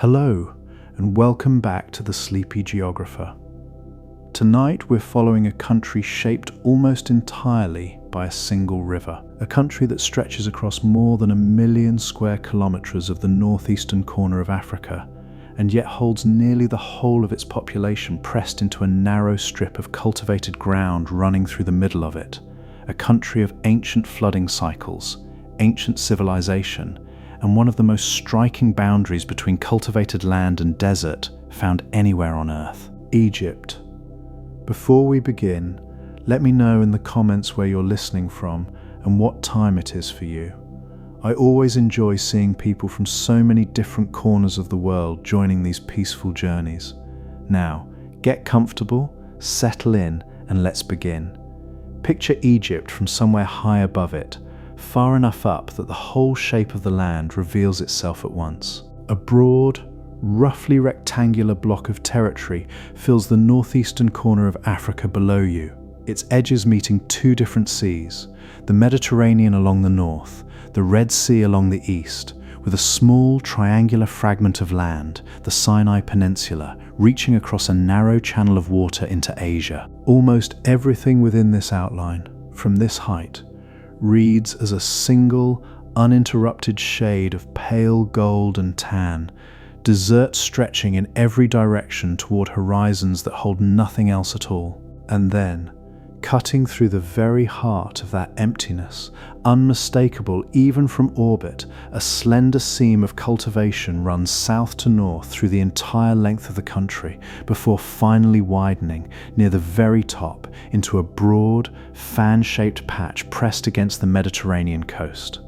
Hello, and welcome back to the Sleepy Geographer. Tonight we're following a country shaped almost entirely by a single river, a country that stretches across more than 1 million square kilometers of the northeastern corner of Africa, and yet holds nearly the whole of its population pressed into a narrow strip of cultivated ground running through the middle of it, a country of ancient flooding cycles, ancient civilization, and one of the most striking boundaries between cultivated land and desert found anywhere on Earth: Egypt. Before we begin, let me know in the comments where you're listening from and what time it is for you. I always enjoy seeing people from so many different corners of the world joining these peaceful journeys. Now, get comfortable, settle in, and let's begin. Picture Egypt from somewhere high above it, far enough up that the whole shape of the land reveals itself at once. A broad, roughly rectangular block of territory fills the northeastern corner of Africa below you, its edges meeting two different seas, the Mediterranean along the north, the Red Sea along the east, with a small triangular fragment of land, the Sinai Peninsula, reaching across a narrow channel of water into Asia. Almost everything within this outline, from this height, reads as a single, uninterrupted shade of pale gold and tan, desert stretching in every direction toward horizons that hold nothing else at all. And then, cutting through the very heart of that emptiness, unmistakable even from orbit, a slender seam of cultivation runs south to north through the entire length of the country, before finally widening near the very top into a broad, fan-shaped patch pressed against the Mediterranean coast.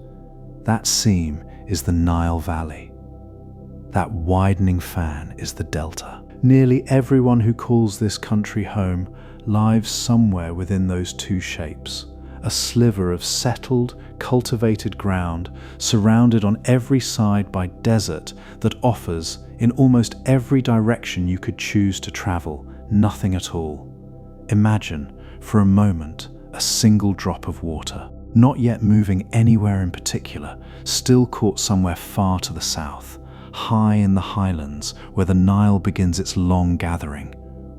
That seam is the Nile Valley. That widening fan is the Delta. Nearly everyone who calls this country home lives somewhere within those two shapes, a sliver of settled, cultivated ground surrounded on every side by desert that offers, in almost every direction you could choose to travel, nothing at all. Imagine, for a moment, a single drop of water, not yet moving anywhere in particular, still caught somewhere far to the south, high in the highlands where the Nile begins its long gathering,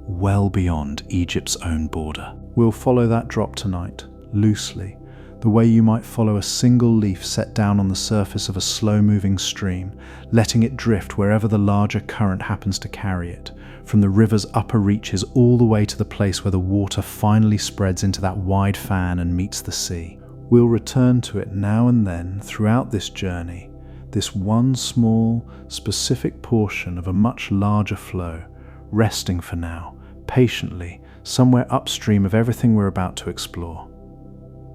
well beyond Egypt's own border. We'll follow that drop tonight, loosely, the way you might follow a single leaf set down on the surface of a slow-moving stream, letting it drift wherever the larger current happens to carry it, from the river's upper reaches all the way to the place where the water finally spreads into that wide fan and meets the sea. We'll return to it now and then throughout this journey, this one small, specific portion of a much larger flow, resting for now, patiently, somewhere upstream of everything we're about to explore.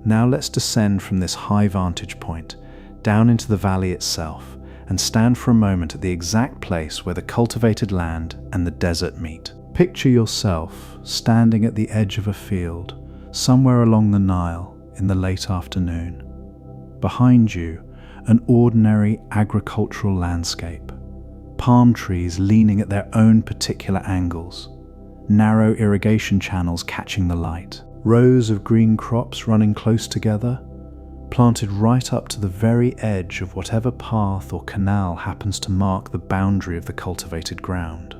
Now let's descend from this high vantage point, down into the valley itself, and stand for a moment at the exact place where the cultivated land and the desert meet. Picture yourself standing at the edge of a field, somewhere along the Nile in the late afternoon. Behind you, an ordinary agricultural landscape. Palm trees leaning at their own particular angles, narrow irrigation channels catching the light, rows of green crops running close together, planted right up to the very edge of whatever path or canal happens to mark the boundary of the cultivated ground.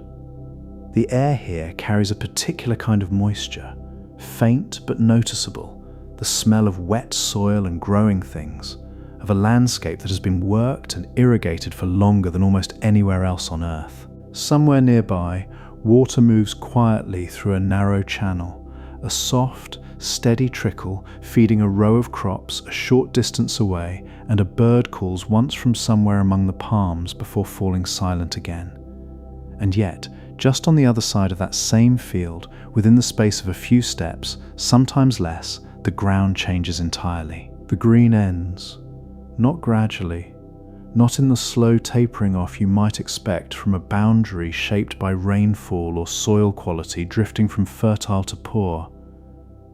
The air here carries a particular kind of moisture, faint but noticeable, the smell of wet soil and growing things, of a landscape that has been worked and irrigated for longer than almost anywhere else on Earth. Somewhere nearby, water moves quietly through a narrow channel, a soft, steady trickle feeding a row of crops a short distance away, and a bird calls once from somewhere among the palms before falling silent again. And yet, just on the other side of that same field, within the space of a few steps, sometimes less, the ground changes entirely. The green ends, not gradually, not in the slow tapering off you might expect from a boundary shaped by rainfall or soil quality drifting from fertile to poor,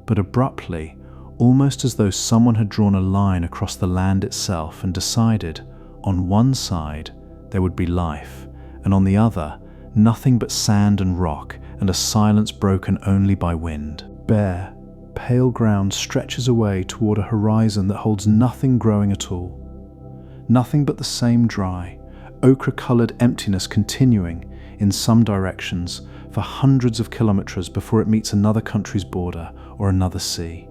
but abruptly, almost as though someone had drawn a line across the land itself and decided, on one side, there would be life, and on the other, nothing but sand and rock and a silence broken only by wind. Bare, pale ground stretches away toward a horizon that holds nothing growing at all. Nothing but the same dry, ochre-colored emptiness continuing in some directions for hundreds of kilometers before it meets another country's border or another sea.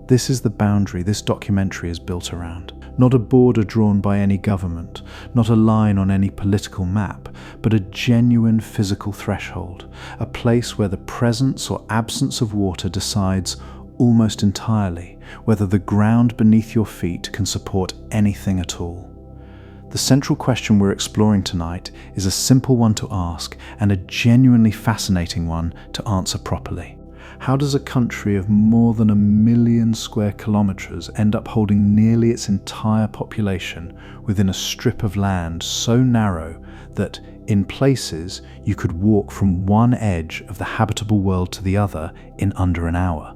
This is the boundary this documentary is built around. Not a border drawn by any government, not a line on any political map, but a genuine physical threshold, a place where the presence or absence of water decides almost entirely whether the ground beneath your feet can support anything at all. The central question we're exploring tonight is a simple one to ask and a genuinely fascinating one to answer properly. How does a country of more than 1 million square kilometers end up holding nearly its entire population within a strip of land so narrow that, in places, you could walk from one edge of the habitable world to the other in under an hour?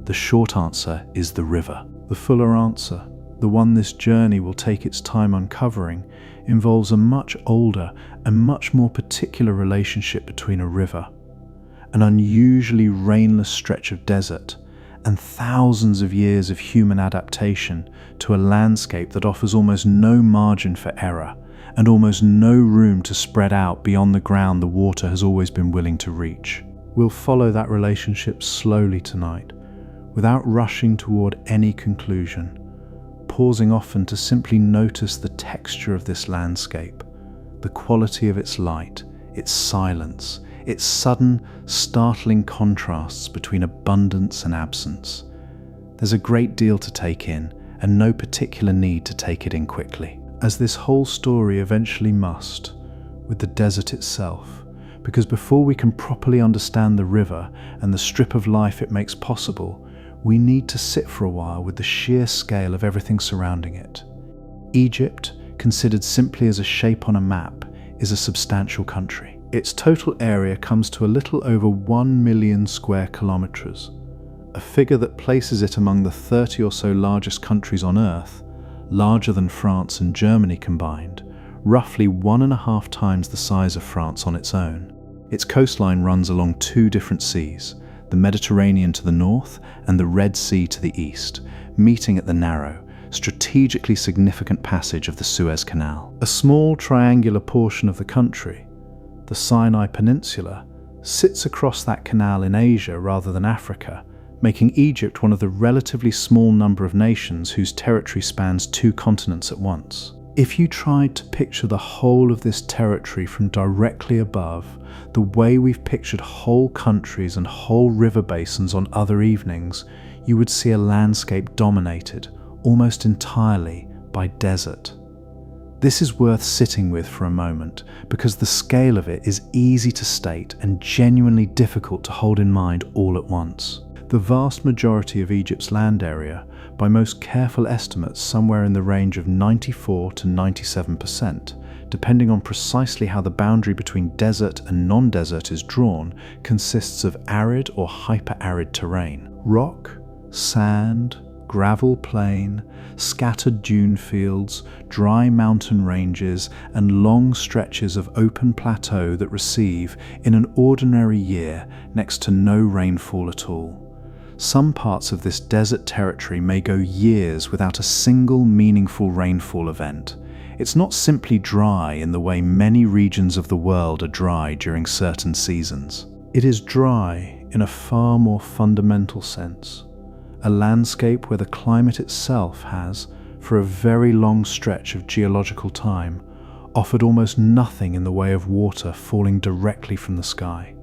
The short answer is the river. The fuller answer, the one this journey will take its time uncovering, involves a much older and much more particular relationship between a river, an unusually rainless stretch of desert, and thousands of years of human adaptation to a landscape that offers almost no margin for error and almost no room to spread out beyond the ground the water has always been willing to reach. We'll follow that relationship slowly tonight, without rushing toward any conclusion, pausing often to simply notice the texture of this landscape, the quality of its light, its silence, its sudden, startling contrasts between abundance and absence. There's a great deal to take in, and no particular need to take it in quickly, as this whole story eventually must, with the desert itself, because before we can properly understand the river and the strip of life it makes possible, we need to sit for a while with the sheer scale of everything surrounding it. Egypt, considered simply as a shape on a map, is a substantial country. Its total area comes to a little over 1 million square kilometers, a figure that places it among the 30 or so largest countries on Earth, larger than France and Germany combined, roughly 1.5 times the size of France on its own. Its coastline runs along 2 different seas, the Mediterranean to the north and the Red Sea to the east, meeting at the narrow, strategically significant passage of the Suez Canal. A small triangular portion of the country, the Sinai Peninsula, sits across that canal in Asia rather than Africa, making Egypt one of the relatively small number of nations whose territory spans 2 continents at once. If you tried to picture the whole of this territory from directly above, the way we've pictured whole countries and whole river basins on other evenings, you would see a landscape dominated, almost entirely, by desert. This is worth sitting with for a moment, because the scale of it is easy to state and genuinely difficult to hold in mind all at once. The vast majority of Egypt's land area, by most careful estimates somewhere in the range of 94 to 97%, depending on precisely how the boundary between desert and non-desert is drawn, consists of arid or hyper-arid terrain. Rock, sand, gravel plain, scattered dune fields, dry mountain ranges, and long stretches of open plateau that receive, in an ordinary year, next to no rainfall at all. Some parts of this desert territory may go years without a single meaningful rainfall event. It's not simply dry in the way many regions of the world are dry during certain seasons. It is dry in a far more fundamental sense. A landscape where the climate itself has, for a very long stretch of geological time, offered almost nothing in the way of water falling directly from the sky.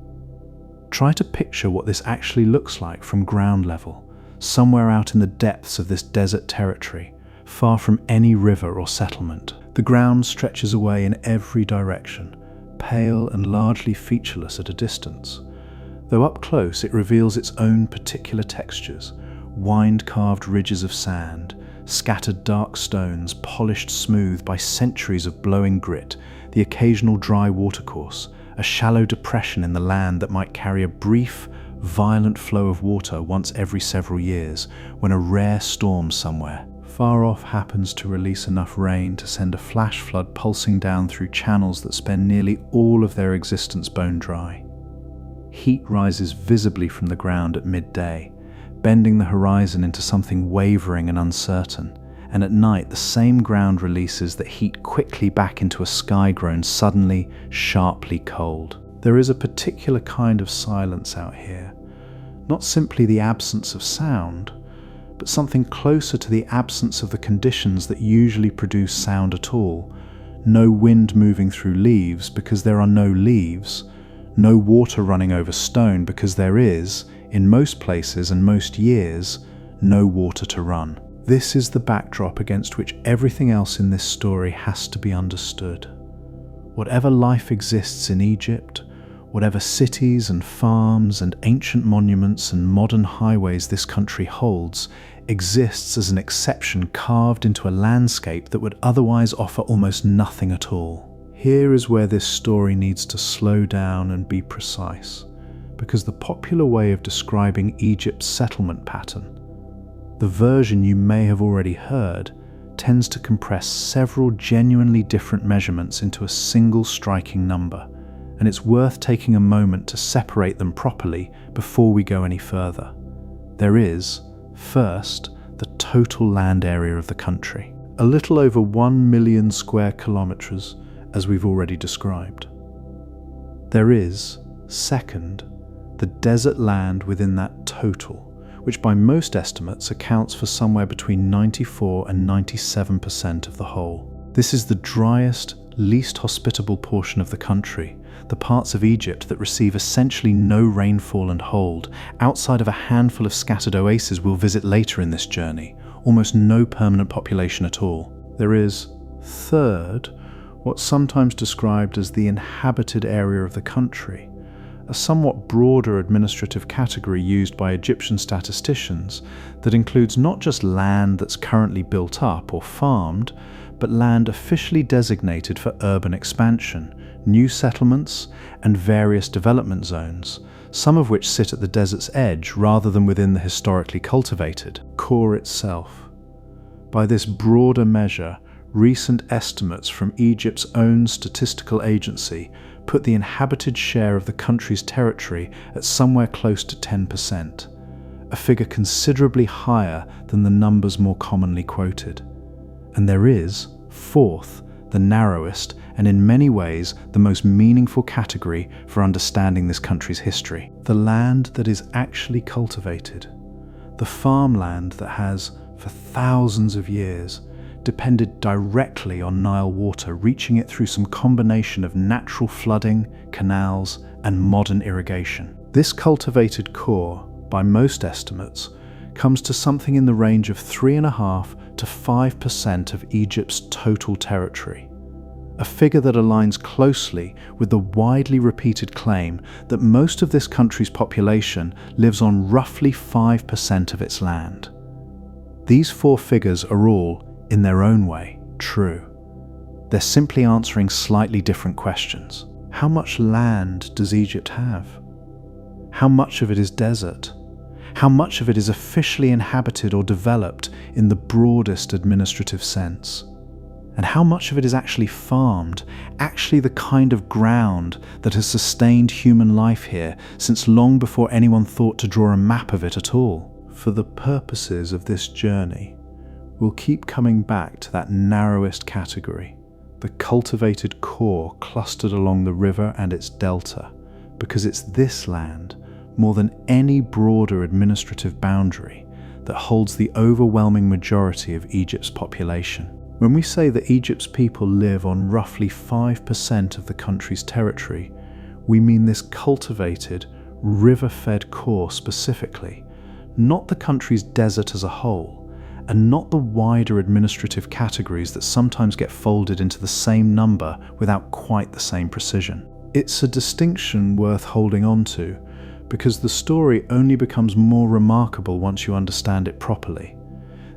Try to picture what this actually looks like from ground level, somewhere out in the depths of this desert territory, far from any river or settlement. The ground stretches away in every direction, pale and largely featureless at a distance, though up close it reveals its own particular textures: wind-carved ridges of sand, scattered dark stones polished smooth by centuries of blowing grit, the occasional dry watercourse, a shallow depression in the land that might carry a brief, violent flow of water once every several years when a rare storm somewhere far off happens to release enough rain to send a flash flood pulsing down through channels that spend nearly all of their existence bone dry. Heat rises visibly from the ground at midday, bending the horizon into something wavering and uncertain, and at night the same ground releases that heat quickly back into a sky grown suddenly, sharply cold. There is a particular kind of silence out here, not simply the absence of sound, but something closer to the absence of the conditions that usually produce sound at all. No wind moving through leaves because there are no leaves, no water running over stone because there is, in most places and most years, no water to run. This is the backdrop against which everything else in this story has to be understood. Whatever life exists in Egypt, whatever cities and farms and ancient monuments and modern highways this country holds, exists as an exception carved into a landscape that would otherwise offer almost nothing at all. Here is where this story needs to slow down and be precise, because the popular way of describing Egypt's settlement pattern, the version you may have already heard, tends to compress several genuinely different measurements into a single striking number, and it's worth taking a moment to separate them properly before we go any further. There is, first, the total land area of the country, a little over 1 million square kilometers, as we've already described. There is, second, the desert land within that total, which by most estimates accounts for somewhere between 94 and 97% of the whole. This is the driest, least hospitable portion of the country, the parts of Egypt that receive essentially no rainfall and hold, outside of a handful of scattered oases we'll visit later in this journey, almost no permanent population at all. There is, third, what's sometimes described as the inhabited area of the country, a somewhat broader administrative category used by Egyptian statisticians that includes not just land that's currently built up or farmed, but land officially designated for urban expansion, new settlements, and various development zones, some of which sit at the desert's edge rather than within the historically cultivated core itself. By this broader measure, recent estimates from Egypt's own statistical agency put the inhabited share of the country's territory at somewhere close to 10%, a figure considerably higher than the numbers more commonly quoted. And there is, fourth, the narrowest and in many ways the most meaningful category for understanding this country's history: the land that is actually cultivated, the farmland that has, for thousands of years, depended directly on Nile water reaching it through some combination of natural flooding, canals, and modern irrigation. This cultivated core, by most estimates, comes to something in the range of 3.5% to 5% of Egypt's total territory, a figure that aligns closely with the widely repeated claim that most of this country's population lives on roughly 5% of its land. These four figures are all, in their own way, true. They're simply answering slightly different questions. How much land does Egypt have? How much of it is desert? How much of it is officially inhabited or developed in the broadest administrative sense? And how much of it is actually farmed, actually the kind of ground that has sustained human life here since long before anyone thought to draw a map of it at all? For the purposes of this journey, we'll keep coming back to that narrowest category, the cultivated core clustered along the river and its delta, because it's this land, more than any broader administrative boundary, that holds the overwhelming majority of Egypt's population. When we say that Egypt's people live on roughly 5% of the country's territory, we mean this cultivated, river-fed core specifically, not the country's desert as a whole, and not the wider administrative categories that sometimes get folded into the same number without quite the same precision. It's a distinction worth holding on to, because the story only becomes more remarkable once you understand it properly.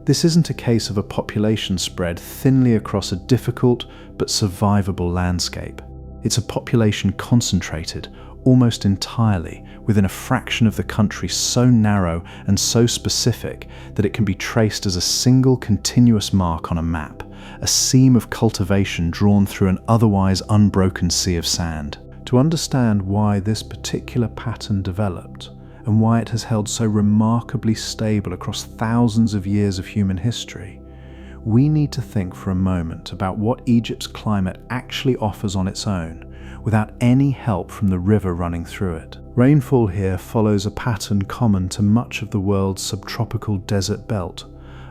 This isn't a case of a population spread thinly across a difficult but survivable landscape. It's a population concentrated, almost entirely, within a fraction of the country so narrow and so specific that it can be traced as a single continuous mark on a map, a seam of cultivation drawn through an otherwise unbroken sea of sand. To understand why this particular pattern developed, and why it has held so remarkably stable across thousands of years of human history, we need to think for a moment about what Egypt's climate actually offers on its own, without any help from the river running through it. Rainfall here follows a pattern common to much of the world's subtropical desert belt,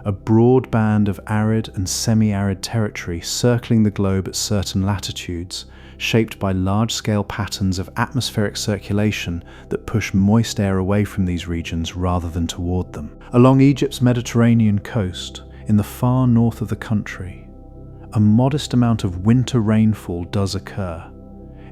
a broad band of arid and semi-arid territory circling the globe at certain latitudes, shaped by large-scale patterns of atmospheric circulation that push moist air away from these regions rather than toward them. Along Egypt's Mediterranean coast, in the far north of the country, a modest amount of winter rainfall does occur,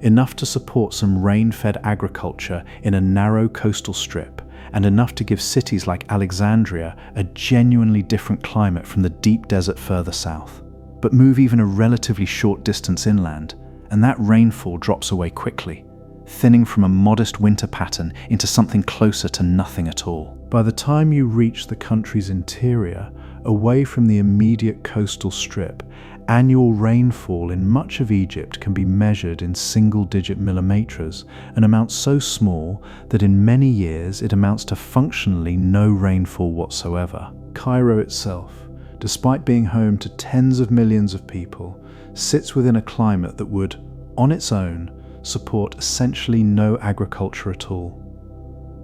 enough to support some rain-fed agriculture in a narrow coastal strip, and enough to give cities like Alexandria a genuinely different climate from the deep desert further south. But move even a relatively short distance inland, and that rainfall drops away quickly, thinning from a modest winter pattern into something closer to nothing at all. By the time you reach the country's interior, away from the immediate coastal strip, annual rainfall in much of Egypt can be measured in single-digit millimeters, an amount so small that in many years it amounts to functionally no rainfall whatsoever. Cairo itself, despite being home to tens of millions of people, sits within a climate that would, on its own, support essentially no agriculture at all.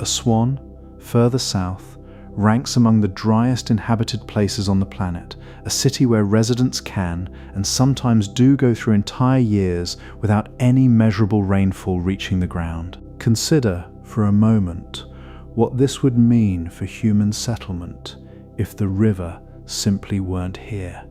Aswan, further south, ranks among the driest inhabited places on the planet, a city where residents can, and sometimes do, go through entire years without any measurable rainfall reaching the ground. Consider, for a moment, what this would mean for human settlement if the river simply weren't here.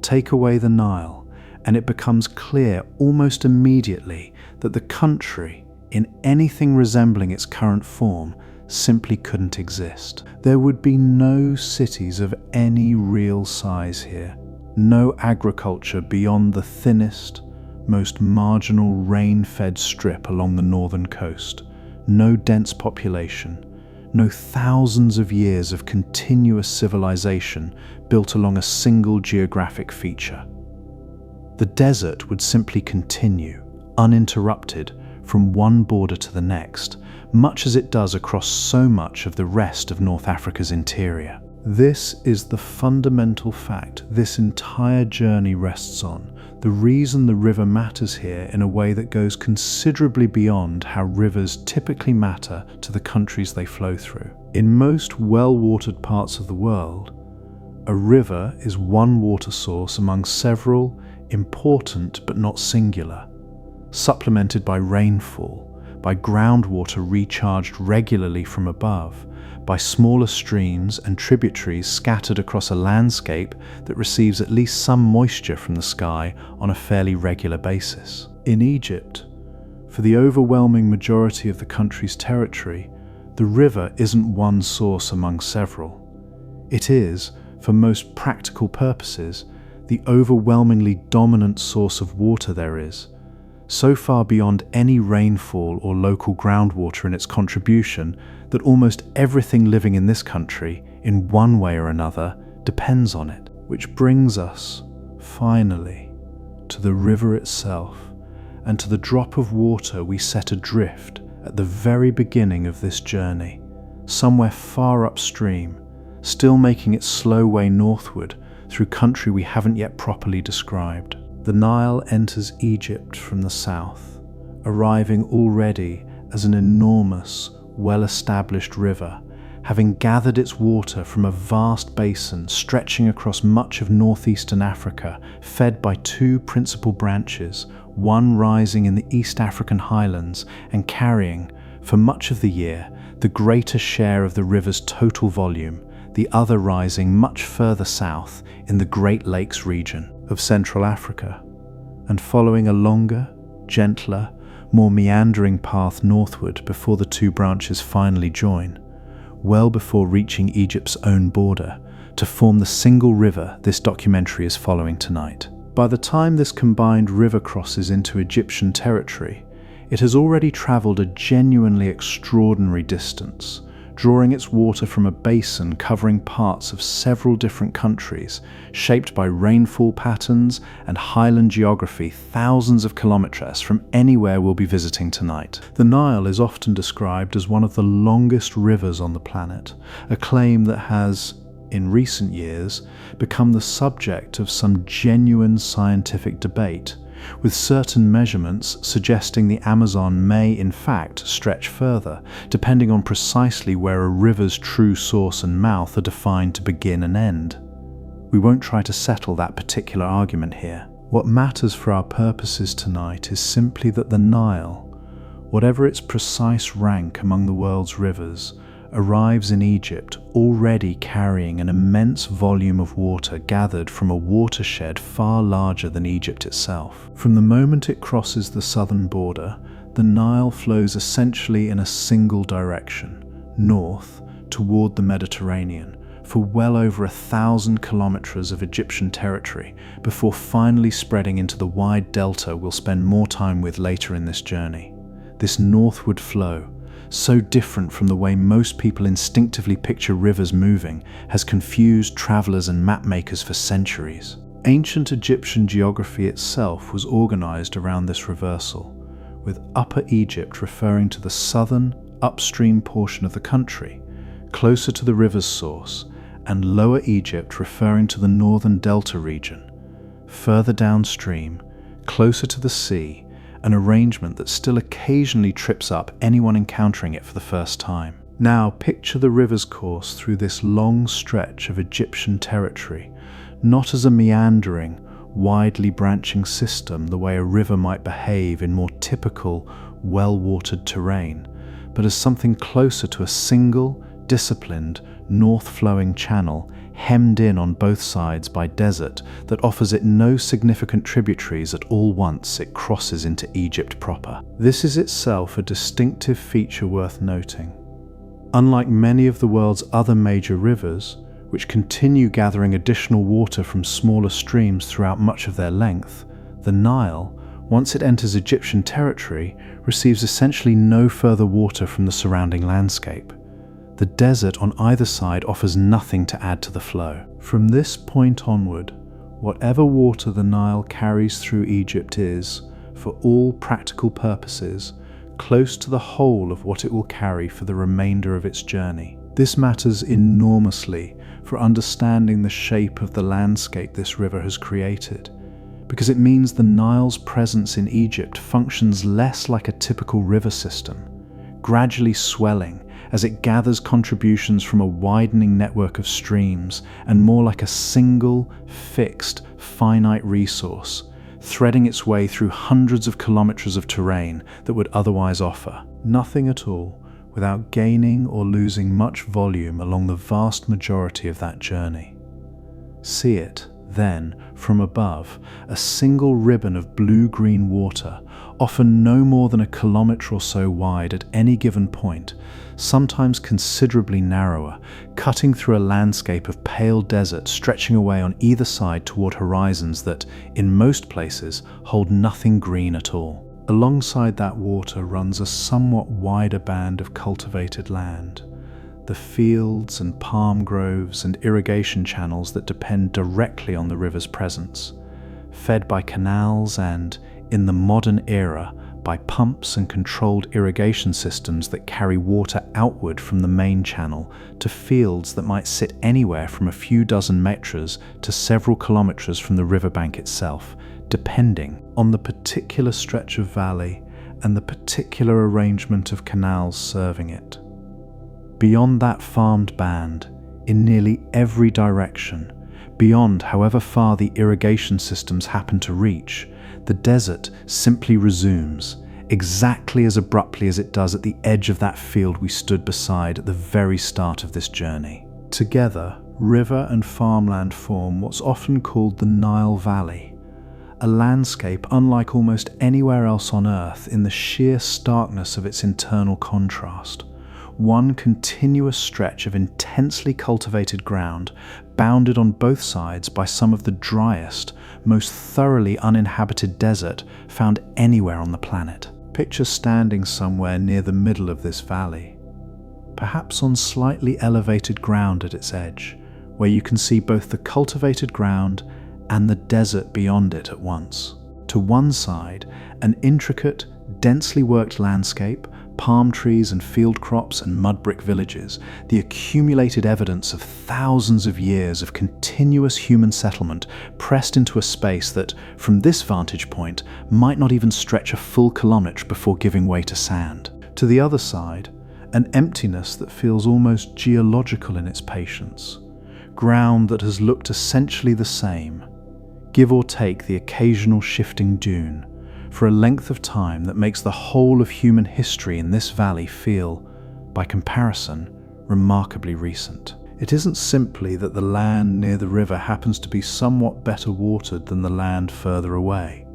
Take away the Nile, and it becomes clear almost immediately that the country, in anything resembling its current form, simply couldn't exist. There would be no cities of any real size here, no agriculture beyond the thinnest, most marginal rain-fed strip along the northern coast, no dense population, no thousands of years of continuous civilization built along a single geographic feature. The desert would simply continue, uninterrupted, from one border to the next, much as it does across so much of the rest of North Africa's interior. This is the fundamental fact this entire journey rests on, the reason the river matters here in a way that goes considerably beyond how rivers typically matter to the countries they flow through. In most well-watered parts of the world, a river is one water source among several, important but not singular, supplemented by rainfall, by groundwater recharged regularly from above, by smaller streams and tributaries scattered across a landscape that receives at least some moisture from the sky on a fairly regular basis. In Egypt, for the overwhelming majority of the country's territory, the river isn't one source among several. It is, for most practical purposes, the overwhelmingly dominant source of water there is, so far beyond any rainfall or local groundwater in its contribution that almost everything living in this country, in one way or another, depends on it. Which brings us, finally, to the river itself, and to the drop of water we set adrift at the very beginning of this journey, somewhere far upstream, still making its slow way northward through country we haven't yet properly described. The Nile enters Egypt from the south, arriving already as an enormous, well-established river, having gathered its water from a vast basin stretching across much of northeastern Africa, fed by two principal branches, one rising in the East African highlands and carrying, for much of the year, the greater share of the river's total volume, the other rising much further south in the Great Lakes region of Central Africa, and following a longer, gentler, more meandering path northward before the two branches finally join, well before reaching Egypt's own border, to form the single river this documentary is following tonight. By the time this combined river crosses into Egyptian territory, it has already traveled a genuinely extraordinary distance, drawing its water from a basin covering parts of several different countries, shaped by rainfall patterns and highland geography thousands of kilometers from anywhere we'll be visiting tonight. The Nile is often described as one of the longest rivers on the planet, a claim that has, in recent years, become the subject of some genuine scientific debate, with certain measurements suggesting the Amazon may in fact stretch further, depending on precisely where a river's true source and mouth are defined to begin and end. We won't try to settle that particular argument here. What matters for our purposes tonight is simply that the Nile, whatever its precise rank among the world's rivers, arrives in Egypt already carrying an immense volume of water gathered from a watershed far larger than Egypt itself. From the moment it crosses the southern border, the Nile flows essentially in a single direction, north, toward the Mediterranean, for well over 1,000 kilometers of Egyptian territory, before finally spreading into the wide delta we'll spend more time with later in this journey. This northward flow, so different from the way most people instinctively picture rivers moving, has confused travelers and mapmakers for centuries. Ancient Egyptian geography itself was organized around this reversal, with Upper Egypt referring to the southern, upstream portion of the country, closer to the river's source, and Lower Egypt referring to the northern delta region, further downstream, closer to the sea, an arrangement that still occasionally trips up anyone encountering it for the first time. Now picture the river's course through this long stretch of Egyptian territory, not as a meandering, widely branching system the way a river might behave in more typical, well-watered terrain, but as something closer to a single, disciplined, north-flowing channel hemmed in on both sides by desert that offers it no significant tributaries at all once it crosses into Egypt proper. This is itself a distinctive feature worth noting. Unlike many of the world's other major rivers, which continue gathering additional water from smaller streams throughout much of their length, the Nile, once it enters Egyptian territory, receives essentially no further water from the surrounding landscape. The desert on either side offers nothing to add to the flow. From this point onward, whatever water the Nile carries through Egypt is, for all practical purposes, close to the whole of what it will carry for the remainder of its journey. This matters enormously for understanding the shape of the landscape this river has created, because it means the Nile's presence in Egypt functions less like a typical river system, gradually swelling as it gathers contributions from a widening network of streams, and more like a single, fixed, finite resource, threading its way through hundreds of kilometers of terrain that would otherwise offer nothing at all, without gaining or losing much volume along the vast majority of that journey. See it, then, from above, a single ribbon of blue-green water, often no more than a kilometer or so wide at any given point, sometimes considerably narrower, cutting through a landscape of pale desert stretching away on either side toward horizons that, in most places, hold nothing green at all. Alongside that water runs a somewhat wider band of cultivated land, the fields and palm groves and irrigation channels that depend directly on the river's presence, fed by canals and, in the modern era, by pumps and controlled irrigation systems that carry water outward from the main channel to fields that might sit anywhere from a few dozen meters to several kilometers from the riverbank itself, depending on the particular stretch of valley and the particular arrangement of canals serving it. Beyond that farmed band, in nearly every direction, beyond however far the irrigation systems happen to reach, the desert simply resumes, exactly as abruptly as it does at the edge of that field we stood beside at the very start of this journey. Together, river and farmland form what's often called the Nile Valley, a landscape unlike almost anywhere else on Earth in the sheer starkness of its internal contrast. One continuous stretch of intensely cultivated ground, bounded on both sides by some of the driest, most thoroughly uninhabited desert found anywhere on the planet. Picture standing somewhere near the middle of this valley, perhaps on slightly elevated ground at its edge, where you can see both the cultivated ground and the desert beyond it at once. To one side, an intricate, densely worked landscape, palm trees and field crops and mud brick villages, the accumulated evidence of thousands of years of continuous human settlement pressed into a space that, from this vantage point, might not even stretch a full kilometre before giving way to sand. To the other side, an emptiness that feels almost geological in its patience, ground that has looked essentially the same, give or take the occasional shifting dune, for a length of time that makes the whole of human history in this valley feel, by comparison, remarkably recent. It isn't simply that the land near the river happens to be somewhat better watered than the land further away,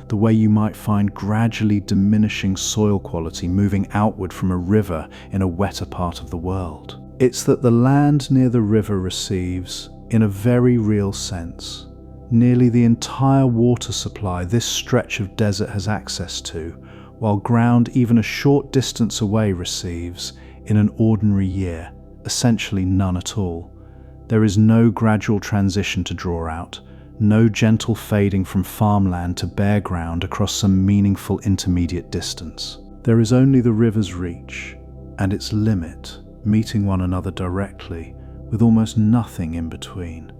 the way you might find gradually diminishing soil quality moving outward from a river in a wetter part of the world. It's that the land near the river receives, in a very real sense, nearly the entire water supply this stretch of desert has access to, while ground even a short distance away receives, in an ordinary year, essentially none at all. There is no gradual transition to draw out, no gentle fading from farmland to bare ground across some meaningful intermediate distance. There is only the river's reach, and its limit, meeting one another directly, with almost nothing in between.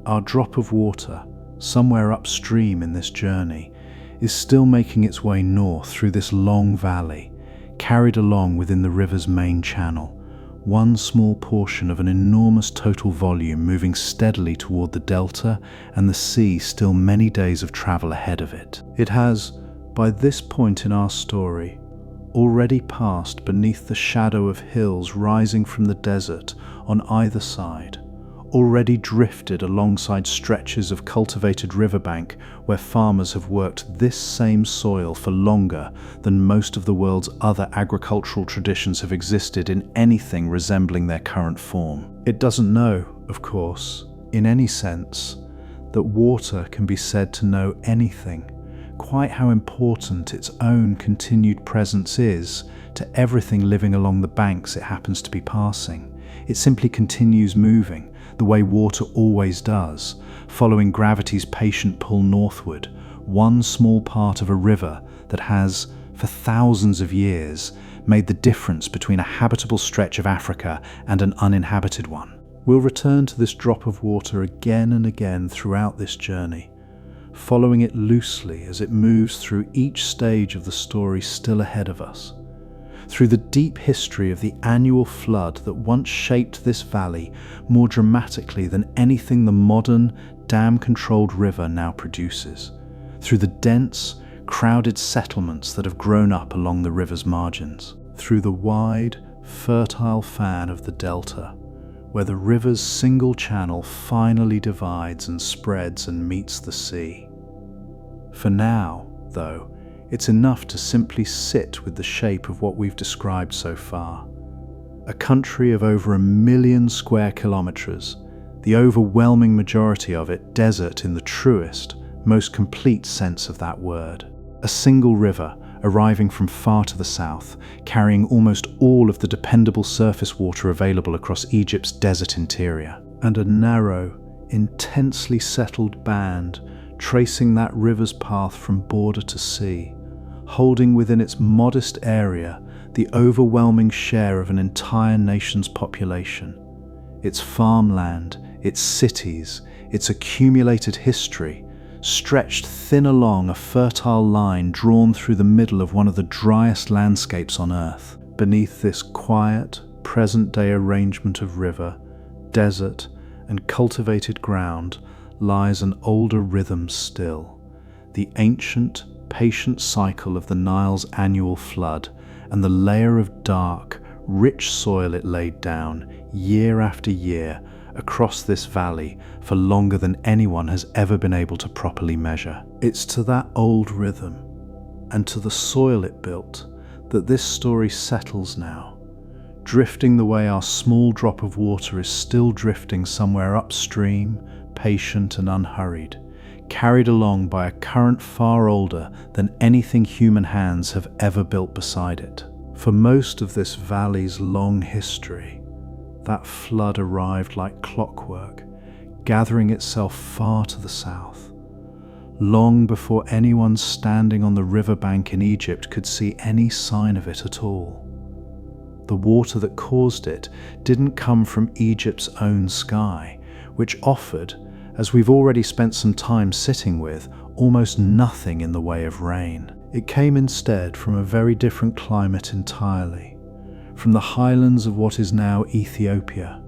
Our drop of water, somewhere upstream in this journey, is still making its way north through this long valley, carried along within the river's main channel, one small portion of an enormous total volume moving steadily toward the delta and the sea still many days of travel ahead of it. It has, by this point in our story, already passed beneath the shadow of hills rising from the desert on either side, already drifted alongside stretches of cultivated riverbank where farmers have worked this same soil for longer than most of the world's other agricultural traditions have existed in anything resembling their current form. It doesn't know, of course, in any sense, that water can be said to know anything, quite how important its own continued presence is to everything living along the banks it happens to be passing. It simply continues moving, the way water always does, following gravity's patient pull northward, one small part of a river that has, for thousands of years, made the difference between a habitable stretch of Africa and an uninhabited one. We'll return to this drop of water again and again throughout this journey, following it loosely as it moves through each stage of the story still ahead of us, through the deep history of the annual flood that once shaped this valley more dramatically than anything the modern, dam-controlled river now produces, through the dense, crowded settlements that have grown up along the river's margins, through the wide, fertile fan of the delta, where the river's single channel finally divides and spreads and meets the sea. For now, though, it's enough to simply sit with the shape of what we've described so far. A country of over 1 million square kilometres, the overwhelming majority of it desert in the truest, most complete sense of that word. A single river arriving from far to the south, carrying almost all of the dependable surface water available across Egypt's desert interior, and a narrow, intensely settled band tracing that river's path from border to sea, holding within its modest area the overwhelming share of an entire nation's population, its farmland, its cities, its accumulated history, stretched thin along a fertile line drawn through the middle of one of the driest landscapes on Earth. Beneath this quiet, present-day arrangement of river, desert, and cultivated ground lies an older rhythm still, the ancient, patient cycle of the Nile's annual flood and the layer of dark, rich soil it laid down year after year across this valley for longer than anyone has ever been able to properly measure. It's to that old rhythm and to the soil it built that this story settles now, drifting the way our small drop of water is still drifting somewhere upstream, patient and unhurried, carried along by a current far older than anything human hands have ever built beside it. For most of this valley's long history, that flood arrived like clockwork, gathering itself far to the south, long before anyone standing on the riverbank in Egypt could see any sign of it at all. The water that caused it didn't come from Egypt's own sky, which offered, as we've already spent some time sitting with, almost nothing in the way of rain. It came instead from a very different climate entirely, from the highlands of what is now Ethiopia,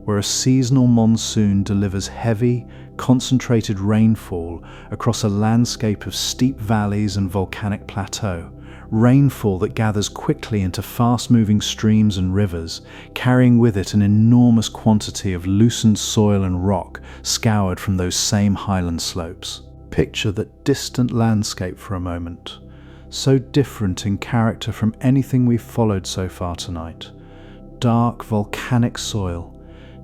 where a seasonal monsoon delivers heavy, concentrated rainfall across a landscape of steep valleys and volcanic plateau, rainfall that gathers quickly into fast-moving streams and rivers, carrying with it an enormous quantity of loosened soil and rock scoured from those same highland slopes. Picture that distant landscape for a moment, so different in character from anything we've followed so far tonight. Dark volcanic soil,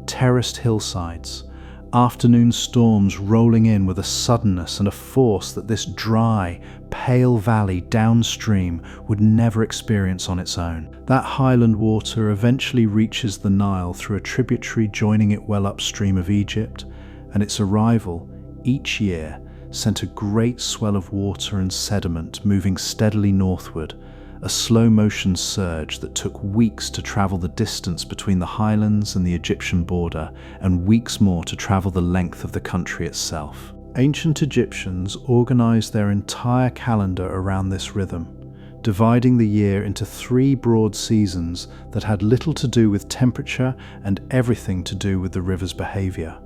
terraced hillsides, afternoon storms rolling in with a suddenness and a force that this dry, pale valley downstream would never experience on its own. That highland water eventually reaches the Nile through a tributary joining it well upstream of Egypt, and its arrival, each year, sent a great swell of water and sediment moving steadily northward, a slow-motion surge that took weeks to travel the distance between the highlands and the Egyptian border, and weeks more to travel the length of the country itself. Ancient Egyptians organized their entire calendar around this rhythm, dividing the year into 3 broad seasons that had little to do with temperature and everything to do with the river's behavior.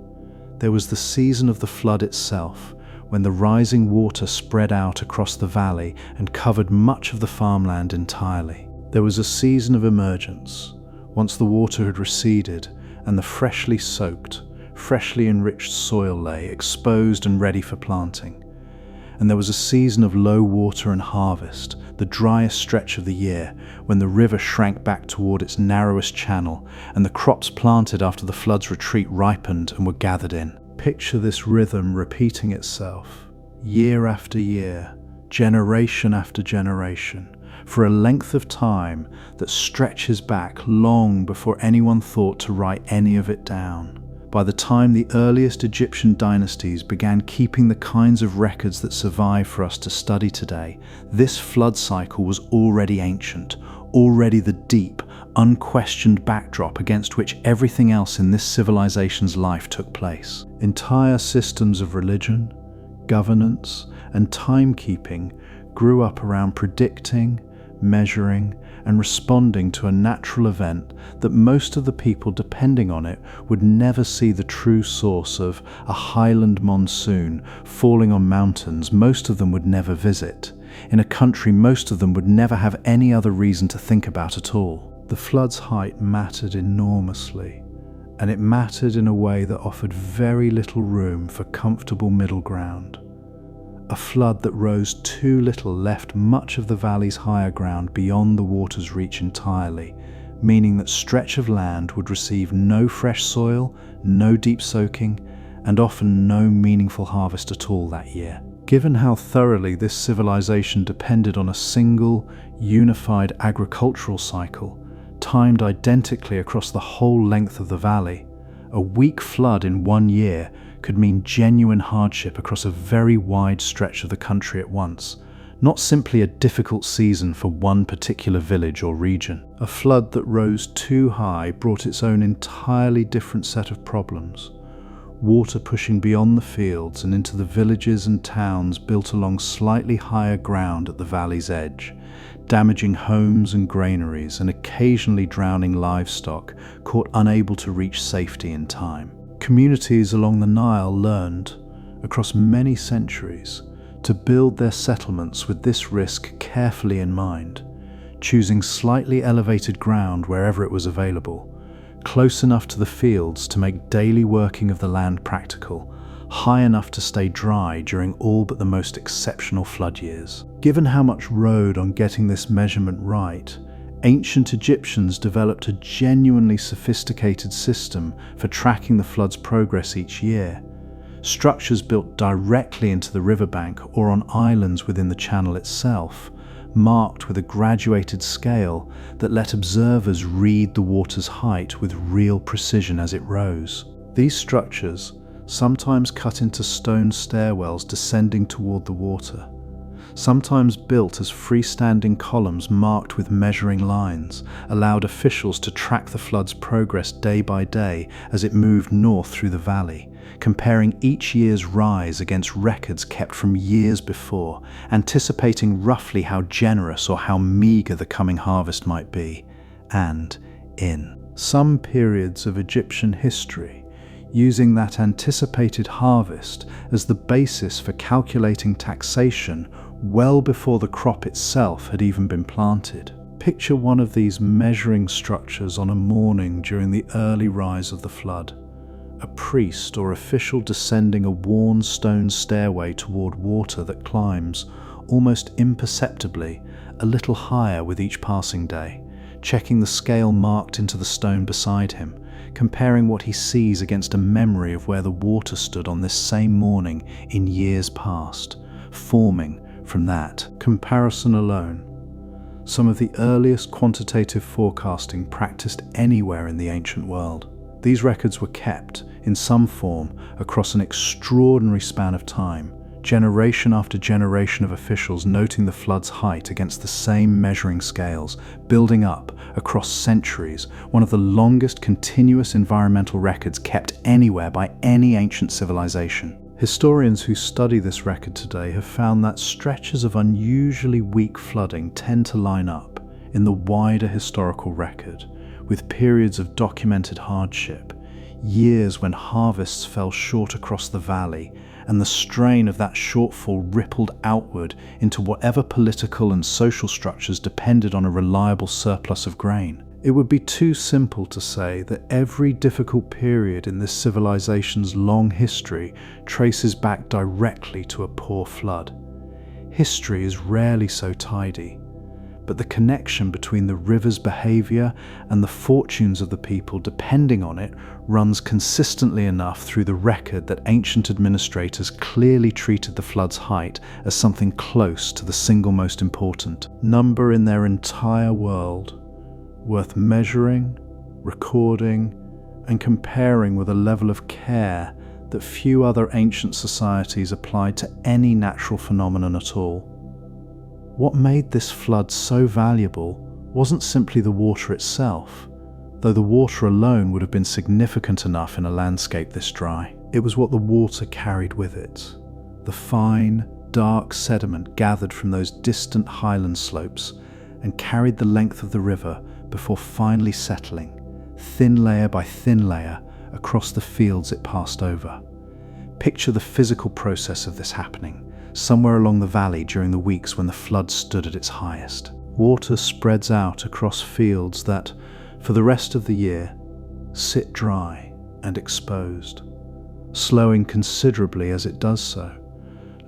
There was the season of the flood itself, when the rising water spread out across the valley and covered much of the farmland entirely. There was a season of emergence, once the water had receded and the freshly soaked, freshly enriched soil lay exposed and ready for planting. And there was a season of low water and harvest, the driest stretch of the year, when the river shrank back toward its narrowest channel and the crops planted after the flood's retreat ripened and were gathered in. Picture this rhythm repeating itself, year after year, generation after generation, for a length of time that stretches back long before anyone thought to write any of it down. By the time the earliest Egyptian dynasties began keeping the kinds of records that survive for us to study today, this flood cycle was already ancient, already the deep, unquestioned backdrop against which everything else in this civilization's life took place. Entire systems of religion, governance, and timekeeping grew up around predicting, measuring, and responding to a natural event that most of the people depending on it would never see the true source of. A highland monsoon falling on mountains most of them would never visit, in a country most of them would never have any other reason to think about at all. The flood's height mattered enormously, and it mattered in a way that offered very little room for comfortable middle ground. A flood that rose too little left much of the valley's higher ground beyond the water's reach entirely, meaning that stretch of land would receive no fresh soil, no deep soaking, and often no meaningful harvest at all that year. Given how thoroughly this civilization depended on a single, unified agricultural cycle, timed identically across the whole length of the valley, a weak flood in 1 year could mean genuine hardship across a very wide stretch of the country at once, not simply a difficult season for one particular village or region. A flood that rose too high brought its own entirely different set of problems. Water pushing beyond the fields and into the villages and towns built along slightly higher ground at the valley's edge, damaging homes and granaries and occasionally drowning livestock caught unable to reach safety in time. Communities along the Nile learned, across many centuries, to build their settlements with this risk carefully in mind, choosing slightly elevated ground wherever it was available, close enough to the fields to make daily working of the land practical, high enough to stay dry during all but the most exceptional flood years. Given how much rode on getting this measurement right, ancient Egyptians developed a genuinely sophisticated system for tracking the flood's progress each year. Structures built directly into the riverbank or on islands within the channel itself, marked with a graduated scale that let observers read the water's height with real precision as it rose. These structures, sometimes cut into stone stairwells descending toward the water, sometimes built as freestanding columns marked with measuring lines, allowed officials to track the flood's progress day by day as it moved north through the valley, comparing each year's rise against records kept from years before, anticipating roughly how generous or how meager the coming harvest might be. And, in some periods of Egyptian history, using that anticipated harvest as the basis for calculating taxation well before the crop itself had even been planted. Picture one of these measuring structures on a morning during the early rise of the flood. A priest or official descending a worn stone stairway toward water that climbs, almost imperceptibly, a little higher with each passing day, checking the scale marked into the stone beside him, comparing what he sees against a memory of where the water stood on this same morning in years past, forming, from that comparison alone, some of the earliest quantitative forecasting practiced anywhere in the ancient world. These records were kept, in some form, across an extraordinary span of time, generation after generation of officials noting the flood's height against the same measuring scales, building up, across centuries, one of the longest continuous environmental records kept anywhere by any ancient civilization. Historians who study this record today have found that stretches of unusually weak flooding tend to line up, in the wider historical record, with periods of documented hardship, years when harvests fell short across the valley, and the strain of that shortfall rippled outward into whatever political and social structures depended on a reliable surplus of grain. It would be too simple to say that every difficult period in this civilization's long history traces back directly to a poor flood. History is rarely so tidy, but the connection between the river's behavior and the fortunes of the people depending on it runs consistently enough through the record that ancient administrators clearly treated the flood's height as something close to the single most important number in their entire world, worth measuring, recording, and comparing with a level of care that few other ancient societies applied to any natural phenomenon at all. What made this flood so valuable wasn't simply the water itself, though the water alone would have been significant enough in a landscape this dry. It was what the water carried with it, the fine, dark sediment gathered from those distant highland slopes and carried the length of the river before finally settling, thin layer by thin layer, across the fields it passed over. Picture the physical process of this happening, somewhere along the valley during the weeks when the flood stood at its highest. Water spreads out across fields that, for the rest of the year, sit dry and exposed, slowing considerably as it does so,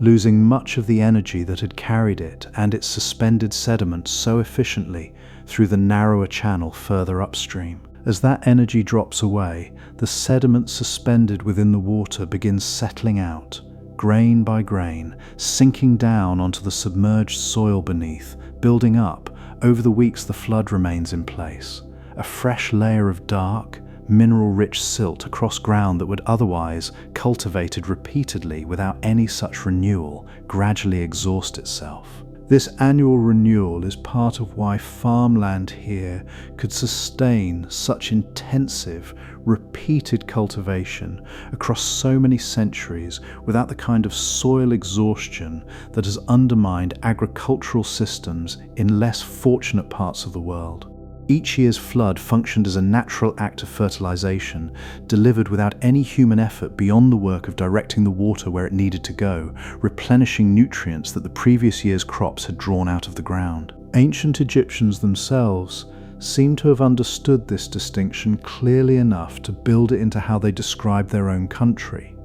losing much of the energy that had carried it and its suspended sediment so efficiently through the narrower channel further upstream. As that energy drops away, the sediment suspended within the water begins settling out, grain by grain, sinking down onto the submerged soil beneath, building up. Over the weeks the flood remains in place, a fresh layer of dark, mineral-rich silt across ground that would otherwise, cultivated repeatedly without any such renewal, gradually exhaust itself. This annual renewal is part of why farmland here could sustain such intensive, repeated cultivation across so many centuries without the kind of soil exhaustion that has undermined agricultural systems in less fortunate parts of the world. Each year's flood functioned as a natural act of fertilization, delivered without any human effort beyond the work of directing the water where it needed to go, replenishing nutrients that the previous year's crops had drawn out of the ground. Ancient Egyptians themselves seem to have understood this distinction clearly enough to build it into how they described their own country,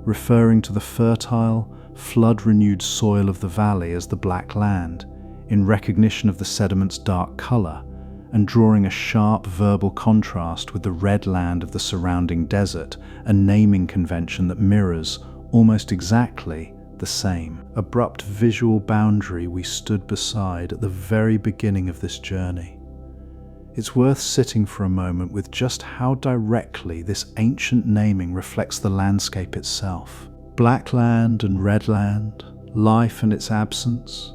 referring to the fertile, flood-renewed soil of the valley as the Black Land, in recognition of the sediment's dark color, and drawing a sharp verbal contrast with the red land of the surrounding desert, a naming convention that mirrors, almost exactly, the same abrupt visual boundary we stood beside at the very beginning of this journey. It's worth sitting for a moment with just how directly this ancient naming reflects the landscape itself. Black land and red land, life and its absence,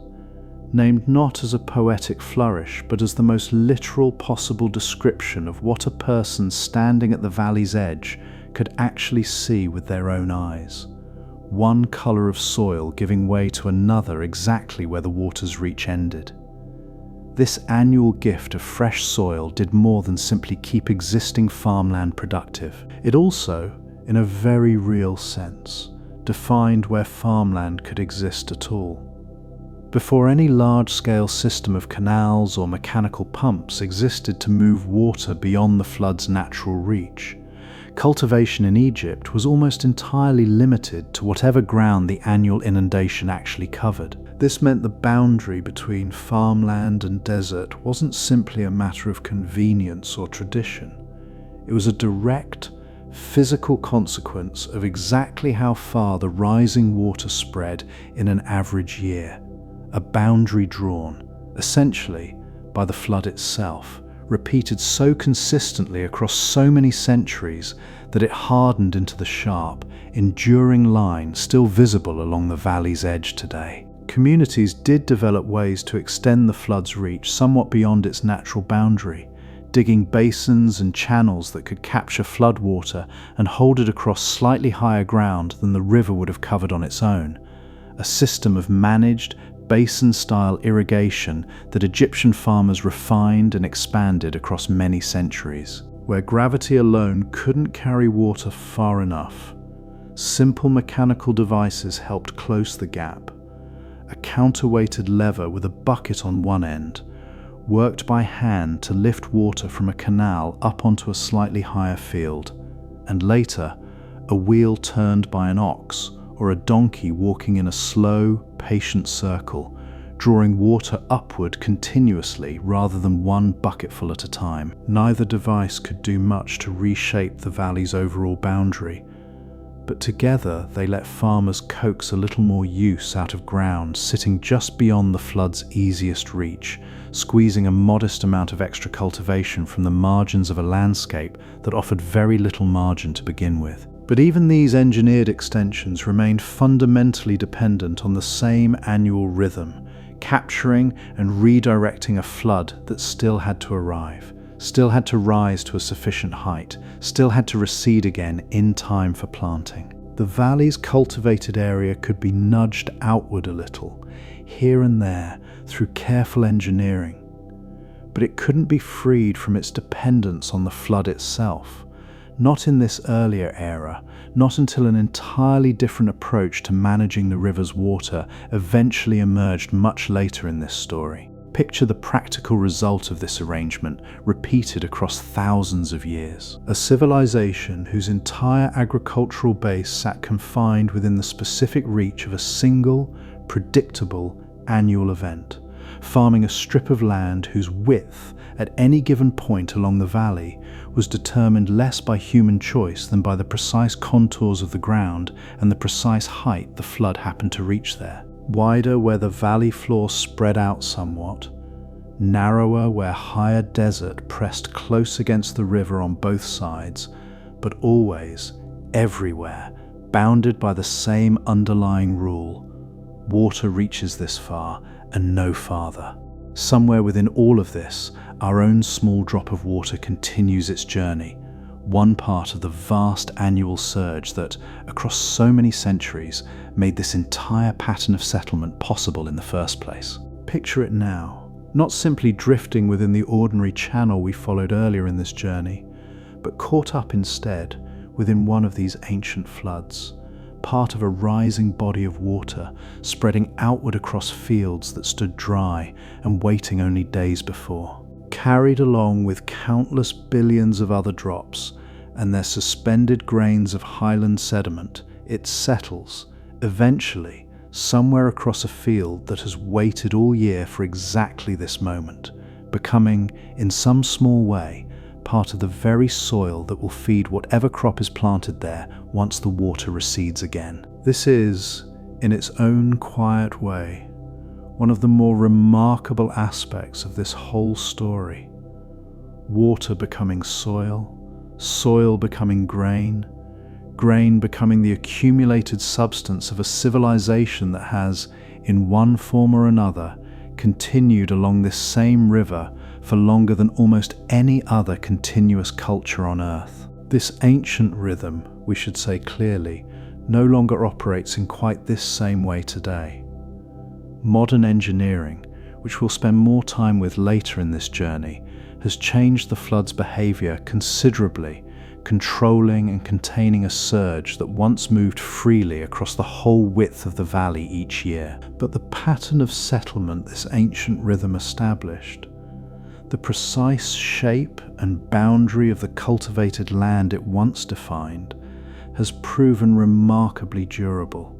named not as a poetic flourish, but as the most literal possible description of what a person standing at the valley's edge could actually see with their own eyes. One colour of soil giving way to another exactly where the water's reach ended. This annual gift of fresh soil did more than simply keep existing farmland productive. It also, in a very real sense, defined where farmland could exist at all. Before any large-scale system of canals or mechanical pumps existed to move water beyond the flood's natural reach, cultivation in Egypt was almost entirely limited to whatever ground the annual inundation actually covered. This meant the boundary between farmland and desert wasn't simply a matter of convenience or tradition. It was a direct, physical consequence of exactly how far the rising water spread in an average year, a boundary drawn, essentially, by the flood itself, repeated so consistently across so many centuries that it hardened into the sharp, enduring line still visible along the valley's edge today. Communities did develop ways to extend the flood's reach somewhat beyond its natural boundary, digging basins and channels that could capture floodwater and hold it across slightly higher ground than the river would have covered on its own, a system of managed, basin-style irrigation that Egyptian farmers refined and expanded across many centuries. Where gravity alone couldn't carry water far enough, simple mechanical devices helped close the gap. A counterweighted lever with a bucket on one end worked by hand to lift water from a canal up onto a slightly higher field, and later a wheel turned by an ox or a donkey walking in a slow, patient circle, drawing water upward continuously rather than one bucketful at a time. Neither device could do much to reshape the valley's overall boundary, but together they let farmers coax a little more use out of ground sitting just beyond the flood's easiest reach, squeezing a modest amount of extra cultivation from the margins of a landscape that offered very little margin to begin with. But even these engineered extensions remained fundamentally dependent on the same annual rhythm, capturing and redirecting a flood that still had to arrive, still had to rise to a sufficient height, still had to recede again in time for planting. The valley's cultivated area could be nudged outward a little, here and there, through careful engineering, but it couldn't be freed from its dependence on the flood itself. Not in this earlier era, not until an entirely different approach to managing the river's water eventually emerged much later in this story. Picture the practical result of this arrangement repeated across thousands of years. A civilization whose entire agricultural base sat confined within the specific reach of a single, predictable annual event, farming a strip of land whose width at any given point along the valley was determined less by human choice than by the precise contours of the ground and the precise height the flood happened to reach there. Wider where the valley floor spread out somewhat, narrower where higher desert pressed close against the river on both sides, but always, everywhere, bounded by the same underlying rule: water reaches this far and no farther. Somewhere within all of this, our own small drop of water continues its journey, one part of the vast annual surge that, across so many centuries, made this entire pattern of settlement possible in the first place. Picture it now, not simply drifting within the ordinary channel we followed earlier in this journey, but caught up instead within one of these ancient floods, part of a rising body of water spreading outward across fields that stood dry and waiting only days before. Carried along with countless billions of other drops and their suspended grains of highland sediment, it settles, eventually, somewhere across a field that has waited all year for exactly this moment, becoming, in some small way, part of the very soil that will feed whatever crop is planted there once the water recedes again. This is, in its own quiet way, one of the more remarkable aspects of this whole story. water becoming soil, soil becoming grain, grain becoming the accumulated substance of a civilization that has, in one form or another, continued along this same river for longer than almost any other continuous culture on Earth. This ancient rhythm, we should say clearly, no longer operates in quite this same way today. Modern engineering, which we'll spend more time with later in this journey, has changed the flood's behavior considerably, controlling and containing a surge that once moved freely across the whole width of the valley each year. But the pattern of settlement this ancient rhythm established, the precise shape and boundary of the cultivated land it once defined, has proven remarkably durable,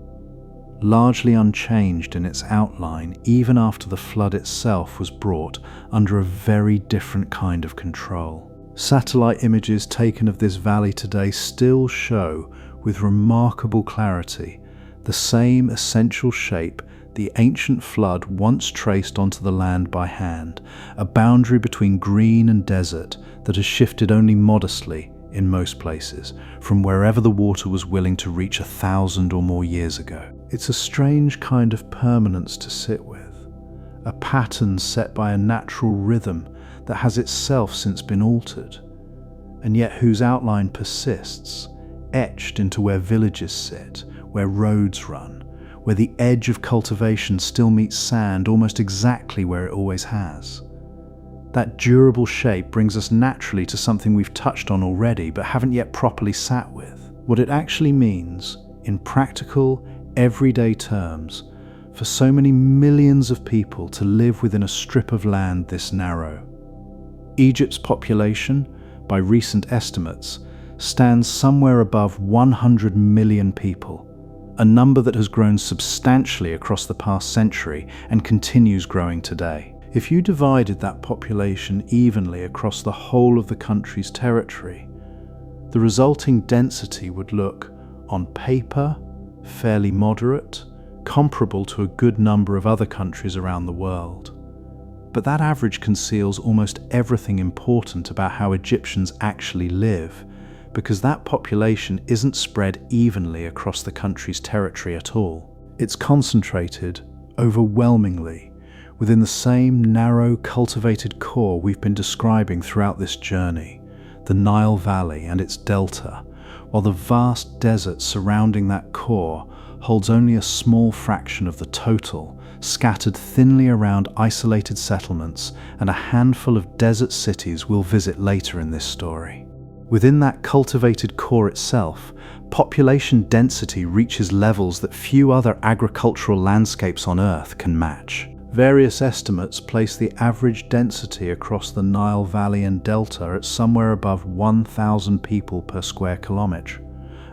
largely unchanged in its outline even after the flood itself was brought under a very different kind of control. Satellite images taken of this valley today still show, with remarkable clarity, the same essential shape the ancient flood once traced onto the land by hand, a boundary between green and desert that has shifted only modestly, in most places, from wherever the water was willing to reach 1,000 or more years ago. It's a strange kind of permanence to sit with, a pattern set by a natural rhythm that has itself since been altered, and yet whose outline persists, etched into where villages sit, where roads run, where the edge of cultivation still meets sand almost exactly where it always has. That durable shape brings us naturally to something we've touched on already but haven't yet properly sat with. What it actually means, in practical, everyday terms, for so many millions of people to live within a strip of land this narrow. Egypt's population, by recent estimates, stands somewhere above 100 million people, a number that has grown substantially across the past century and continues growing today. If you divided that population evenly across the whole of the country's territory, the resulting density would look, on paper, fairly moderate, comparable to a good number of other countries around the world. But that average conceals almost everything important about how Egyptians actually live, because that population isn't spread evenly across the country's territory at all. It's concentrated, overwhelmingly, within the same narrow, cultivated core we've been describing throughout this journey, the Nile Valley and its delta, while the vast desert surrounding that core holds only a small fraction of the total, scattered thinly around isolated settlements and a handful of desert cities we'll visit later in this story. Within that cultivated core itself, population density reaches levels that few other agricultural landscapes on Earth can match. Various estimates place the average density across the Nile Valley and Delta at somewhere above 1,000 people per square kilometre,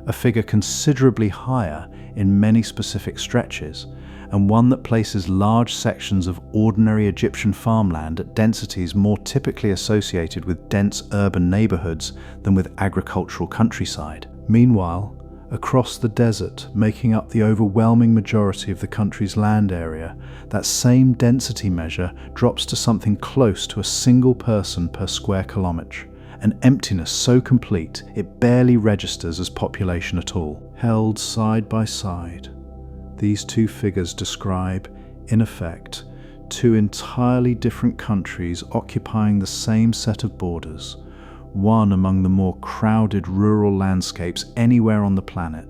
a figure considerably higher in many specific stretches, and one that places large sections of ordinary Egyptian farmland at densities more typically associated with dense urban neighbourhoods than with agricultural countryside. Meanwhile, across the desert, making up the overwhelming majority of the country's land area, that same density measure drops to something close to a single person per square kilometre, an emptiness so complete it barely registers as population at all. Held side by side, these two figures describe, in effect, two entirely different countries occupying the same set of borders, one among the more crowded rural landscapes anywhere on the planet,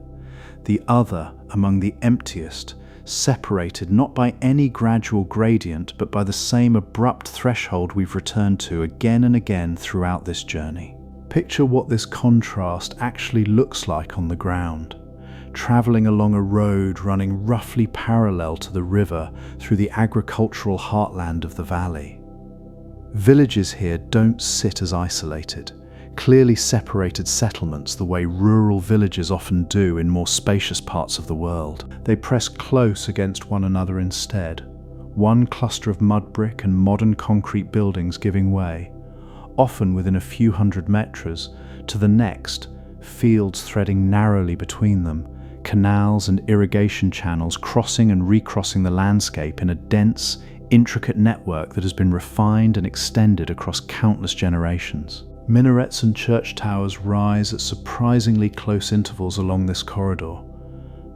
the other among the emptiest, separated not by any gradual gradient but by the same abrupt threshold we've returned to again and again throughout this journey. Picture what this contrast actually looks like on the ground. Travelling along a road running roughly parallel to the river through the agricultural heartland of the valley. Villages here don't sit as isolated, clearly separated settlements the way rural villages often do in more spacious parts of the world. They press close against one another instead, one cluster of mud brick and modern concrete buildings giving way, often within a few hundred metres, to the next, fields threading narrowly between them, canals and irrigation channels crossing and recrossing the landscape in a dense, intricate network that has been refined and extended across countless generations. Minarets and church towers rise at surprisingly close intervals along this corridor,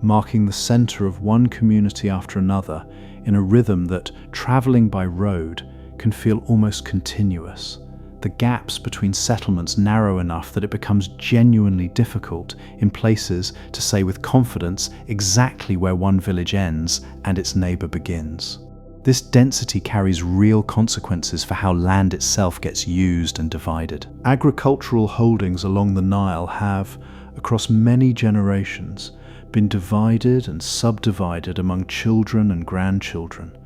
marking the center of one community after another in a rhythm that, traveling by road, can feel almost continuous. The gaps between settlements narrow enough that it becomes genuinely difficult in places to say with confidence exactly where one village ends and its neighbor begins. This density carries real consequences for how land itself gets used and divided. Agricultural holdings along the Nile have, across many generations, been divided and subdivided among children and grandchildren,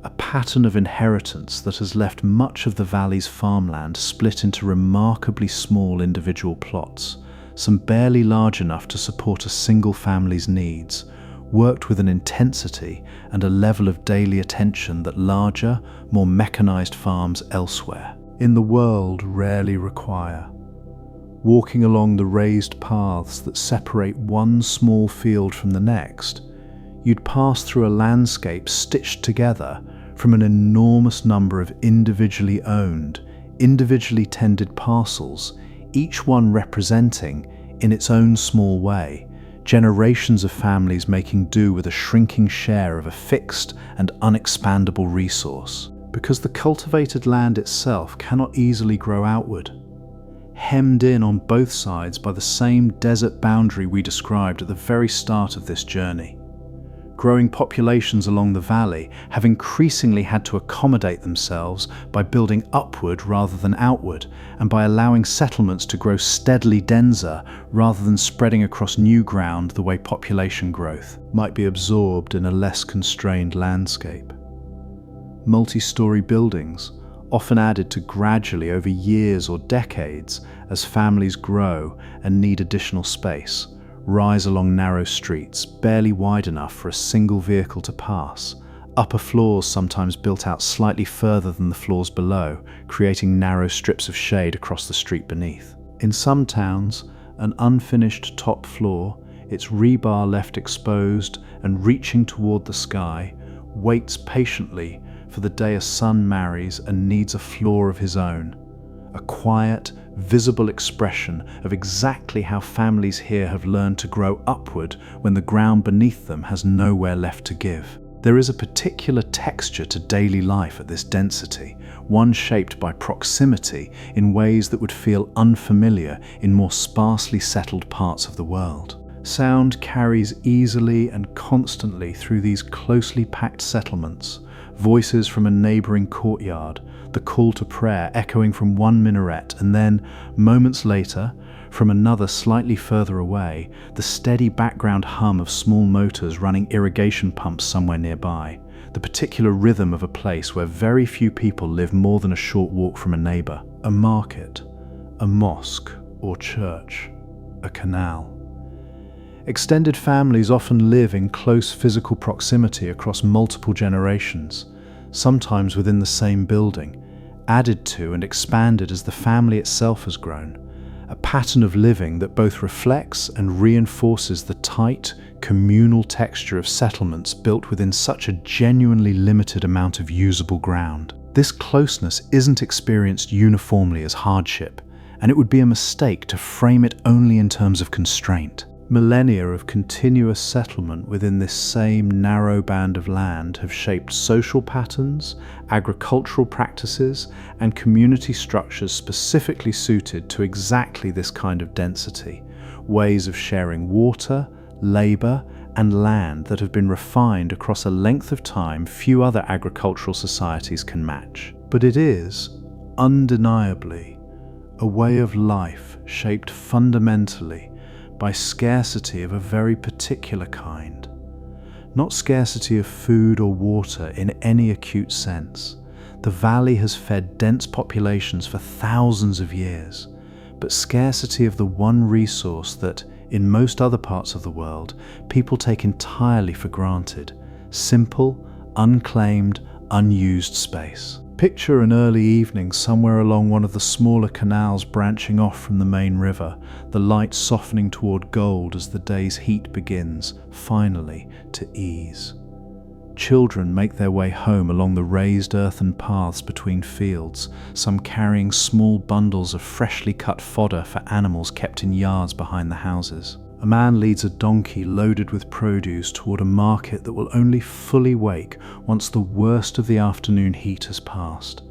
a pattern of inheritance that has left much of the valley's farmland split into remarkably small individual plots, some barely large enough to support a single family's needs, worked with an intensity and a level of daily attention that larger, more mechanized farms elsewhere in the world rarely require. Walking along the raised paths that separate one small field from the next, you'd pass through a landscape stitched together from an enormous number of individually owned, individually tended parcels, each one representing, in its own small way, generations of families making do with a shrinking share of a fixed and unexpandable resource. Because the cultivated land itself cannot easily grow outward, hemmed in on both sides by the same desert boundary we described at the very start of this journey. Growing populations along the valley have increasingly had to accommodate themselves by building upward rather than outward, and by allowing settlements to grow steadily denser rather than spreading across new ground the way population growth might be absorbed in a less constrained landscape. Multi-story buildings, often added to gradually over years or decades as families grow and need additional space, rise along narrow streets, barely wide enough for a single vehicle to pass, upper floors sometimes built out slightly further than the floors below, creating narrow strips of shade across the street beneath. In some towns, an unfinished top floor, its rebar left exposed and reaching toward the sky, waits patiently for the day a son marries and needs a floor of his own. A quiet, visible expression of exactly how families here have learned to grow upward when the ground beneath them has nowhere left to give. There is a particular texture to daily life at this density, one shaped by proximity in ways that would feel unfamiliar in more sparsely settled parts of the world. Sound carries easily and constantly through these closely packed settlements. Voices from a neighboring courtyard, the call to prayer echoing from one minaret, and then, moments later, from another slightly further away, the steady background hum of small motors running irrigation pumps somewhere nearby, the particular rhythm of a place where very few people live more than a short walk from a neighbor, a market, a mosque or church, a canal. Extended families often live in close physical proximity across multiple generations, sometimes within the same building, added to and expanded as the family itself has grown, a pattern of living that both reflects and reinforces the tight, communal texture of settlements built within such a genuinely limited amount of usable ground. This closeness isn't experienced uniformly as hardship, and it would be a mistake to frame it only in terms of constraint. Millennia of continuous settlement within this same narrow band of land have shaped social patterns, agricultural practices, and community structures specifically suited to exactly this kind of density, ways of sharing water, labor, and land that have been refined across a length of time few other agricultural societies can match. But it is, undeniably, a way of life shaped fundamentally by scarcity of a very particular kind. Not scarcity of food or water in any acute sense. The valley has fed dense populations for thousands of years, but scarcity of the one resource that, in most other parts of the world, people take entirely for granted: simple, unclaimed, unused space. Picture an early evening somewhere along one of the smaller canals branching off from the main river, the light softening toward gold as the day's heat begins, finally, to ease. Children make their way home along the raised earthen paths between fields, some carrying small bundles of freshly cut fodder for animals kept in yards behind the houses. A man leads a donkey loaded with produce toward a market that will only fully wake once the worst of the afternoon heat has passed.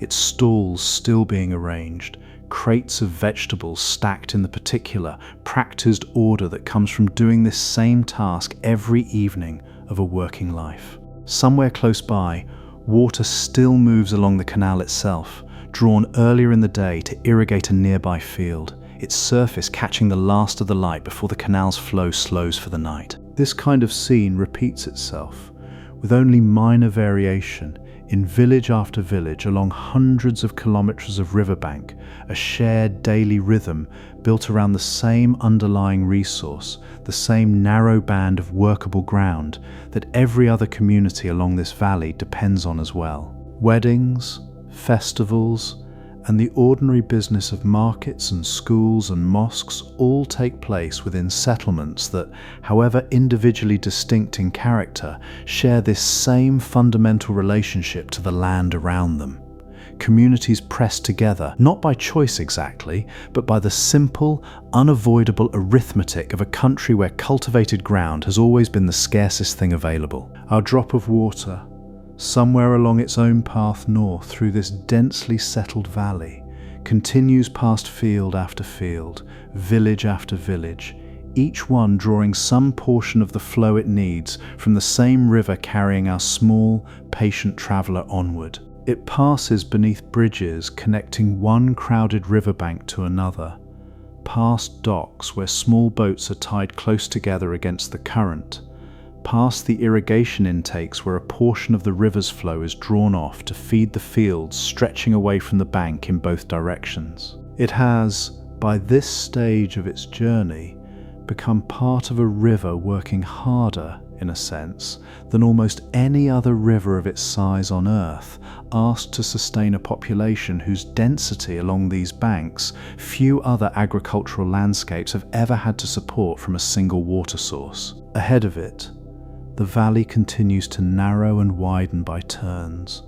Its stalls still being arranged, crates of vegetables stacked in the particular, practiced order that comes from doing this same task every evening of a working life. Somewhere close by, water still moves along the canal itself, drawn earlier in the day to irrigate a nearby field, its surface catching the last of the light before the canal's flow slows for the night. This kind of scene repeats itself, with only minor variation, in village after village along hundreds of kilometers of riverbank, a shared daily rhythm built around the same underlying resource, the same narrow band of workable ground that every other community along this valley depends on as well. Weddings, festivals, and the ordinary business of markets and schools and mosques all take place within settlements that, however individually distinct in character, share this same fundamental relationship to the land around them. Communities pressed together, not by choice exactly, but by the simple, unavoidable arithmetic of a country where cultivated ground has always been the scarcest thing available. Our drop of water, somewhere along its own path north through this densely settled valley, continues past field after field, village after village, each one drawing some portion of the flow it needs from the same river carrying our small, patient traveller onward. It passes beneath bridges connecting one crowded riverbank to another, past docks where small boats are tied close together against the current, past the irrigation intakes where a portion of the river's flow is drawn off to feed the fields stretching away from the bank in both directions. It has, by this stage of its journey, become part of a river working harder, in a sense, than almost any other river of its size on Earth, asked to sustain a population whose density along these banks few other agricultural landscapes have ever had to support from a single water source. Ahead of it, the valley continues to narrow and widen by turns,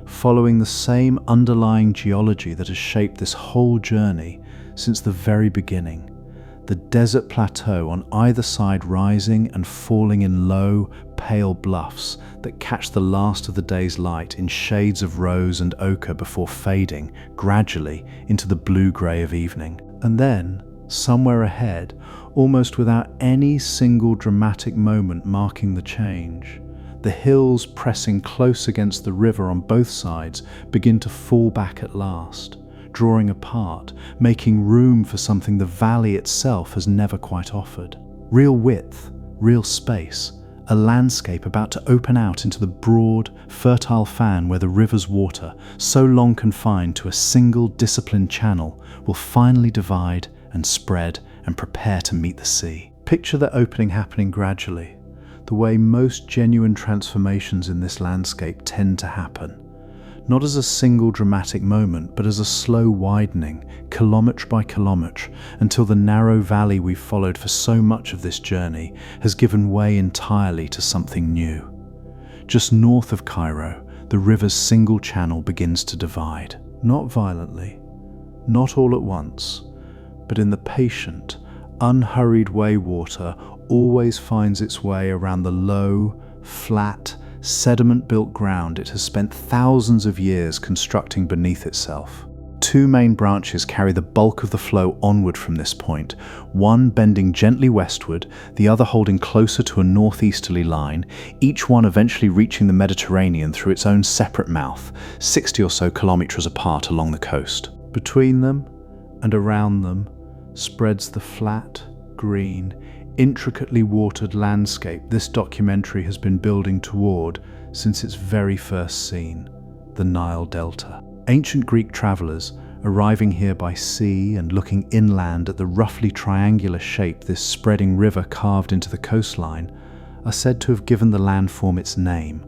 following the same underlying geology that has shaped this whole journey since the very beginning. The desert plateau on either side rising and falling in low, pale bluffs that catch the last of the day's light in shades of rose and ochre before fading gradually into the blue-grey of evening. And then, somewhere ahead, almost without any single dramatic moment marking the change, the hills pressing close against the river on both sides begin to fall back at last, drawing apart, making room for something the valley itself has never quite offered. Real width, real space, a landscape about to open out into the broad, fertile fan where the river's water, so long confined to a single disciplined channel, will finally divide and spread and prepare to meet the sea. Picture that opening happening gradually, the way most genuine transformations in this landscape tend to happen. Not as a single dramatic moment, but as a slow widening, kilometre by kilometre, until the narrow valley we've followed for so much of this journey has given way entirely to something new. Just north of Cairo, the river's single channel begins to divide. Not violently, not all at once, but in the patient, unhurried way water always finds its way around the low, flat, sediment-built ground it has spent thousands of years constructing beneath itself. Two main branches carry the bulk of the flow onward from this point, one bending gently westward, the other holding closer to a northeasterly line, each one eventually reaching the Mediterranean through its own separate mouth, 60 or so kilometres apart along the coast. Between them and around them spreads the flat, green, intricately watered landscape this documentary has been building toward since its very first scene, the Nile Delta. Ancient Greek travellers, arriving here by sea and looking inland at the roughly triangular shape this spreading river carved into the coastline, are said to have given the landform its name,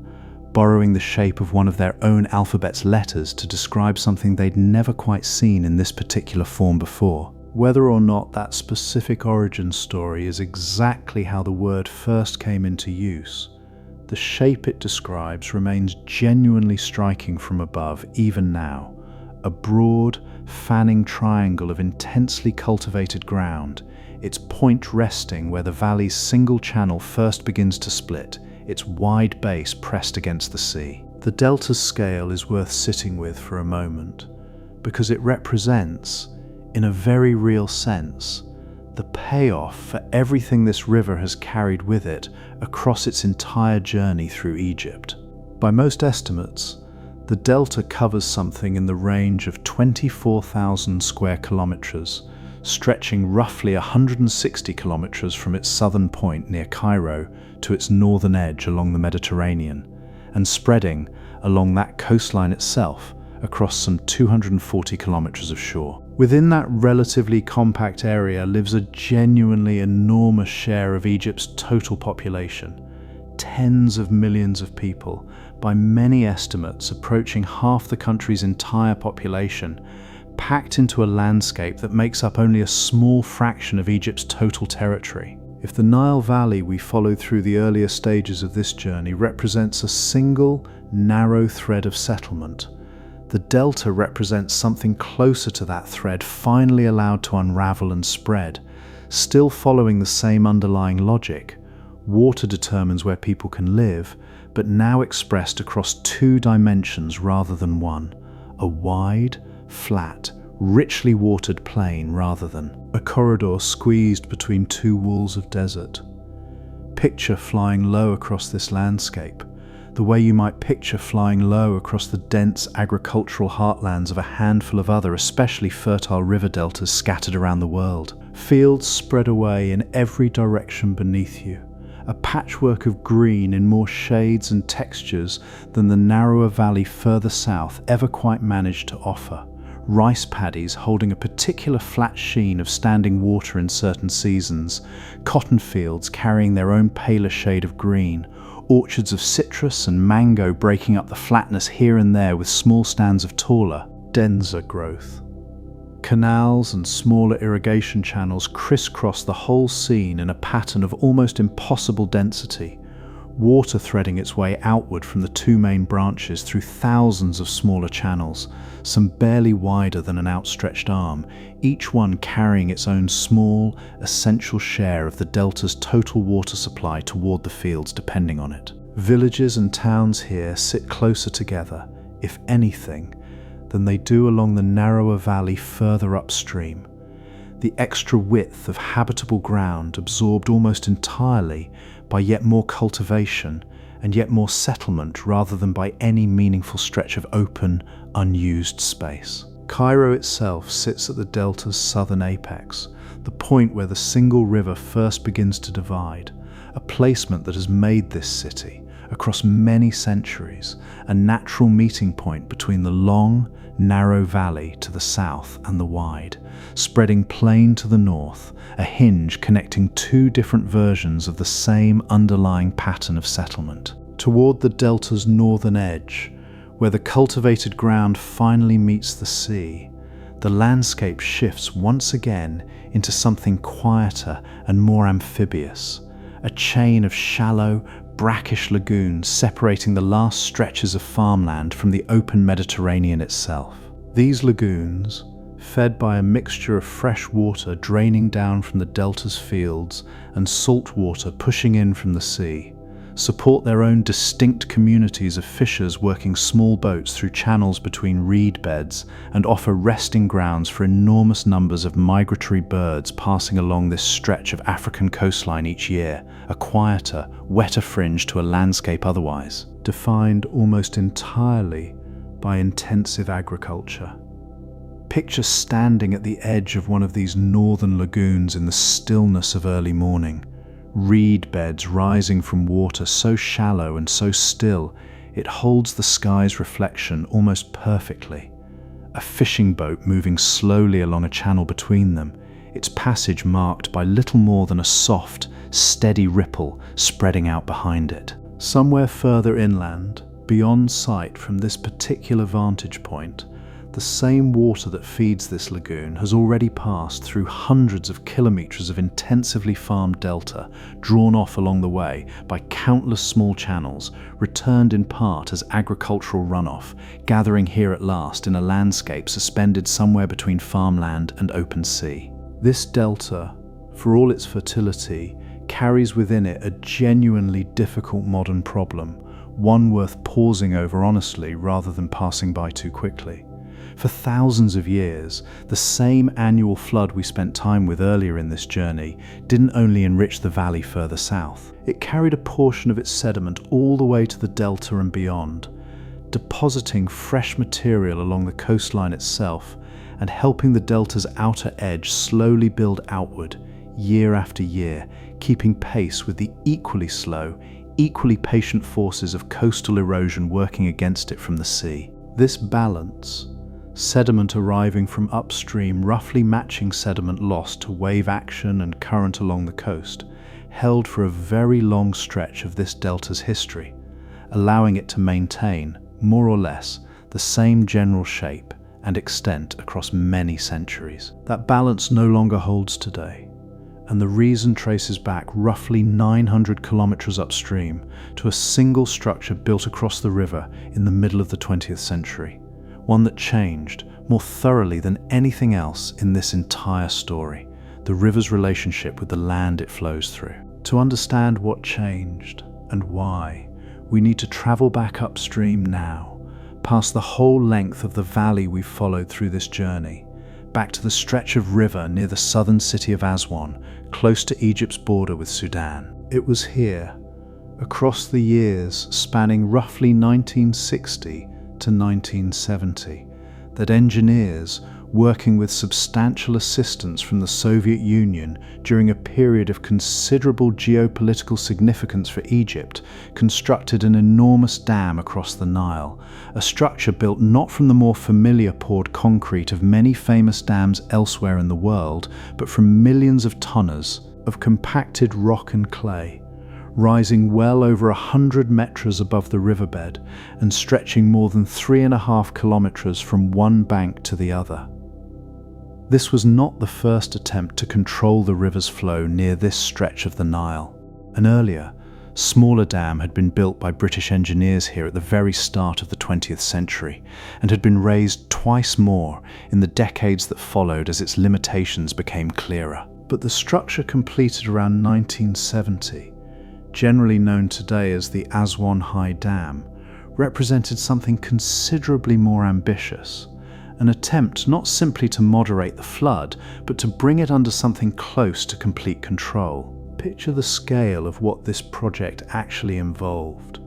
borrowing the shape of one of their own alphabet's letters to describe something they'd never quite seen in this particular form before. Whether or not that specific origin story is exactly how the word first came into use, the shape it describes remains genuinely striking from above, even now. A broad, fanning triangle of intensely cultivated ground, its point resting where the valley's single channel first begins to split, its wide base pressed against the sea. The delta's scale is worth sitting with for a moment, because it represents, in a very real sense, the payoff for everything this river has carried with it across its entire journey through Egypt. By most estimates, the delta covers something in the range of 24,000 square kilometers, stretching roughly 160 kilometers from its southern point near Cairo to its northern edge along the Mediterranean, and spreading along that coastline itself across some 240 kilometers of shore. Within that relatively compact area lives a genuinely enormous share of Egypt's total population, tens of millions of people, by many estimates approaching half the country's entire population, packed into a landscape that makes up only a small fraction of Egypt's total territory. If the Nile Valley we followed through the earlier stages of this journey represents a single, narrow thread of settlement, the delta represents something closer to that thread finally allowed to unravel and spread, still following the same underlying logic. Water determines where people can live, but now expressed across two dimensions rather than one, a wide, flat, richly watered plain rather than a corridor squeezed between two walls of desert. Picture flying low across this landscape, the way you might picture flying low across the dense agricultural heartlands of a handful of other especially fertile river deltas scattered around the world. Fields spread away in every direction beneath you, a patchwork of green in more shades and textures than the narrower valley further south ever quite managed to offer. Rice paddies holding a particular flat sheen of standing water in certain seasons, cotton fields carrying their own paler shade of green, orchards of citrus and mango breaking up the flatness here and there with small stands of taller, denser growth. Canals and smaller irrigation channels crisscross the whole scene in a pattern of almost impossible density, water threading its way outward from the two main branches through thousands of smaller channels, some barely wider than an outstretched arm, each one carrying its own small, essential share of the delta's total water supply toward the fields depending on it. Villages and towns here sit closer together, if anything, than they do along the narrower valley further upstream. The extra width of habitable ground absorbed almost entirely by yet more cultivation and yet more settlement rather than by any meaningful stretch of open, unused space. Cairo itself sits at the delta's southern apex, the point where the single river first begins to divide, a placement that has made this city, across many centuries, a natural meeting point between the long, narrow valley to the south and the wide, spreading plain to the north, a hinge connecting two different versions of the same underlying pattern of settlement. Toward the delta's northern edge, where the cultivated ground finally meets the sea, the landscape shifts once again into something quieter and more amphibious, a chain of shallow, brackish lagoons separating the last stretches of farmland from the open Mediterranean itself. These lagoons, fed by a mixture of fresh water draining down from the delta's fields and salt water pushing in from the sea, support their own distinct communities of fishers working small boats through channels between reed beds and offer resting grounds for enormous numbers of migratory birds passing along this stretch of African coastline each year, a quieter, wetter fringe to a landscape otherwise defined almost entirely by intensive agriculture. Picture standing at the edge of one of these northern lagoons in the stillness of early morning, reed beds rising from water so shallow and so still it holds the sky's reflection almost perfectly. A fishing boat moving slowly along a channel between them, its passage marked by little more than a soft, steady ripple spreading out behind it. Somewhere further inland, beyond sight from this particular vantage point, The same water that feeds this lagoon has already passed through hundreds of kilometers of intensively farmed delta, drawn off along the way by countless small channels, returned in part as agricultural runoff, gathering here at last in a landscape suspended somewhere between farmland and open sea. This delta, for all its fertility, carries within it a genuinely difficult modern problem, one worth pausing over honestly rather than passing by too quickly. For thousands of years, the same annual flood we spent time with earlier in this journey didn't only enrich the valley further south, it carried a portion of its sediment all the way to the delta and beyond, depositing fresh material along the coastline itself and helping the delta's outer edge slowly build outward, year after year, keeping pace with the equally slow, equally patient forces of coastal erosion working against it from the sea. This balance, sediment arriving from upstream roughly matching sediment lost to wave action and current along the coast, held for a very long stretch of this delta's history, allowing it to maintain, more or less, the same general shape and extent across many centuries. That balance no longer holds today, and the reason traces back roughly 900 kilometers upstream to a single structure built across the river in the middle of the 20th century. One that changed more thoroughly than anything else in this entire story, the river's relationship with the land it flows through. To understand what changed and why, we need to travel back upstream now, past the whole length of the valley we've followed through this journey, back to the stretch of river near the southern city of Aswan, close to Egypt's border with Sudan. It was here, across the years spanning roughly 1960 to 1970, that engineers, working with substantial assistance from the Soviet Union during a period of considerable geopolitical significance for Egypt, constructed an enormous dam across the Nile, a structure built not from the more familiar poured concrete of many famous dams elsewhere in the world, but from millions of tonners of compacted rock and clay, rising well over 100 meters above the riverbed and stretching more than 3.5 kilometers from one bank to the other. This was not the first attempt to control the river's flow near this stretch of the Nile. An earlier, smaller dam had been built by British engineers here at the very start of the 20th century and had been raised twice more in the decades that followed as its limitations became clearer. But the structure completed around 1970, generally known today as the Aswan High Dam, represented something considerably more ambitious, an attempt not simply to moderate the flood, but to bring it under something close to complete control. Picture the scale of what this project actually involved.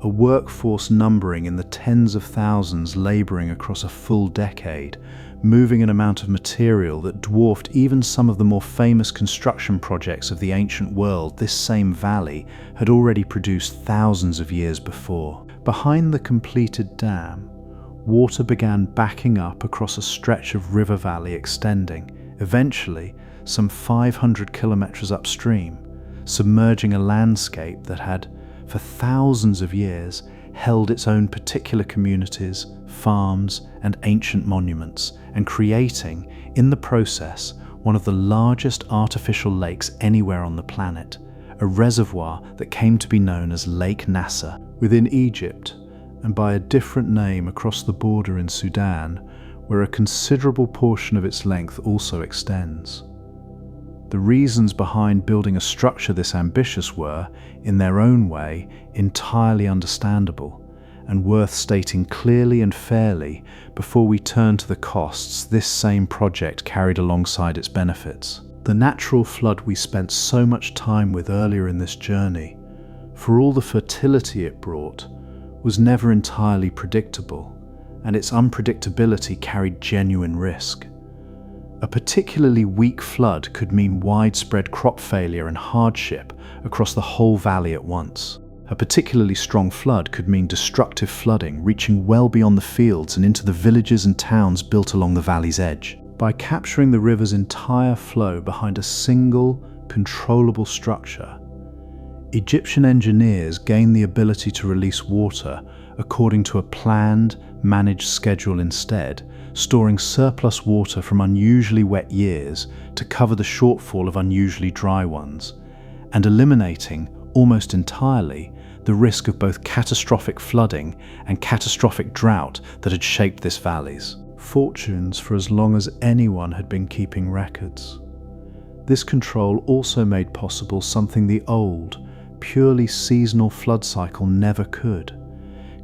A workforce numbering in the tens of thousands laboring across a full decade, moving an amount of material that dwarfed even some of the more famous construction projects of the ancient world this same valley had already produced thousands of years before. Behind the completed dam, water began backing up across a stretch of river valley extending, eventually some 500 kilometers upstream, submerging a landscape that had, for thousands of years, held its own particular communities, farms, and ancient monuments, and creating, in the process, one of the largest artificial lakes anywhere on the planet, a reservoir that came to be known as Lake Nasser. Within Egypt, and by a different name across the border in Sudan, where a considerable portion of its length also extends. The reasons behind building a structure this ambitious were, in their own way, entirely understandable, and worth stating clearly and fairly before we turn to the costs this same project carried alongside its benefits. The natural flood we spent so much time with earlier in this journey, for all the fertility it brought, was never entirely predictable, and its unpredictability carried genuine risk. A particularly weak flood could mean widespread crop failure and hardship across the whole valley at once. A particularly strong flood could mean destructive flooding reaching well beyond the fields and into the villages and towns built along the valley's edge. By capturing the river's entire flow behind a single, controllable structure, Egyptian engineers gained the ability to release water according to a planned, managed schedule instead, storing surplus water from unusually wet years to cover the shortfall of unusually dry ones, and eliminating, almost entirely, the risk of both catastrophic flooding and catastrophic drought that had shaped this valley's fortunes for as long as anyone had been keeping records. This control also made possible something the old, purely seasonal flood cycle never could: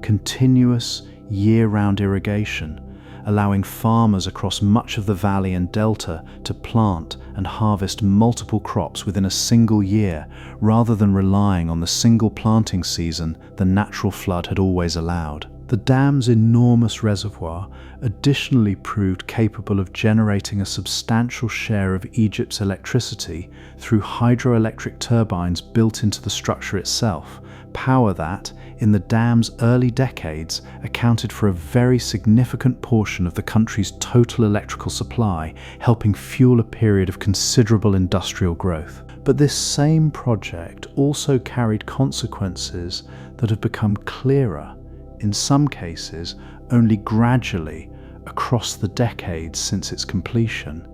continuous, year-round irrigation, allowing farmers across much of the valley and delta to plant and harvest multiple crops within a single year, rather than relying on the single planting season the natural flood had always allowed. The dam's enormous reservoir additionally proved capable of generating a substantial share of Egypt's electricity through hydroelectric turbines built into the structure itself, power that, in the dam's early decades, accounted for a very significant portion of the country's total electrical supply, helping fuel a period of considerable industrial growth. But this same project also carried consequences that have become clearer, in some cases only gradually, across the decades since its completion,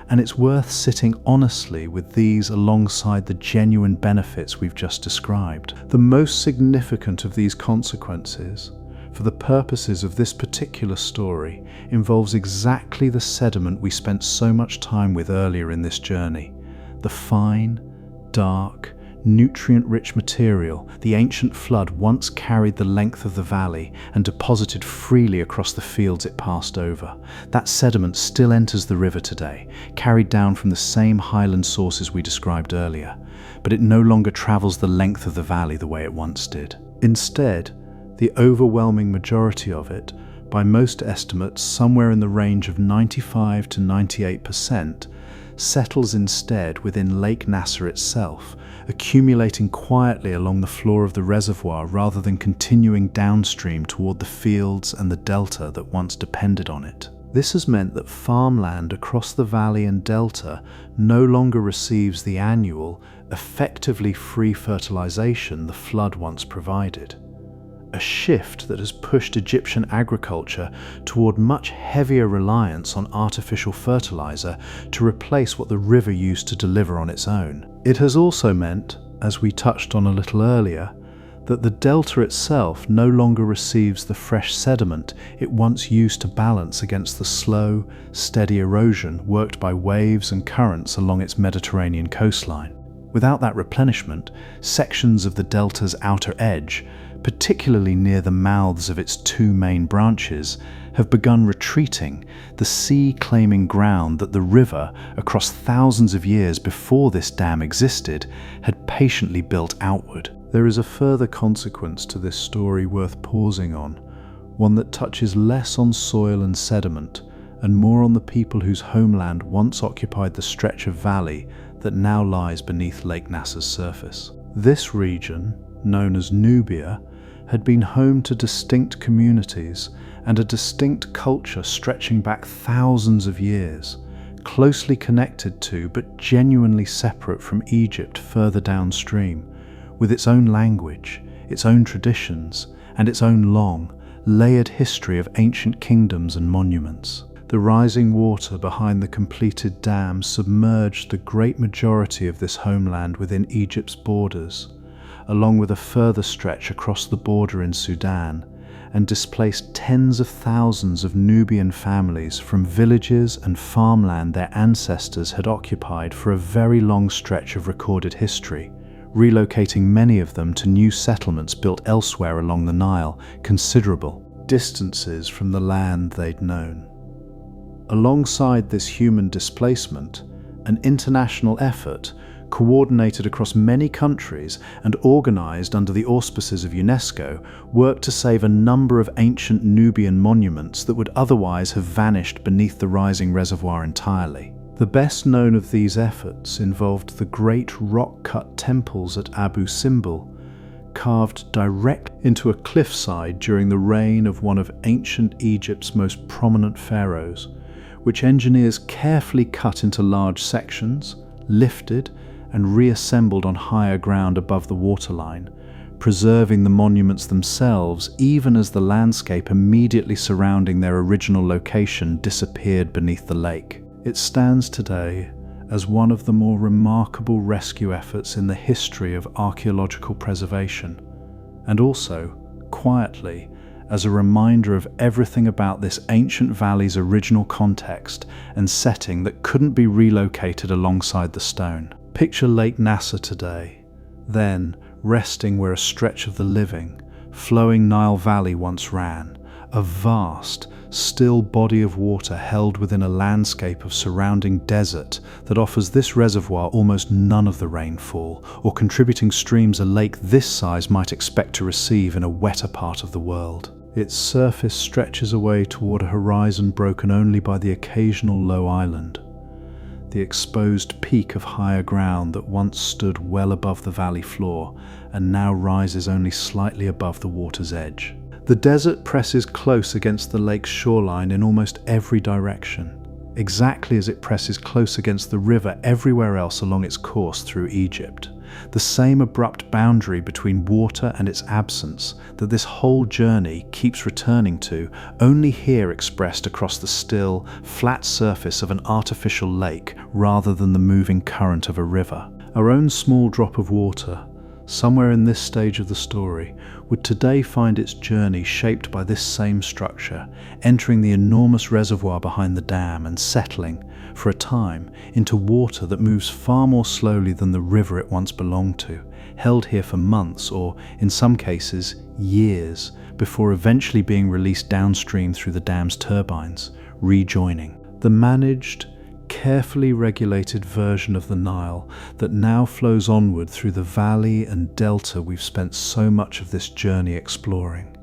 and it's worth sitting honestly with these alongside the genuine benefits we've just described. The most significant of these consequences, for the purposes of this particular story, involves exactly the sediment we spent so much time with earlier in this journey: the fine, dark, nutrient-rich material the ancient flood once carried the length of the valley and deposited freely across the fields it passed over. That sediment still enters the river today, carried down from the same highland sources we described earlier, but it no longer travels the length of the valley the way it once did. Instead, the overwhelming majority of it, by most estimates somewhere in the range of 95 to 98%, settles instead within Lake Nasser itself, accumulating quietly along the floor of the reservoir rather than continuing downstream toward the fields and the delta that once depended on it. This has meant that farmland across the valley and delta no longer receives the annual, effectively free fertilization the flood once provided. A shift that has pushed Egyptian agriculture toward much heavier reliance on artificial fertilizer to replace what the river used to deliver on its own. It has also meant, as we touched on a little earlier, that the delta itself no longer receives the fresh sediment it once used to balance against the slow, steady erosion worked by waves and currents along its Mediterranean coastline. Without that replenishment, sections of the delta's outer edge, particularly near the mouths of its two main branches, have begun retreating, the sea claiming ground that the river, across thousands of years before this dam existed, had patiently built outward. There is a further consequence to this story worth pausing on, one that touches less on soil and sediment, and more on the people whose homeland once occupied the stretch of valley that now lies beneath Lake Nasser's surface. This region, known as Nubia, had been home to distinct communities and a distinct culture stretching back thousands of years, closely connected to but genuinely separate from Egypt further downstream, with its own language, its own traditions, and its own long, layered history of ancient kingdoms and monuments. The rising water behind the completed dam submerged the great majority of this homeland within Egypt's borders, along with a further stretch across the border in Sudan, and displaced tens of thousands of Nubian families from villages and farmland their ancestors had occupied for a very long stretch of recorded history, relocating many of them to new settlements built elsewhere along the Nile, considerable distances from the land they'd known. Alongside this human displacement, an international effort, coordinated across many countries and organized under the auspices of UNESCO, worked to save a number of ancient Nubian monuments that would otherwise have vanished beneath the rising reservoir entirely. The best known of these efforts involved the great rock-cut temples at Abu Simbel, carved direct into a cliffside during the reign of one of ancient Egypt's most prominent pharaohs, which engineers carefully cut into large sections, lifted, and reassembled on higher ground above the waterline, preserving the monuments themselves even as the landscape immediately surrounding their original location disappeared beneath the lake. It stands today as one of the more remarkable rescue efforts in the history of archaeological preservation, and also, quietly, as a reminder of everything about this ancient valley's original context and setting that couldn't be relocated alongside the stone. Picture Lake Nasser today, then resting where a stretch of the living, flowing Nile Valley once ran, a vast, still body of water held within a landscape of surrounding desert that offers this reservoir almost none of the rainfall or contributing streams a lake this size might expect to receive in a wetter part of the world. Its surface stretches away toward a horizon broken only by the occasional low island, the exposed peak of higher ground that once stood well above the valley floor and now rises only slightly above the water's edge. The desert presses close against the lake's shoreline in almost every direction, exactly as it presses close against the river everywhere else along its course through Egypt. The same abrupt boundary between water and its absence that this whole journey keeps returning to, only here expressed across the still, flat surface of an artificial lake rather than the moving current of a river. Our own small drop of water, somewhere in this stage of the story, would today find its journey shaped by this same structure, entering the enormous reservoir behind the dam and settling, for a time, into water that moves far more slowly than the river it once belonged to, held here for months or, in some cases, years, before eventually being released downstream through the dam's turbines, rejoining. The managed, carefully regulated version of the Nile that now flows onward through the valley and delta we've spent so much of this journey exploring.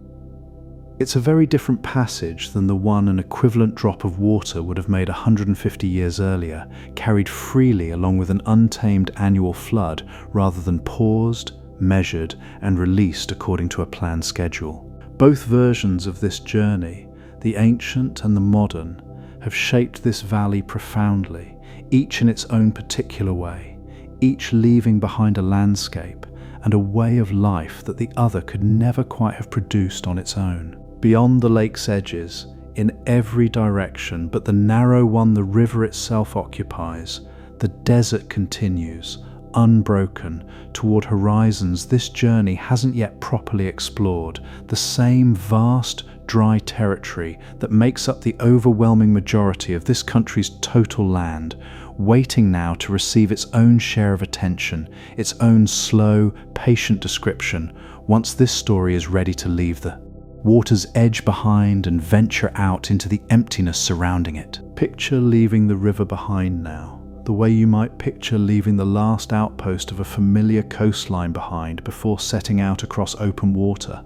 It's a very different passage than the one an equivalent drop of water would have made 150 years earlier, carried freely along with an untamed annual flood rather than paused, measured, and released according to a planned schedule. Both versions of this journey, the ancient and the modern, have shaped this valley profoundly, each in its own particular way, each leaving behind a landscape and a way of life that the other could never quite have produced on its own. Beyond the lake's edges, in every direction but the narrow one the river itself occupies, the desert continues, unbroken, toward horizons this journey hasn't yet properly explored, the same vast, dry territory that makes up the overwhelming majority of this country's total land, waiting now to receive its own share of attention, its own slow, patient description, once this story is ready to leave the water's edge behind and venture out into the emptiness surrounding it. Picture leaving the river behind now, the way you might picture leaving the last outpost of a familiar coastline behind before setting out across open water,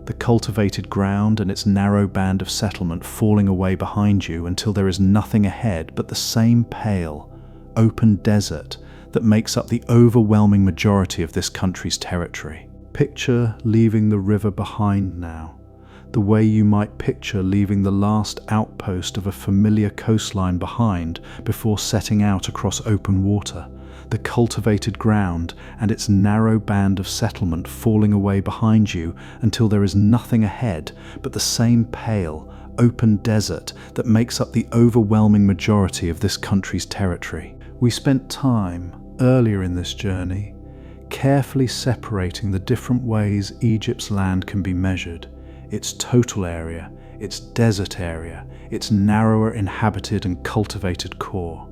the cultivated ground and its narrow band of settlement falling away behind you until there is nothing ahead but the same pale, open desert that makes up the overwhelming majority of this country's territory. Picture leaving the river behind now, the way you might picture leaving the last outpost of a familiar coastline behind before setting out across open water, the cultivated ground and its narrow band of settlement falling away behind you until there is nothing ahead but the same pale, open desert that makes up the overwhelming majority of this country's territory. We spent time, earlier in this journey, carefully separating the different ways Egypt's land can be measured, its total area, its desert area, its narrower inhabited and cultivated core.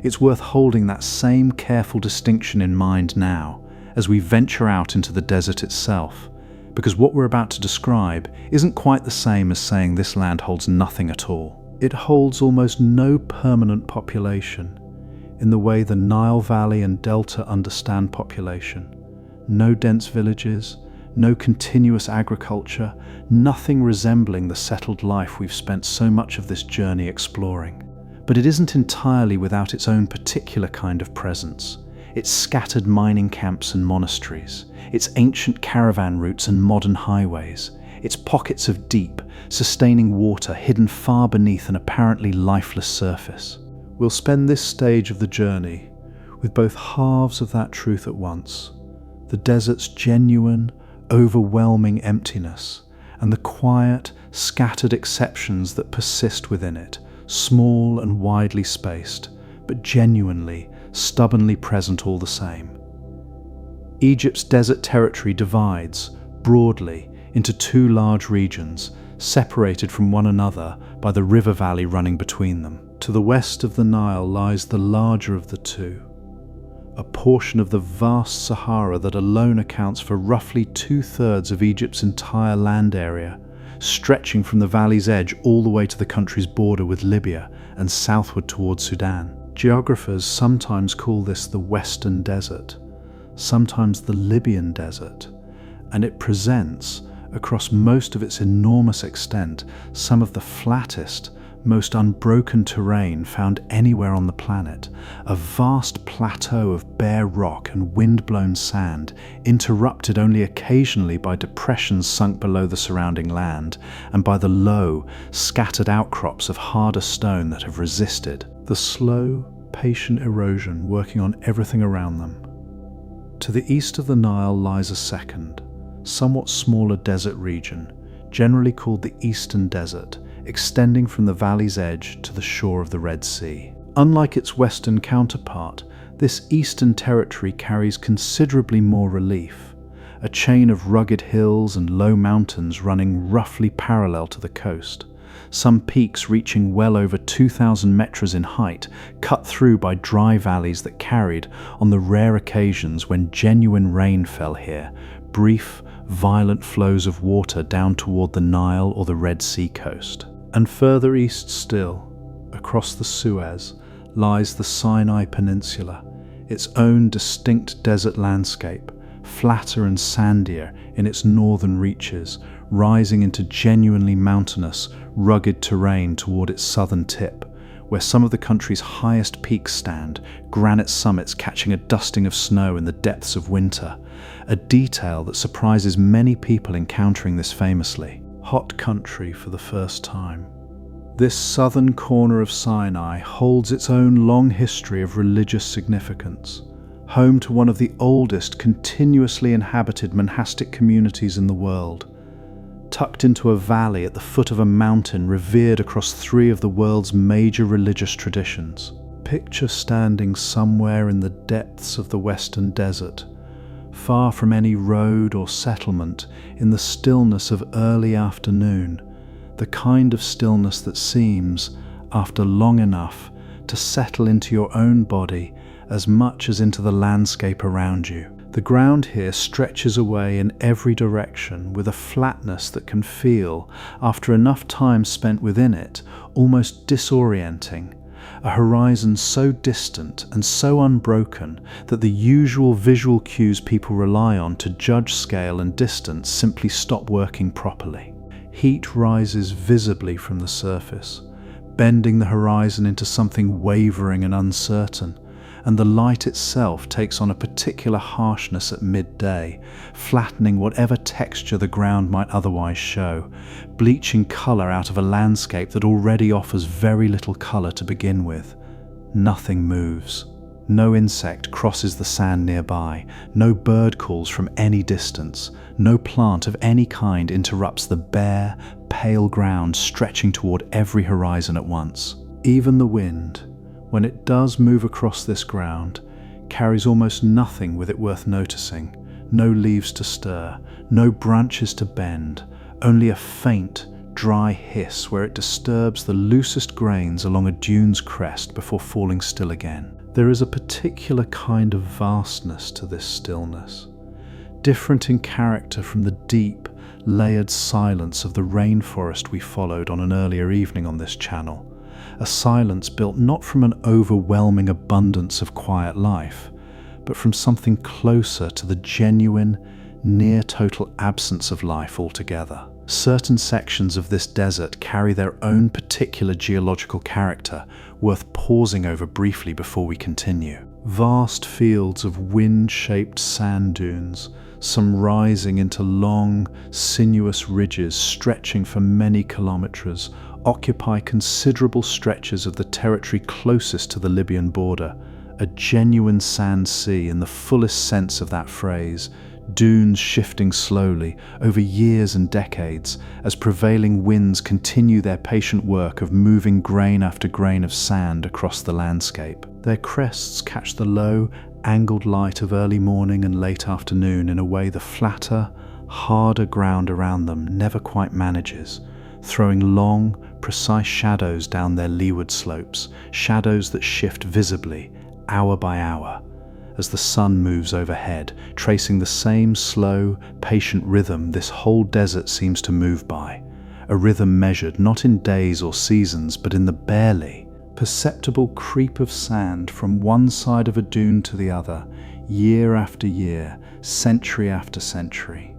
It's worth holding that same careful distinction in mind now as we venture out into the desert itself, because what we're about to describe isn't quite the same as saying this land holds nothing at all. It holds almost no permanent population in the way the Nile Valley and Delta understand population. No dense villages, no continuous agriculture, nothing resembling the settled life we've spent so much of this journey exploring. But it isn't entirely without its own particular kind of presence, its scattered mining camps and monasteries, its ancient caravan routes and modern highways, its pockets of deep, sustaining water hidden far beneath an apparently lifeless surface. We'll spend this stage of the journey with both halves of that truth at once, the desert's genuine, overwhelming emptiness, and the quiet, scattered exceptions that persist within it, small and widely spaced, but genuinely, stubbornly present all the same. Egypt's desert territory divides, broadly, into two large regions, separated from one another by the river valley running between them. To the west of the Nile lies the larger of the two, a portion of the vast Sahara that alone accounts for roughly 2/3 of Egypt's entire land area, stretching from the valley's edge all the way to the country's border with Libya and southward towards Sudan. Geographers sometimes call this the Western Desert, sometimes the Libyan Desert, and it presents, across most of its enormous extent, some of the flattest, most unbroken terrain found anywhere on the planet, a vast plateau of bare rock and wind-blown sand, interrupted only occasionally by depressions sunk below the surrounding land and by the low, scattered outcrops of harder stone that have resisted the slow, patient erosion working on everything around them. To the east of the Nile lies a second, somewhat smaller desert region, generally called the Eastern Desert, extending from the valley's edge to the shore of the Red Sea. Unlike its western counterpart, this eastern territory carries considerably more relief, a chain of rugged hills and low mountains running roughly parallel to the coast, some peaks reaching well over 2,000 meters in height, cut through by dry valleys that carried, on the rare occasions when genuine rain fell here, brief, violent flows of water down toward the Nile or the Red Sea coast. And further east still, across the Suez, lies the Sinai Peninsula, its own distinct desert landscape, flatter and sandier in its northern reaches, rising into genuinely mountainous, rugged terrain toward its southern tip, where some of the country's highest peaks stand, granite summits catching a dusting of snow in the depths of winter, a detail that surprises many people encountering this famously hot country for the first time. This southern corner of Sinai holds its own long history of religious significance, home to one of the oldest continuously inhabited monastic communities in the world, tucked into a valley at the foot of a mountain revered across three of the world's major religious traditions. Picture standing somewhere in the depths of the Western Desert, far from any road or settlement, in the stillness of early afternoon, the kind of stillness that seems, after long enough, to settle into your own body as much as into the landscape around you. The ground here stretches away in every direction with a flatness that can feel, after enough time spent within it, almost disorienting, a horizon so distant and so unbroken that the usual visual cues people rely on to judge scale and distance simply stop working properly. Heat rises visibly from the surface, bending the horizon into something wavering and uncertain, and the light itself takes on a particular harshness at midday, flattening whatever texture the ground might otherwise show, bleaching colour out of a landscape that already offers very little colour to begin with. Nothing moves. No insect crosses the sand nearby, no bird calls from any distance, no plant of any kind interrupts the bare, pale ground stretching toward every horizon at once. Even the wind, when it does move across this ground, carries almost nothing with it worth noticing. No leaves to stir, no branches to bend, only a faint, dry hiss where it disturbs the loosest grains along a dune's crest before falling still again. There is a particular kind of vastness to this stillness, different in character from the deep, layered silence of the rainforest we followed on an earlier evening on this channel. A silence built not from an overwhelming abundance of quiet life, but from something closer to the genuine, near-total absence of life altogether. Certain sections of this desert carry their own particular geological character, worth pausing over briefly before we continue. Vast fields of wind-shaped sand dunes, some rising into long, sinuous ridges stretching for many kilometers, occupy considerable stretches of the territory closest to the Libyan border, a genuine sand sea in the fullest sense of that phrase, dunes shifting slowly over years and decades as prevailing winds continue their patient work of moving grain after grain of sand across the landscape. Their crests catch the low, angled light of early morning and late afternoon in a way the flatter, harder ground around them never quite manages, throwing long, precise shadows down their leeward slopes, shadows that shift visibly, hour by hour, as the sun moves overhead, tracing the same slow, patient rhythm this whole desert seems to move by, a rhythm measured not in days or seasons, but in the barely perceptible creep of sand from one side of a dune to the other, year after year, century after century.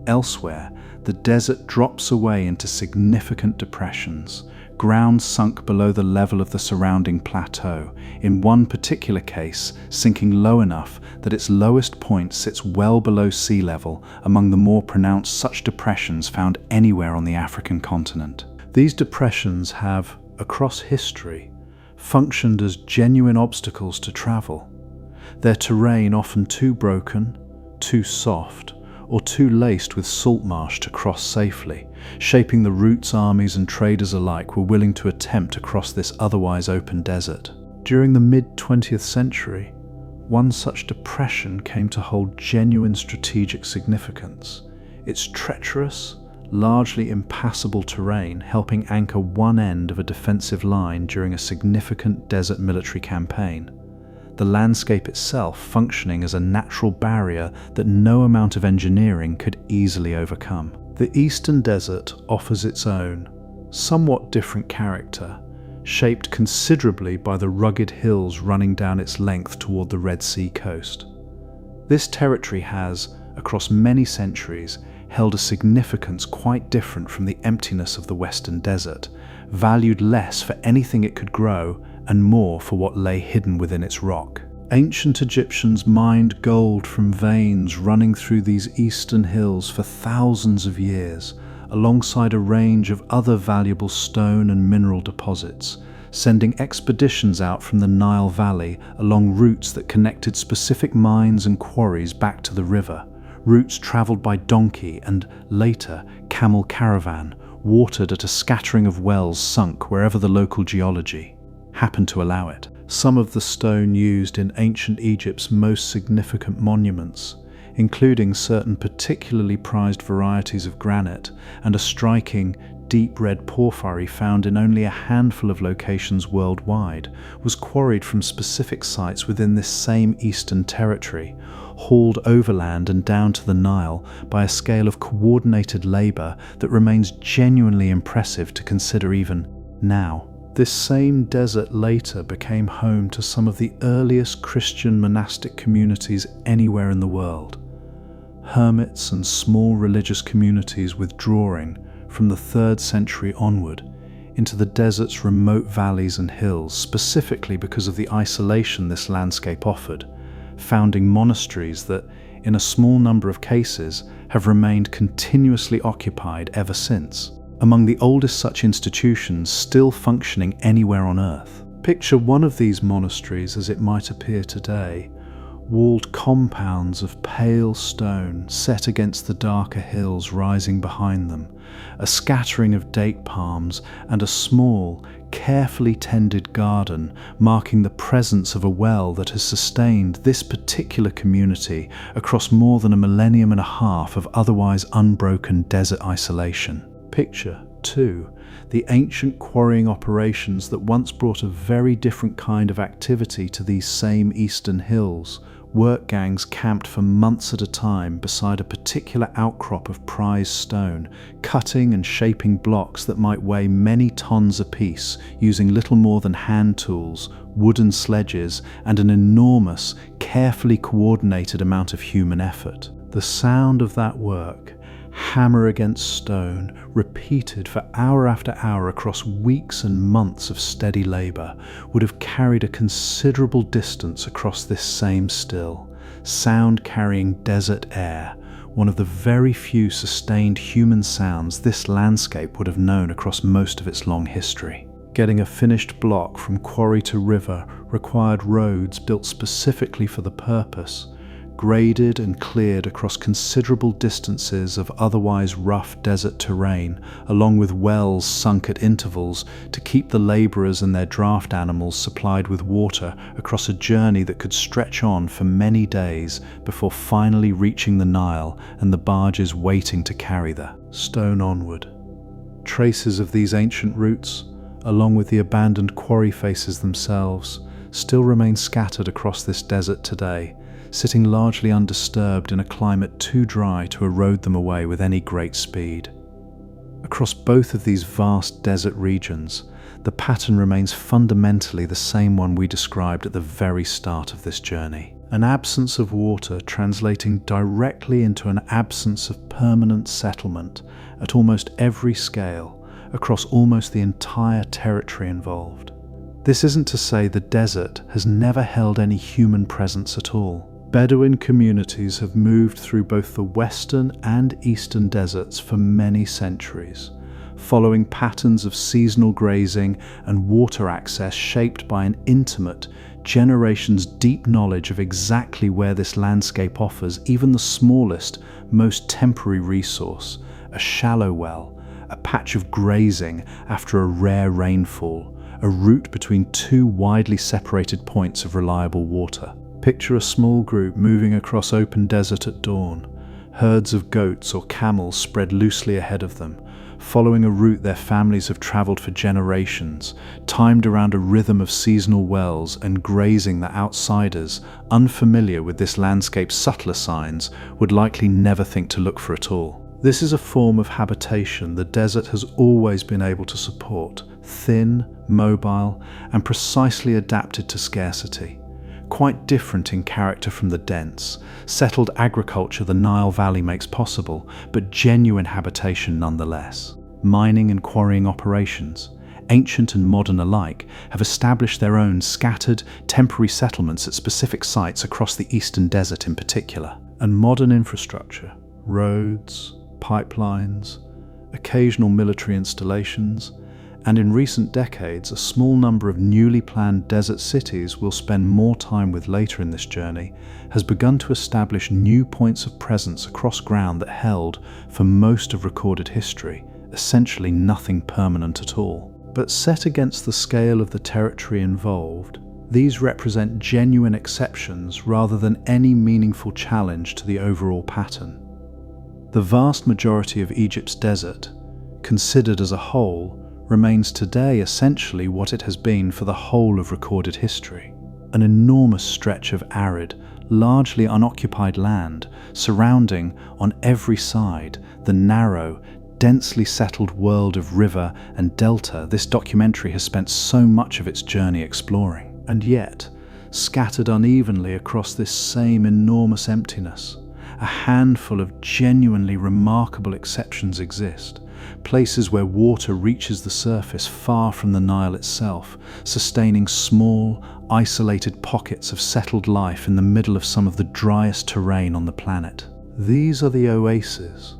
Elsewhere, the desert drops away into significant depressions, ground sunk below the level of the surrounding plateau, in one particular case sinking low enough that its lowest point sits well below sea level, among the more pronounced such depressions found anywhere on the African continent. These depressions have, across history, functioned as genuine obstacles to travel, their terrain often too broken, too soft, or too laced with salt marsh to cross safely, shaping the routes armies and traders alike were willing to attempt across this otherwise open desert. During the mid-20th century, one such depression came to hold genuine strategic significance, its treacherous, largely impassable terrain helping anchor one end of a defensive line during a significant desert military campaign, the landscape itself functioning as a natural barrier that no amount of engineering could easily overcome. The Eastern Desert offers its own, somewhat different character, shaped considerably by the rugged hills running down its length toward the Red Sea coast. This territory has, across many centuries, held a significance quite different from the emptiness of the Western Desert, valued less for anything it could grow and more for what lay hidden within its rock. Ancient Egyptians mined gold from veins running through these eastern hills for thousands of years, alongside a range of other valuable stone and mineral deposits, sending expeditions out from the Nile Valley along routes that connected specific mines and quarries back to the river, routes travelled by donkey and, later, camel caravan, watered at a scattering of wells sunk wherever the local geology happened to allow it. Some of the stone used in ancient Egypt's most significant monuments, including certain particularly prized varieties of granite and a striking, deep red porphyry found in only a handful of locations worldwide, was quarried from specific sites within this same eastern territory, hauled overland and down to the Nile by a scale of coordinated labour that remains genuinely impressive to consider even now. This same desert later became home to some of the earliest Christian monastic communities anywhere in the world. Hermits and small religious communities withdrawing from the 3rd century onward into the desert's remote valleys and hills, specifically because of the isolation this landscape offered, founding monasteries that, in a small number of cases, have remained continuously occupied ever since. Among the oldest such institutions still functioning anywhere on Earth. Picture one of these monasteries as it might appear today, walled compounds of pale stone set against the darker hills rising behind them, a scattering of date palms and a small, carefully tended garden marking the presence of a well that has sustained this particular community across more than a millennium and a half of otherwise unbroken desert isolation. Picture, too, the ancient quarrying operations that once brought a very different kind of activity to these same eastern hills, work gangs camped for months at a time beside a particular outcrop of prized stone, cutting and shaping blocks that might weigh many tons apiece, using little more than hand tools, wooden sledges, and an enormous, carefully coordinated amount of human effort. The sound of that work, hammer against stone, repeated for hour after hour across weeks and months of steady labour, would have carried a considerable distance across this same still, sound-carrying desert air, one of the very few sustained human sounds this landscape would have known across most of its long history. Getting a finished block from quarry to river required roads built specifically for the purpose, graded and cleared across considerable distances of otherwise rough desert terrain, along with wells sunk at intervals to keep the labourers and their draft animals supplied with water across a journey that could stretch on for many days before finally reaching the Nile and the barges waiting to carry the stone onward. Traces of these ancient routes, along with the abandoned quarry faces themselves, still remain scattered across this desert today, sitting largely undisturbed in a climate too dry to erode them away with any great speed. Across both of these vast desert regions, the pattern remains fundamentally the same one we described at the very start of this journey. An absence of water translating directly into an absence of permanent settlement at almost every scale, across almost the entire territory involved. This isn't to say the desert has never held any human presence at all. Bedouin communities have moved through both the western and eastern deserts for many centuries, following patterns of seasonal grazing and water access shaped by an intimate, generations-deep knowledge of exactly where this landscape offers even the smallest, most temporary resource, a shallow well, a patch of grazing after a rare rainfall, a route between two widely separated points of reliable water. Picture a small group moving across open desert at dawn, herds of goats or camels spread loosely ahead of them, following a route their families have traveled for generations, timed around a rhythm of seasonal wells and grazing that outsiders, unfamiliar with this landscape's subtler signs, would likely never think to look for at all. This is a form of habitation the desert has always been able to support, thin, mobile, and precisely adapted to scarcity. Quite different in character from the dense, settled agriculture the Nile Valley makes possible, but genuine habitation nonetheless. Mining and quarrying operations, ancient and modern alike, have established their own scattered, temporary settlements at specific sites across the eastern desert in particular. And modern infrastructure, roads, pipelines, occasional military installations, and in recent decades, a small number of newly planned desert cities we'll spend more time with later in this journey, has begun to establish new points of presence across ground that held, for most of recorded history, essentially nothing permanent at all. But set against the scale of the territory involved, these represent genuine exceptions rather than any meaningful challenge to the overall pattern. The vast majority of Egypt's desert, considered as a whole, remains today essentially what it has been for the whole of recorded history. An enormous stretch of arid, largely unoccupied land surrounding, on every side, the narrow, densely settled world of river and delta this documentary has spent so much of its journey exploring. And yet, scattered unevenly across this same enormous emptiness, a handful of genuinely remarkable exceptions exist. Places where water reaches the surface far from the Nile itself, sustaining small, isolated pockets of settled life in the middle of some of the driest terrain on the planet. These are the oases,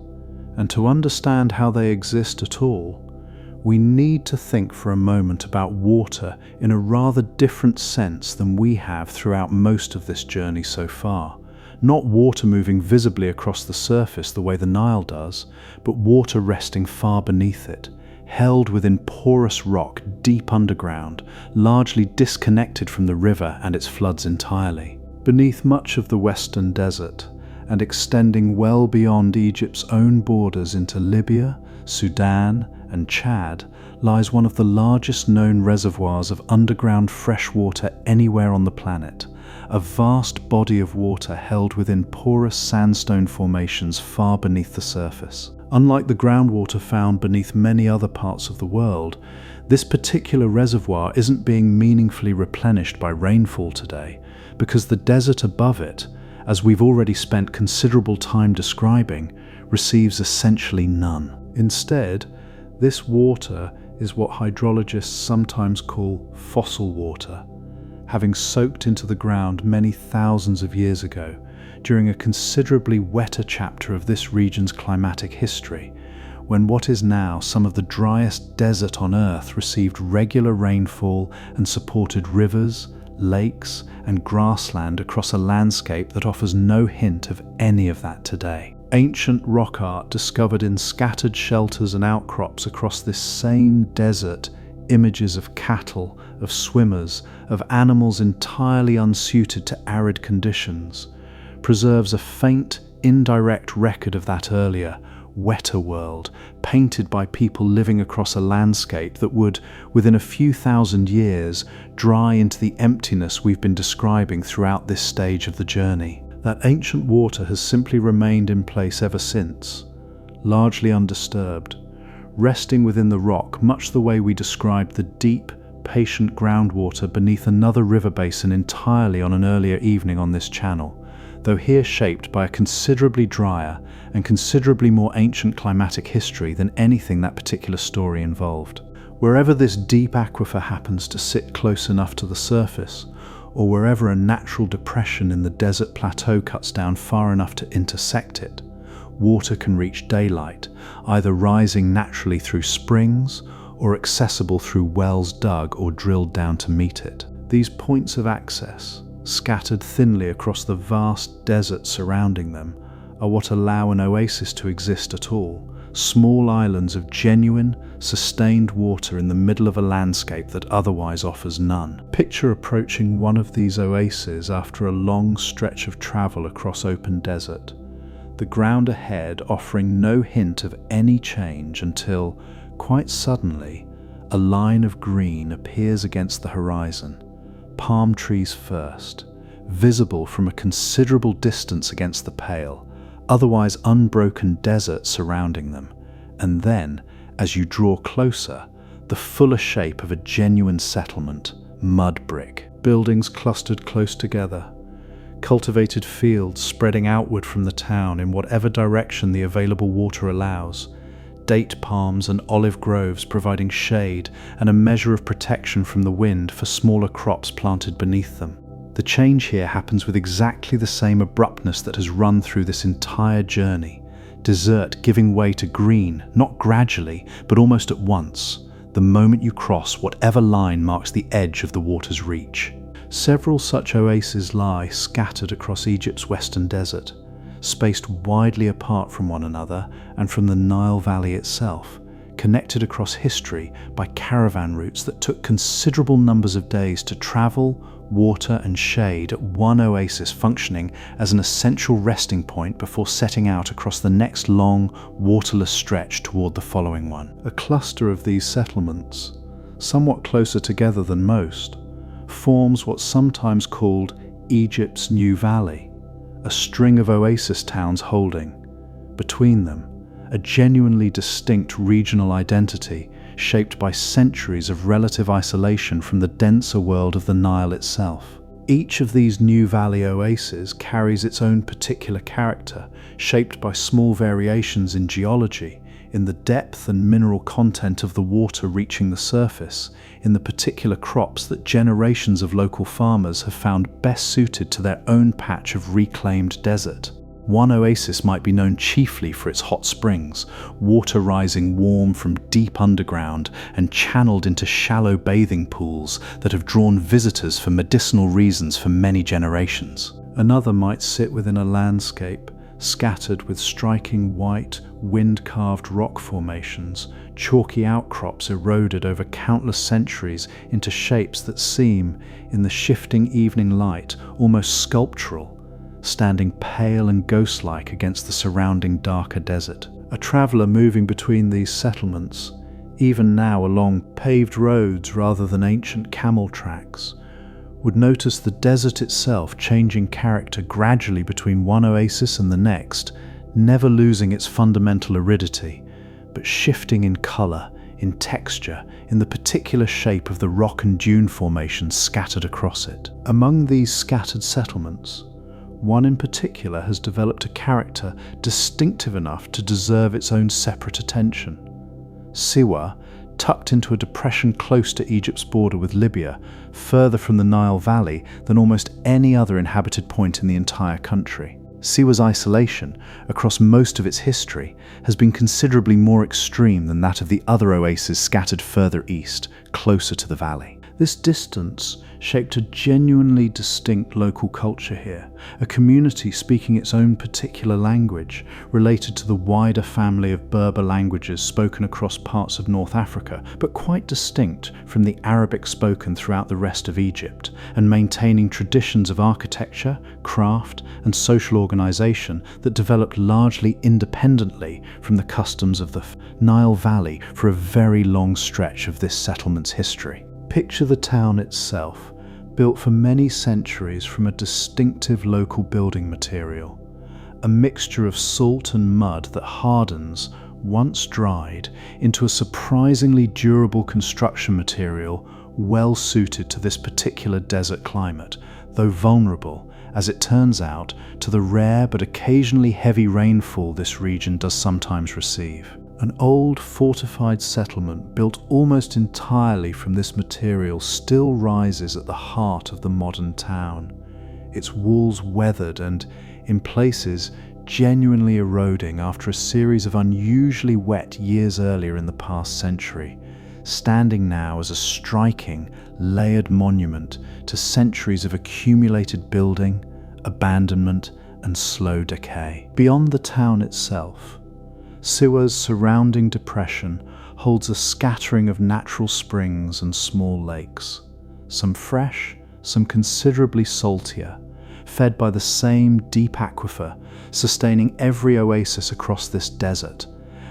and to understand how they exist at all, we need to think for a moment about water in a rather different sense than we have throughout most of this journey so far. Not water moving visibly across the surface the way the Nile does, but water resting far beneath it, held within porous rock deep underground, largely disconnected from the river and its floods entirely. Beneath much of the western desert, and extending well beyond Egypt's own borders into Libya, Sudan, and Chad, lies one of the largest known reservoirs of underground fresh water anywhere on the planet. A vast body of water held within porous sandstone formations far beneath the surface. Unlike the groundwater found beneath many other parts of the world, this particular reservoir isn't being meaningfully replenished by rainfall today, because the desert above it, as we've already spent considerable time describing, receives essentially none. Instead, this water is what hydrologists sometimes call fossil water, having soaked into the ground many thousands of years ago during a considerably wetter chapter of this region's climatic history, when what is now some of the driest desert on Earth received regular rainfall and supported rivers, lakes, and grassland across a landscape that offers no hint of any of that today. Ancient rock art discovered in scattered shelters and outcrops across this same desert, images of cattle, of swimmers, of animals entirely unsuited to arid conditions, preserves a faint, indirect record of that earlier, wetter world, painted by people living across a landscape that would, within a few thousand years, dry into the emptiness we've been describing throughout this stage of the journey. That ancient water has simply remained in place ever since, largely undisturbed, resting within the rock much the way we described the deep, patient groundwater beneath another river basin entirely on an earlier evening on this channel, though here shaped by a considerably drier and considerably more ancient climatic history than anything that particular story involved. Wherever this deep aquifer happens to sit close enough to the surface, or wherever a natural depression in the desert plateau cuts down far enough to intersect it, water can reach daylight, either rising naturally through springs or accessible through wells dug or drilled down to meet it. These points of access, scattered thinly across the vast desert surrounding them, are what allow an oasis to exist at all, small islands of genuine, sustained water in the middle of a landscape that otherwise offers none. Picture approaching one of these oases after a long stretch of travel across open desert, the ground ahead offering no hint of any change until, quite suddenly, a line of green appears against the horizon, palm trees first, visible from a considerable distance against the pale, otherwise unbroken desert surrounding them, and then, as you draw closer, the fuller shape of a genuine settlement, mud brick. Buildings clustered close together, cultivated fields spreading outward from the town in whatever direction the available water allows, date palms and olive groves providing shade and a measure of protection from the wind for smaller crops planted beneath them. The change here happens with exactly the same abruptness that has run through this entire journey, desert giving way to green, not gradually, but almost at once, the moment you cross whatever line marks the edge of the water's reach. Several such oases lie scattered across Egypt's western desert, spaced widely apart from one another and from the Nile Valley itself, connected across history by caravan routes that took considerable numbers of days to travel, water and shade at one oasis functioning as an essential resting point before setting out across the next long, waterless stretch toward the following one. A cluster of these settlements, somewhat closer together than most, forms what's sometimes called Egypt's New Valley, a string of oasis towns holding, between them, a genuinely distinct regional identity shaped by centuries of relative isolation from the denser world of the Nile itself. Each of these New Valley oases carries its own particular character, shaped by small variations in geology, in the depth and mineral content of the water reaching the surface, in the particular crops that generations of local farmers have found best suited to their own patch of reclaimed desert. One oasis might be known chiefly for its hot springs, water rising warm from deep underground and channeled into shallow bathing pools that have drawn visitors for medicinal reasons for many generations. Another might sit within a landscape scattered with striking white, wind-carved rock formations, chalky outcrops eroded over countless centuries into shapes that seem, in the shifting evening light, almost sculptural, standing pale and ghost-like against the surrounding darker desert. A traveller moving between these settlements, even now along paved roads rather than ancient camel tracks, would notice the desert itself changing character gradually between one oasis and the next, never losing its fundamental aridity, but shifting in colour, in texture, in the particular shape of the rock and dune formations scattered across it. Among these scattered settlements, one in particular has developed a character distinctive enough to deserve its own separate attention. Siwa, tucked into a depression close to Egypt's border with Libya, further from the Nile Valley than almost any other inhabited point in the entire country. Siwa's isolation across most of its history has been considerably more extreme than that of the other oases scattered further east, closer to the valley. This distance shaped a genuinely distinct local culture here, a community speaking its own particular language, related to the wider family of Berber languages spoken across parts of North Africa, but quite distinct from the Arabic spoken throughout the rest of Egypt, and maintaining traditions of architecture, craft, and social organization that developed largely independently from the customs of the Nile Valley for a very long stretch of this settlement's history. Picture the town itself, built for many centuries from a distinctive local building material, a mixture of salt and mud that hardens, once dried, into a surprisingly durable construction material well suited to this particular desert climate, though vulnerable, as it turns out, to the rare but occasionally heavy rainfall this region does sometimes receive. An old fortified settlement built almost entirely from this material still rises at the heart of the modern town, its walls weathered and, in places, genuinely eroding after a series of unusually wet years earlier in the past century, standing now as a striking, layered monument to centuries of accumulated building, abandonment, and slow decay. Beyond the town itself, Siwa's surrounding depression holds a scattering of natural springs and small lakes, some fresh, some considerably saltier, fed by the same deep aquifer sustaining every oasis across this desert,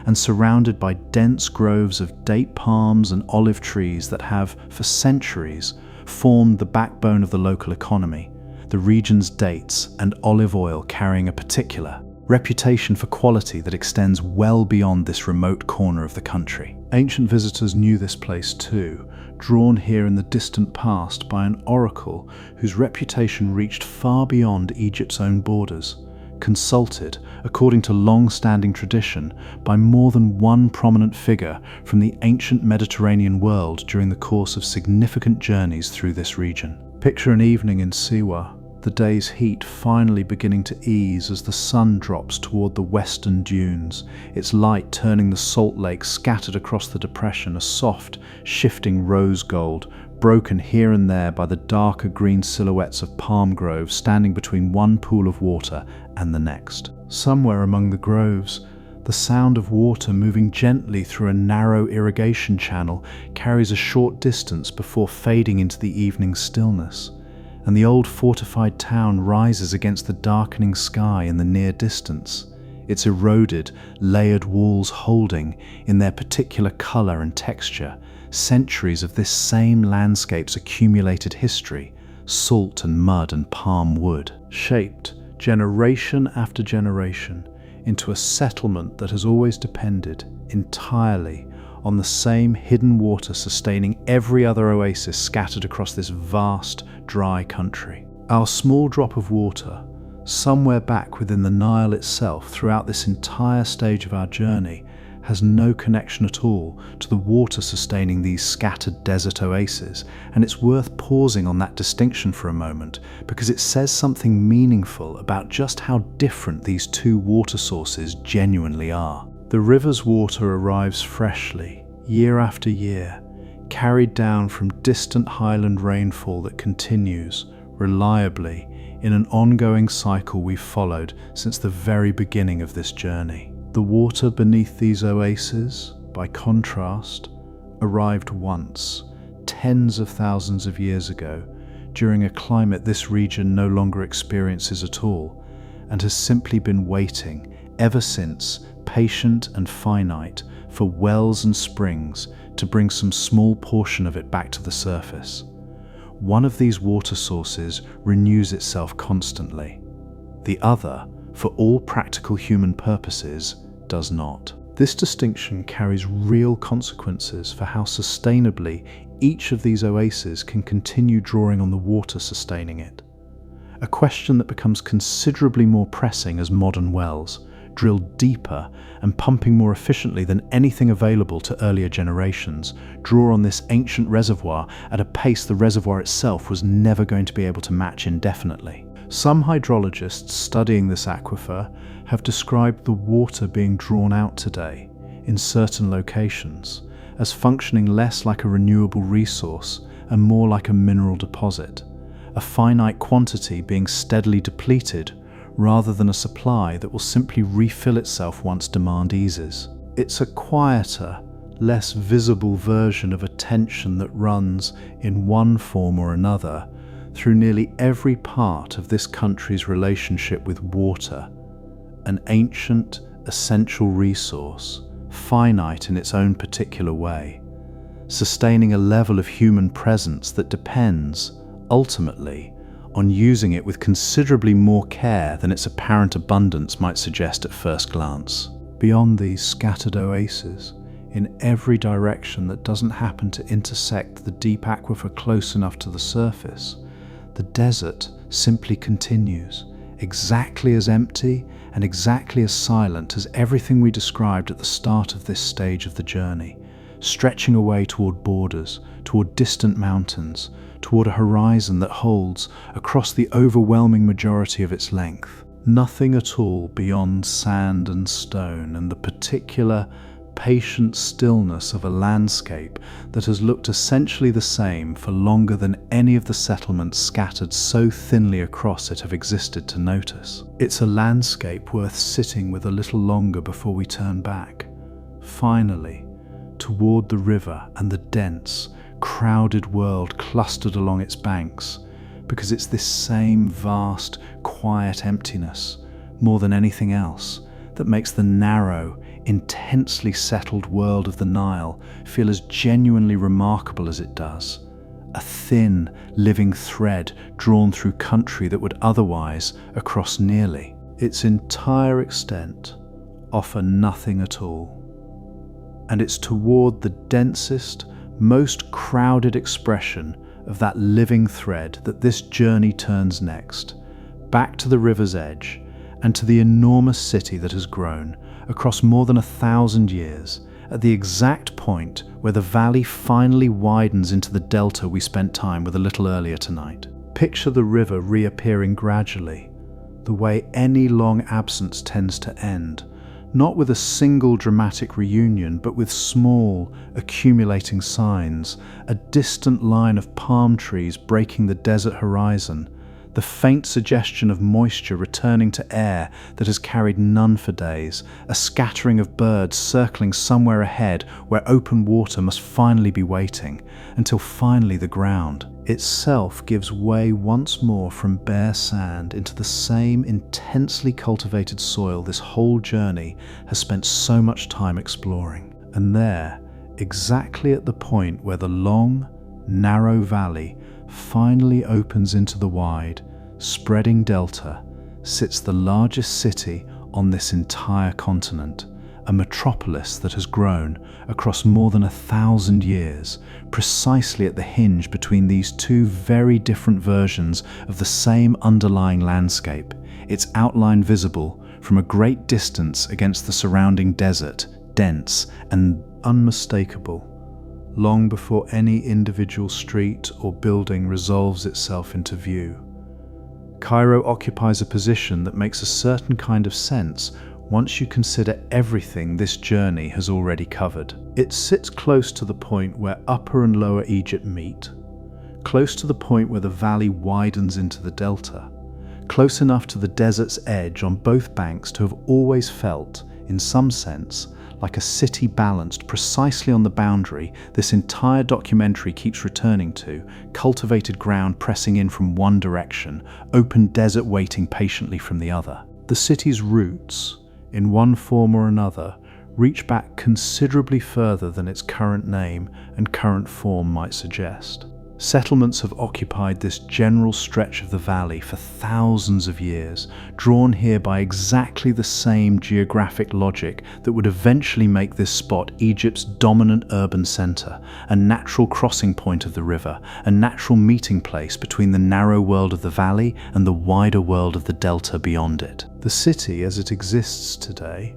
and surrounded by dense groves of date palms and olive trees that have, for centuries, formed the backbone of the local economy, the region's dates and olive oil carrying a particular reputation for quality that extends well beyond this remote corner of the country. Ancient visitors knew this place too, drawn here in the distant past by an oracle whose reputation reached far beyond Egypt's own borders, consulted, according to long-standing tradition, by more than one prominent figure from the ancient Mediterranean world during the course of significant journeys through this region. Picture an evening in Siwa, the day's heat finally beginning to ease as the sun drops toward the western dunes, its light turning the salt lake scattered across the depression a soft, shifting rose gold, broken here and there by the darker green silhouettes of palm groves standing between one pool of water and the next. Somewhere among the groves, the sound of water moving gently through a narrow irrigation channel carries a short distance before fading into the evening stillness, and the old fortified town rises against the darkening sky in the near distance, its eroded, layered walls holding, in their particular color and texture, centuries of this same landscape's accumulated history, salt and mud and palm wood, shaped, generation after generation, into a settlement that has always depended entirely on the same hidden water sustaining every other oasis scattered across this vast, dry country. Our small drop of water, somewhere back within the Nile itself throughout this entire stage of our journey, has no connection at all to the water sustaining these scattered desert oases, and it's worth pausing on that distinction for a moment because it says something meaningful about just how different these two water sources genuinely are. The river's water arrives freshly, year after year, carried down from distant highland rainfall that continues, reliably, in an ongoing cycle we've followed since the very beginning of this journey. The water beneath these oases, by contrast, arrived once, tens of thousands of years ago, during a climate this region no longer experiences at all, and has simply been waiting, ever since, patient and finite, for wells and springs to bring some small portion of it back to the surface. One of these water sources renews itself constantly. The other, for all practical human purposes, does not. This distinction carries real consequences for how sustainably each of these oases can continue drawing on the water sustaining it. A question that becomes considerably more pressing as modern wells, drilled deeper and pumping more efficiently than anything available to earlier generations, draw on this ancient reservoir at a pace the reservoir itself was never going to be able to match indefinitely. Some hydrologists studying this aquifer have described the water being drawn out today in certain locations as functioning less like a renewable resource and more like a mineral deposit, a finite quantity being steadily depleted rather than a supply that will simply refill itself once demand eases. It's a quieter, less visible version of a tension that runs in one form or another through nearly every part of this country's relationship with water, an ancient, essential resource, finite in its own particular way, sustaining a level of human presence that depends, ultimately, on using it with considerably more care than its apparent abundance might suggest at first glance. Beyond these scattered oases, in every direction that doesn't happen to intersect the deep aquifer close enough to the surface, the desert simply continues, exactly as empty and exactly as silent as everything we described at the start of this stage of the journey, stretching away toward borders, toward distant mountains, toward a horizon that holds, across the overwhelming majority of its length, nothing at all beyond sand and stone and the particular, patient stillness of a landscape that has looked essentially the same for longer than any of the settlements scattered so thinly across it have existed to notice. It's a landscape worth sitting with a little longer before we turn back, finally, toward the river and the dense, crowded world clustered along its banks, because it's this same vast, quiet emptiness, more than anything else, that makes the narrow, intensely settled world of the Nile feel as genuinely remarkable as it does. A thin, living thread drawn through country that would otherwise, across nearly its entire extent, offer nothing at all. And it's toward the densest, most crowded expression of that living thread that this journey turns next, back to the river's edge and to the enormous city that has grown across more than 1,000 years, at the exact point where the valley finally widens into the delta we spent time with a little earlier tonight. Picture the river reappearing gradually, the way any long absence tends to end, not with a single dramatic reunion, but with small, accumulating signs, a distant line of palm trees breaking the desert horizon, the faint suggestion of moisture returning to air that has carried none for days, a scattering of birds circling somewhere ahead where open water must finally be waiting, until finally the ground itself gives way once more from bare sand into the same intensely cultivated soil this whole journey has spent so much time exploring. And there, exactly at the point where the long, narrow valley finally opens into the wide, spreading delta, sits the largest city on this entire continent, a metropolis that has grown across more than 1,000 years, precisely at the hinge between these two very different versions of the same underlying landscape, its outline visible from a great distance against the surrounding desert, dense and unmistakable, long before any individual street or building resolves itself into view. Cairo occupies a position that makes a certain kind of sense once you consider everything this journey has already covered. It sits close to the point where Upper and Lower Egypt meet, close to the point where the valley widens into the delta, close enough to the desert's edge on both banks to have always felt, in some sense, like a city balanced precisely on the boundary this entire documentary keeps returning to, cultivated ground pressing in from one direction, open desert waiting patiently from the other. The city's roots, in one form or another, reach back considerably further than its current name and current form might suggest. Settlements have occupied this general stretch of the valley for thousands of years, drawn here by exactly the same geographic logic that would eventually make this spot Egypt's dominant urban centre, a natural crossing point of the river, a natural meeting place between the narrow world of the valley and the wider world of the delta beyond it. The city as it exists today,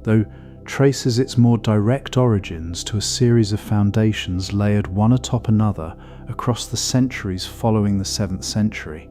though, traces its more direct origins to a series of foundations layered one atop another across the centuries following the 7th century,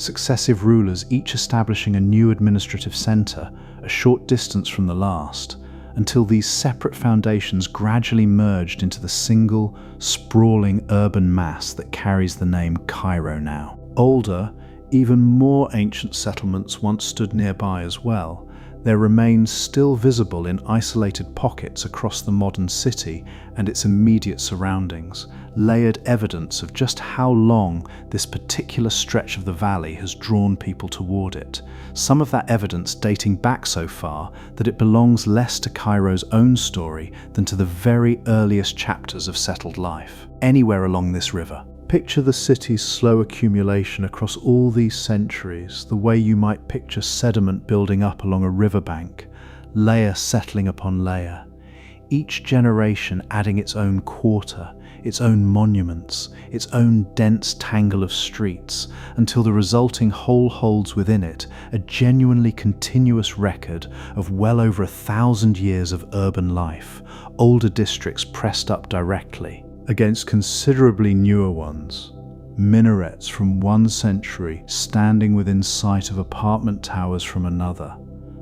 successive rulers each establishing a new administrative centre a short distance from the last, until these separate foundations gradually merged into the single, sprawling urban mass that carries the name Cairo now. Older, even more ancient settlements once stood nearby as well, their remains still visible in isolated pockets across the modern city and its immediate surroundings, layered evidence of just how long this particular stretch of the valley has drawn people toward it, some of that evidence dating back so far that it belongs less to Cairo's own story than to the very earliest chapters of settled life. Anywhere along this river, picture the city's slow accumulation across all these centuries, the way you might picture sediment building up along a riverbank, layer settling upon layer, each generation adding its own quarter, its own monuments, its own dense tangle of streets, until the resulting whole holds within it a genuinely continuous record of well over 1,000 years of urban life, older districts pressed up directly against considerably newer ones, minarets from one century standing within sight of apartment towers from another,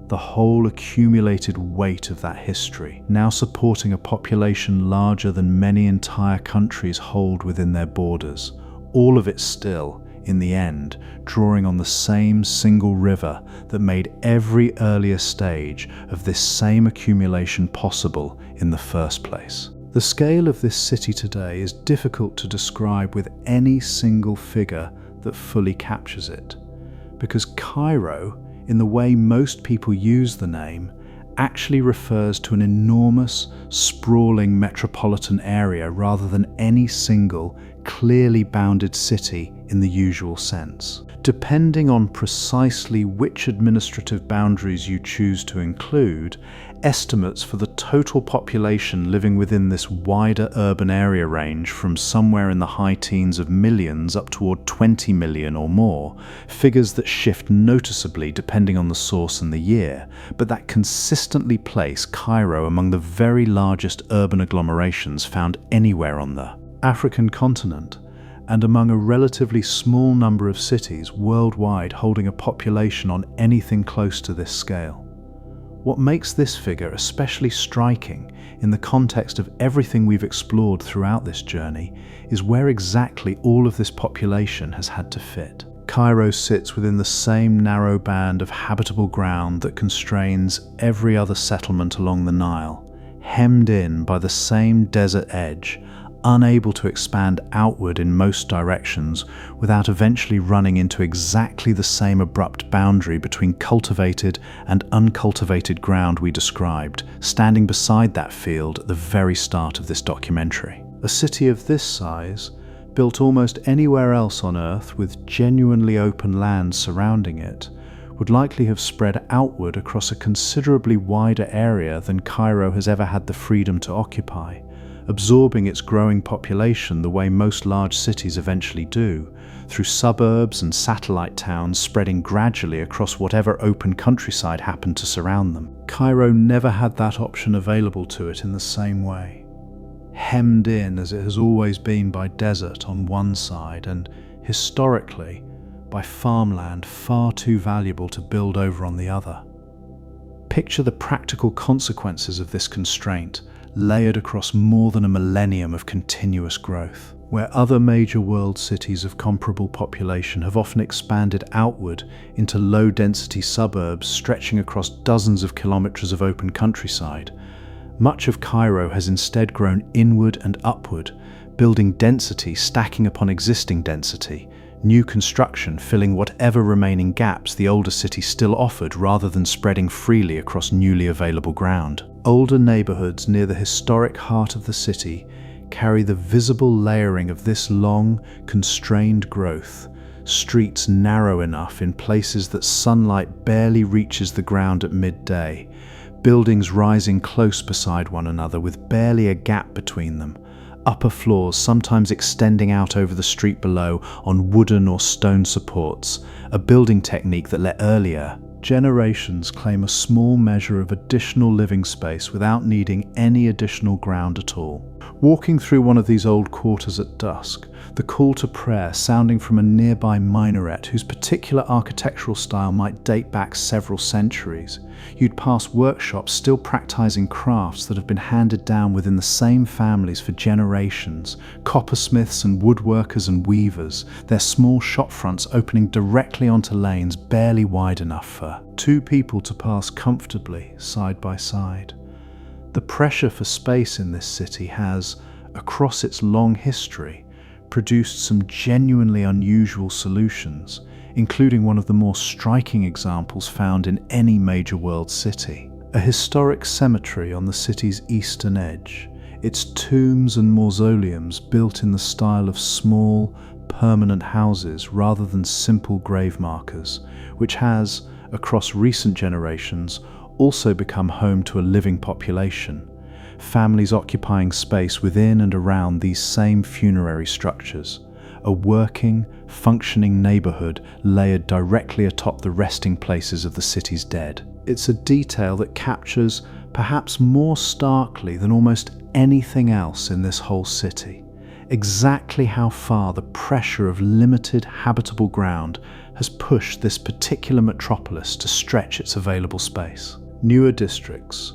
the whole accumulated weight of that history, now supporting a population larger than many entire countries hold within their borders, all of it still, in the end, drawing on the same single river that made every earlier stage of this same accumulation possible in the first place. The scale of this city today is difficult to describe with any single figure that fully captures it, because Cairo, in the way most people use the name, actually refers to an enormous, sprawling metropolitan area rather than any single, clearly bounded city in the usual sense. Depending on precisely which administrative boundaries you choose to include, estimates for the total population living within this wider urban area range from somewhere in the high teens of millions up toward 20 million or more, figures that shift noticeably depending on the source and the year, but that consistently place Cairo among the very largest urban agglomerations found anywhere on the African continent, and among a relatively small number of cities worldwide holding a population on anything close to this scale. What makes this figure especially striking in the context of everything we've explored throughout this journey is where exactly all of this population has had to fit. Cairo sits within the same narrow band of habitable ground that constrains every other settlement along the Nile, hemmed in by the same desert edge, unable to expand outward in most directions without eventually running into exactly the same abrupt boundary between cultivated and uncultivated ground we described, standing beside that field at the very start of this documentary. A city of this size, built almost anywhere else on Earth with genuinely open land surrounding it, would likely have spread outward across a considerably wider area than Cairo has ever had the freedom to occupy, absorbing its growing population the way most large cities eventually do, through suburbs and satellite towns spreading gradually across whatever open countryside happened to surround them. Cairo never had that option available to it in the same way. Hemmed in as it has always been by desert on one side and, historically, by farmland far too valuable to build over on the other. Picture the practical consequences of this constraint layered across more than a millennium of continuous growth, where other major world cities of comparable population have often expanded outward into low-density suburbs stretching across dozens of kilometers of open countryside. Much of Cairo has instead grown inward and upward, building density stacking upon existing density, new construction filling whatever remaining gaps the older city still offered rather than spreading freely across newly available ground. Older neighborhoods near the historic heart of the city carry the visible layering of this long, constrained growth, streets narrow enough in places that sunlight barely reaches the ground at midday, buildings rising close beside one another with barely a gap between them, upper floors sometimes extending out over the street below on wooden or stone supports, a building technique that let earlier, generations claim a small measure of additional living space without needing any additional ground at all. Walking through one of these old quarters at dusk, the call to prayer sounding from a nearby minaret whose particular architectural style might date back several centuries, you'd pass workshops still practicing crafts that have been handed down within the same families for generations, coppersmiths and woodworkers and weavers, their small shop fronts opening directly onto lanes barely wide enough for two people to pass comfortably side by side. The pressure for space in this city has, across its long history, produced some genuinely unusual solutions, including one of the more striking examples found in any major world city. A historic cemetery on the city's eastern edge, its tombs and mausoleums built in the style of small, permanent houses rather than simple grave markers, which has, across recent generations, also become home to a living population, families occupying space within and around these same funerary structures, a working, functioning neighborhood layered directly atop the resting places of the city's dead. It's a detail that captures, perhaps more starkly than almost anything else in this whole city, exactly how far the pressure of limited habitable ground has pushed this particular metropolis to stretch its available space. Newer districts,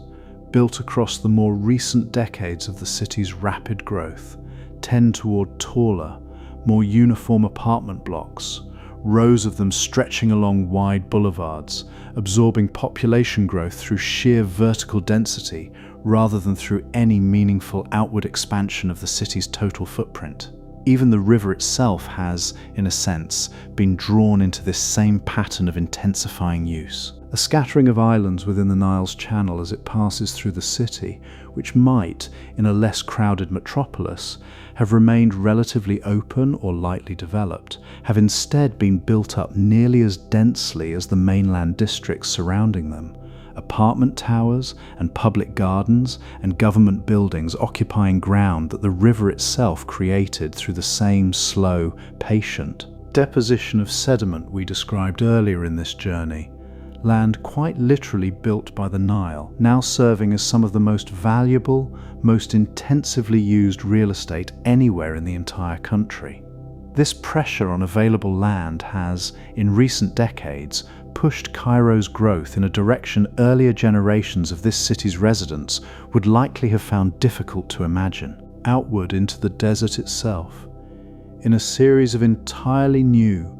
built across the more recent decades of the city's rapid growth, tend toward taller, more uniform apartment blocks, rows of them stretching along wide boulevards, absorbing population growth through sheer vertical density rather than through any meaningful outward expansion of the city's total footprint. Even the river itself has, in a sense, been drawn into this same pattern of intensifying use. A scattering of islands within the Nile's channel as it passes through the city, which might, in a less crowded metropolis, have remained relatively open or lightly developed, have instead been built up nearly as densely as the mainland districts surrounding them. Apartment towers and public gardens and government buildings occupying ground that the river itself created through the same slow, patient deposition of sediment we described earlier in this journey. Land quite literally built by the Nile, now serving as some of the most valuable, most intensively used real estate anywhere in the entire country. This pressure on available land has, in recent decades, pushed Cairo's growth in a direction earlier generations of this city's residents would likely have found difficult to imagine. Outward into the desert itself, in a series of entirely new,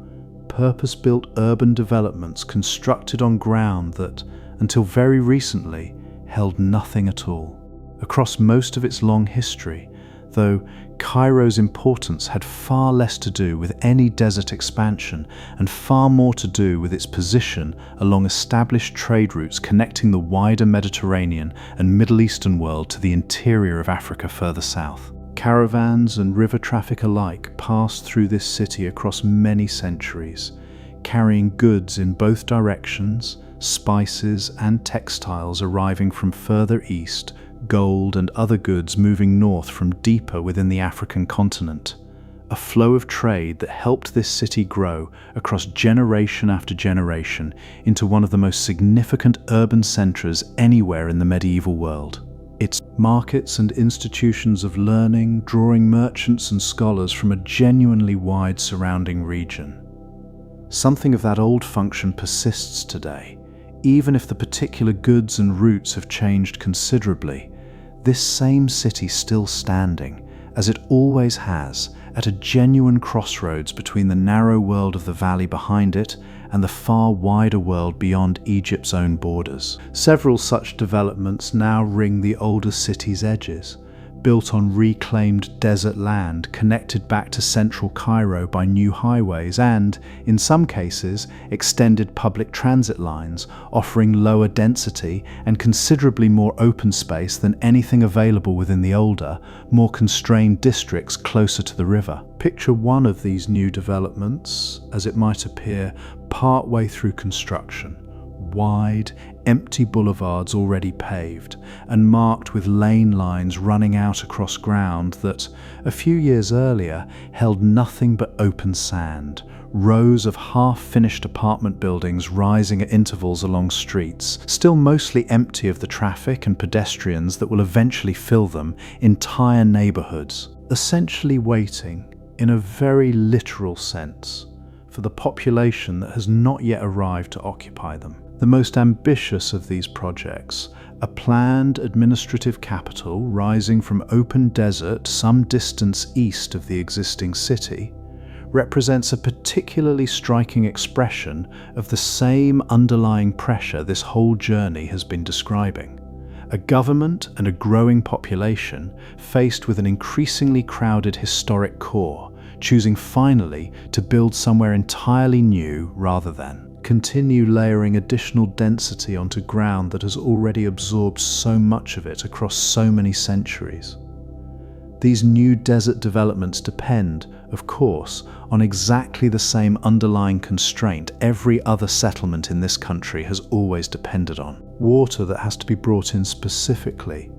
purpose-built urban developments constructed on ground that, until very recently, held nothing at all. Across most of its long history, though, Cairo's importance had far less to do with any desert expansion and far more to do with its position along established trade routes connecting the wider Mediterranean and Middle Eastern world to the interior of Africa further south. Caravans and river traffic alike passed through this city across many centuries, carrying goods in both directions, spices and textiles arriving from further east, gold and other goods moving north from deeper within the African continent. A flow of trade that helped this city grow across generation after generation into one of the most significant urban centres anywhere in the medieval world. Its markets and institutions of learning, drawing merchants and scholars from a genuinely wide surrounding region. Something of that old function persists today, even if the particular goods and routes have changed considerably. This same city still standing, as it always has, at a genuine crossroads between the narrow world of the valley behind it and the far wider world beyond Egypt's own borders. Several such developments now ring the older city's edges, built on reclaimed desert land connected back to central Cairo by new highways and, in some cases, extended public transit lines, offering lower density and considerably more open space than anything available within the older, more constrained districts closer to the river. Picture one of these new developments, as it might appear, partway through construction. Wide, empty boulevards already paved and marked with lane lines running out across ground that, a few years earlier, held nothing but open sand, rows of half-finished apartment buildings rising at intervals along streets, still mostly empty of the traffic and pedestrians that will eventually fill them, entire neighborhoods, essentially waiting, in a very literal sense, for the population that has not yet arrived to occupy them. The most ambitious of these projects, a planned administrative capital rising from open desert some distance east of the existing city, represents a particularly striking expression of the same underlying pressure this whole journey has been describing. A government and a growing population faced with an increasingly crowded historic core, choosing finally to build somewhere entirely new rather than continue layering additional density onto ground that has already absorbed so much of it across so many centuries. These new desert developments depend, of course, on exactly the same underlying constraint every other settlement in this country has always depended on. Water that has to be brought in specifically,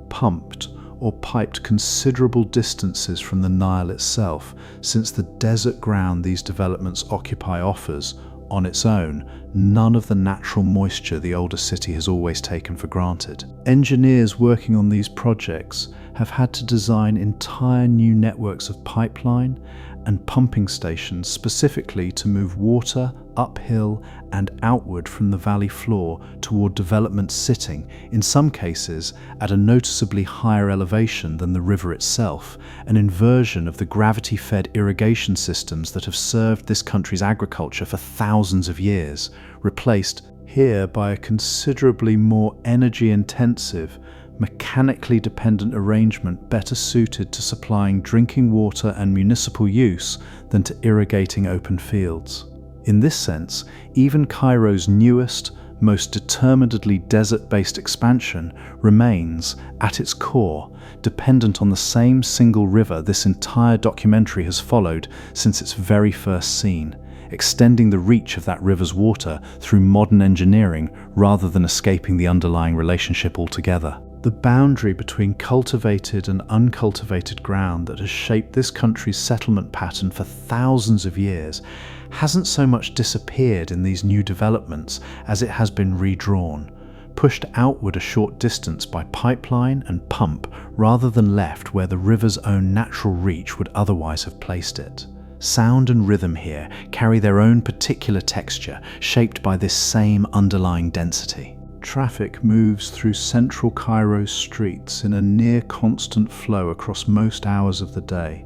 pumped or piped considerable distances from the Nile itself, since the desert ground these developments occupy offers, on its own, none of the natural moisture the older city has always taken for granted. Engineers working on these projects have had to design entire new networks of pipeline and pumping stations specifically to move water uphill and outward from the valley floor toward development sitting, in some cases at a noticeably higher elevation than the river itself, an inversion of the gravity-fed irrigation systems that have served this country's agriculture for thousands of years, replaced here by a considerably more energy-intensive, mechanically dependent arrangement better suited to supplying drinking water and municipal use than to irrigating open fields. In this sense, even Cairo's newest, most determinedly desert-based expansion remains, at its core, dependent on the same single river this entire documentary has followed since its very first scene, extending the reach of that river's water through modern engineering rather than escaping the underlying relationship altogether. The boundary between cultivated and uncultivated ground that has shaped this country's settlement pattern for thousands of years hasn't so much disappeared in these new developments as it has been redrawn, pushed outward a short distance by pipeline and pump rather than left where the river's own natural reach would otherwise have placed it. Sound and rhythm here carry their own particular texture, shaped by this same underlying density. Traffic moves through central Cairo's streets in a near-constant flow across most hours of the day.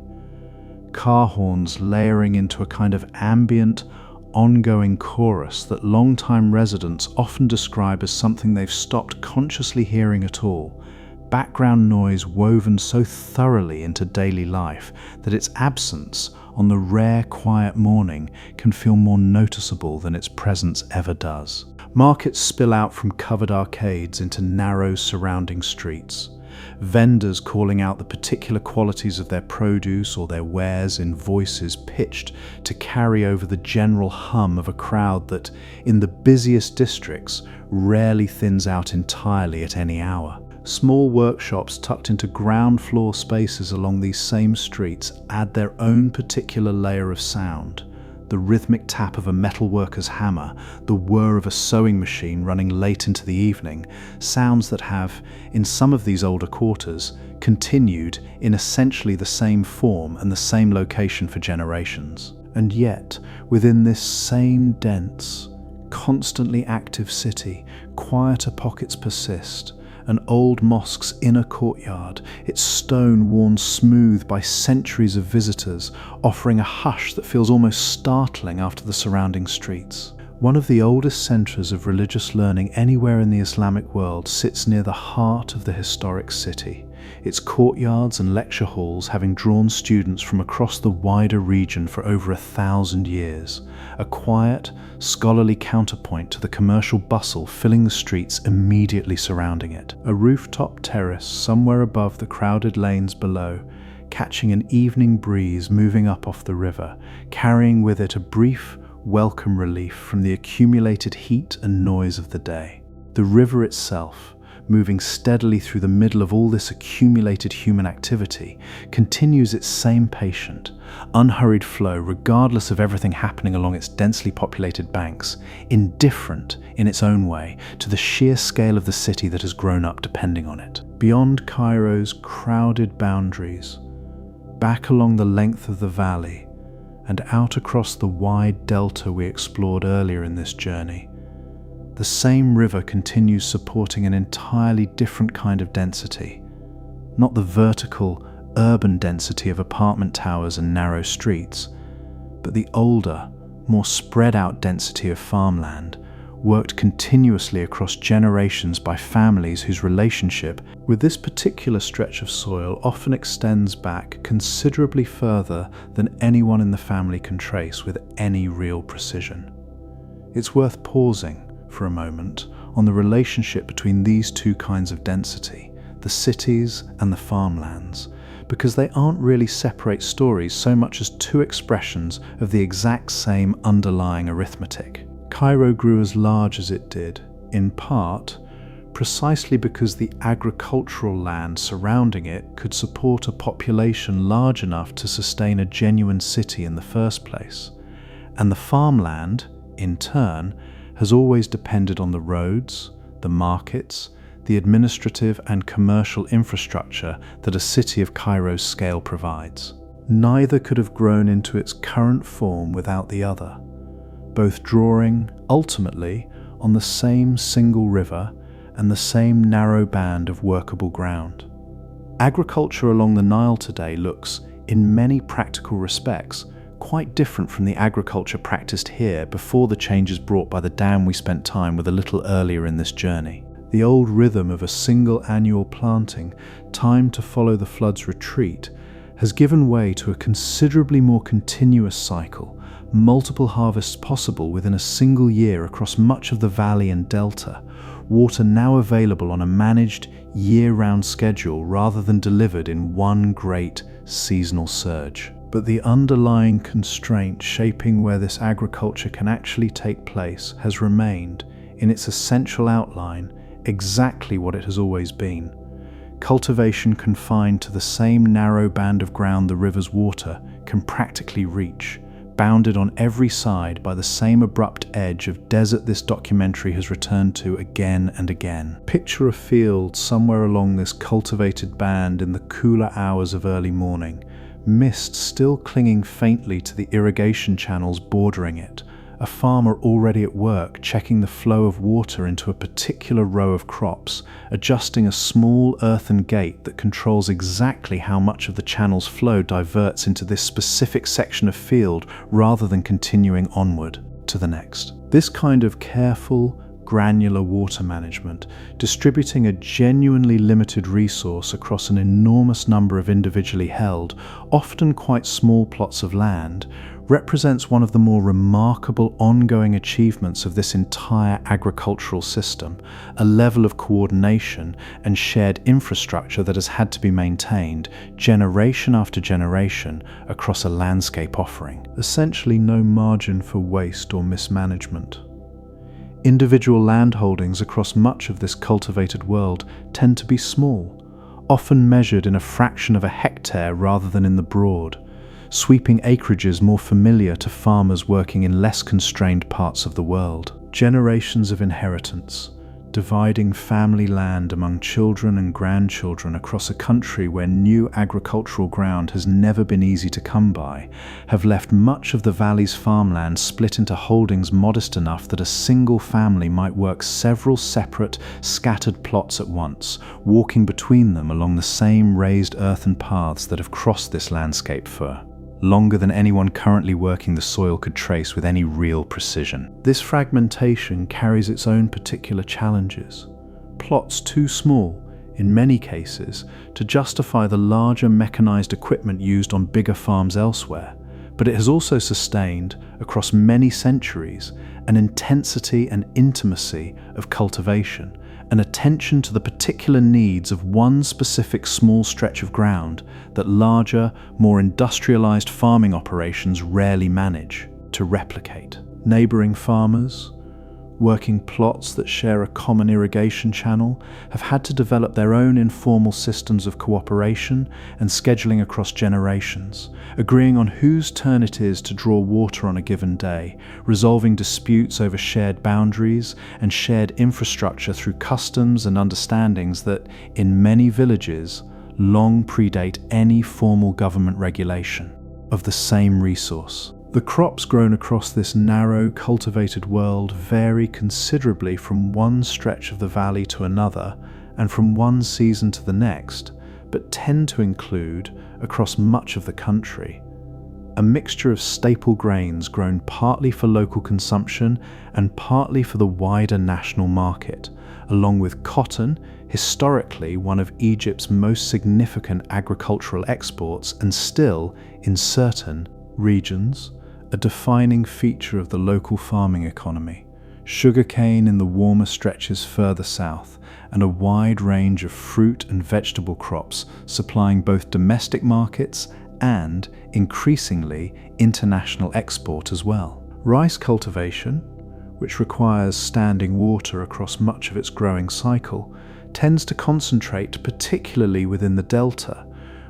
Car horns layering into a kind of ambient, ongoing chorus that long-time residents often describe as something they've stopped consciously hearing at all, background noise woven so thoroughly into daily life that its absence on the rare quiet morning can feel more noticeable than its presence ever does. Markets spill out from covered arcades into narrow surrounding streets. Vendors calling out the particular qualities of their produce or their wares in voices pitched to carry over the general hum of a crowd that, in the busiest districts, rarely thins out entirely at any hour. Small workshops tucked into ground floor spaces along these same streets add their own particular layer of sound. The rhythmic tap of a metalworker's hammer, the whir of a sewing machine running late into the evening, sounds that have, in some of these older quarters, continued in essentially the same form and the same location for generations. And yet, within this same dense, constantly active city, quieter pockets persist. An old mosque's inner courtyard, its stone worn smooth by centuries of visitors, offering a hush that feels almost startling after the surrounding streets. One of the oldest centres of religious learning anywhere in the Islamic world sits near the heart of the historic city, its courtyards and lecture halls having drawn students from across the wider region for over 1,000 years, a quiet, scholarly counterpoint to the commercial bustle filling the streets immediately surrounding it. A rooftop terrace somewhere above the crowded lanes below, catching an evening breeze moving up off the river, carrying with it a brief, welcome relief from the accumulated heat and noise of the day. The river itself, moving steadily through the middle of all this accumulated human activity, continues its same patient, unhurried flow regardless of everything happening along its densely populated banks, indifferent in its own way to the sheer scale of the city that has grown up depending on it. Beyond Cairo's crowded boundaries, back along the length of the valley, and out across the wide delta we explored earlier in this journey, the same river continues supporting an entirely different kind of density, not the vertical, urban density of apartment towers and narrow streets, but the older, more spread out density of farmland, worked continuously across generations by families whose relationship with this particular stretch of soil often extends back considerably further than anyone in the family can trace with any real precision. It's worth pausing for a moment on the relationship between these two kinds of density, the cities and the farmlands, because they aren't really separate stories so much as two expressions of the exact same underlying arithmetic. Cairo grew as large as it did, in part, precisely because the agricultural land surrounding it could support a population large enough to sustain a genuine city in the first place, and the farmland, in turn, has always depended on the roads, the markets, the administrative and commercial infrastructure that a city of Cairo's scale provides. Neither could have grown into its current form without the other, both drawing, ultimately, on the same single river and the same narrow band of workable ground. Agriculture along the Nile today looks, in many practical respects, quite different from the agriculture practiced here before the changes brought by the dam we spent time with a little earlier in this journey. The old rhythm of a single annual planting, timed to follow the flood's retreat, has given way to a considerably more continuous cycle, multiple harvests possible within a single year across much of the valley and delta, water now available on a managed, year-round schedule rather than delivered in one great seasonal surge. But the underlying constraint shaping where this agriculture can actually take place has remained, in its essential outline, exactly what it has always been. Cultivation confined to the same narrow band of ground the river's water can practically reach, bounded on every side by the same abrupt edge of desert this documentary has returned to again and again. Picture a field somewhere along this cultivated band in the cooler hours of early morning, mist still clinging faintly to the irrigation channels bordering it, a farmer already at work checking the flow of water into a particular row of crops, adjusting a small earthen gate that controls exactly how much of the channel's flow diverts into this specific section of field rather than continuing onward to the next. This kind of careful, granular water management, distributing a genuinely limited resource across an enormous number of individually held, often quite small plots of land, represents one of the more remarkable ongoing achievements of this entire agricultural system, a level of coordination and shared infrastructure that has had to be maintained generation after generation across a landscape offering essentially no margin for waste or mismanagement. Individual landholdings across much of this cultivated world tend to be small, often measured in a fraction of a hectare rather than in the broad, sweeping acreages more familiar to farmers working in less constrained parts of the world. Generations of inheritance, dividing family land among children and grandchildren across a country where new agricultural ground has never been easy to come by, have left much of the valley's farmland split into holdings modest enough that a single family might work several separate, scattered plots at once, walking between them along the same raised earthen paths that have crossed this landscape for longer than anyone currently working the soil could trace with any real precision. This fragmentation carries its own particular challenges. Plots too small, in many cases, to justify the larger mechanized equipment used on bigger farms elsewhere, but it has also sustained, across many centuries, an intensity and intimacy of cultivation, an attention to the particular needs of one specific small stretch of ground that larger, more industrialized farming operations rarely manage to replicate. Neighboring farmers, working plots that share a common irrigation channel have had to develop their own informal systems of cooperation and scheduling across generations, agreeing on whose turn it is to draw water on a given day, resolving disputes over shared boundaries and shared infrastructure through customs and understandings that, in many villages, long predate any formal government regulation of the same resource. The crops grown across this narrow, cultivated world vary considerably from one stretch of the valley to another and from one season to the next, but tend to include, across much of the country, a mixture of staple grains grown partly for local consumption and partly for the wider national market, along with cotton, historically one of Egypt's most significant agricultural exports and still, in certain regions, a defining feature of the local farming economy, sugarcane in the warmer stretches further south, and a wide range of fruit and vegetable crops supplying both domestic markets and, increasingly, international export as well. Rice cultivation, which requires standing water across much of its growing cycle, tends to concentrate particularly within the delta,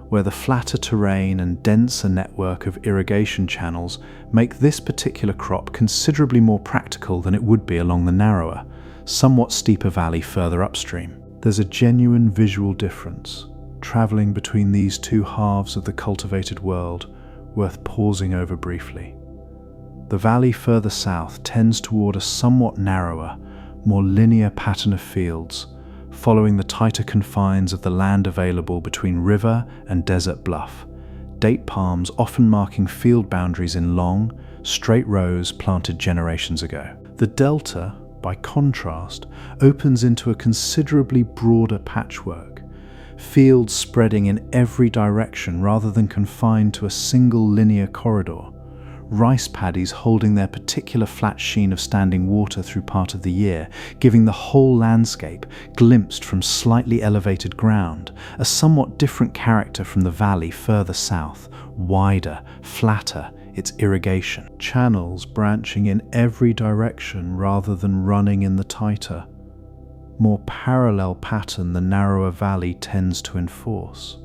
where the flatter terrain and denser network of irrigation channels make this particular crop considerably more practical than it would be along the narrower, somewhat steeper valley further upstream. There's a genuine visual difference travelling between these two halves of the cultivated world worth pausing over briefly. The valley further south tends toward a somewhat narrower, more linear pattern of fields, following the tighter confines of the land available between river and desert bluff, date palms often marking field boundaries in long, straight rows planted generations ago. The delta, by contrast, opens into a considerably broader patchwork, fields spreading in every direction rather than confined to a single linear corridor, rice paddies holding their particular flat sheen of standing water through part of the year, giving the whole landscape, glimpsed from slightly elevated ground, a somewhat different character from the valley further south, wider, flatter, its irrigation, channels branching in every direction rather than running in the tighter, more parallel pattern the narrower valley tends to enforce.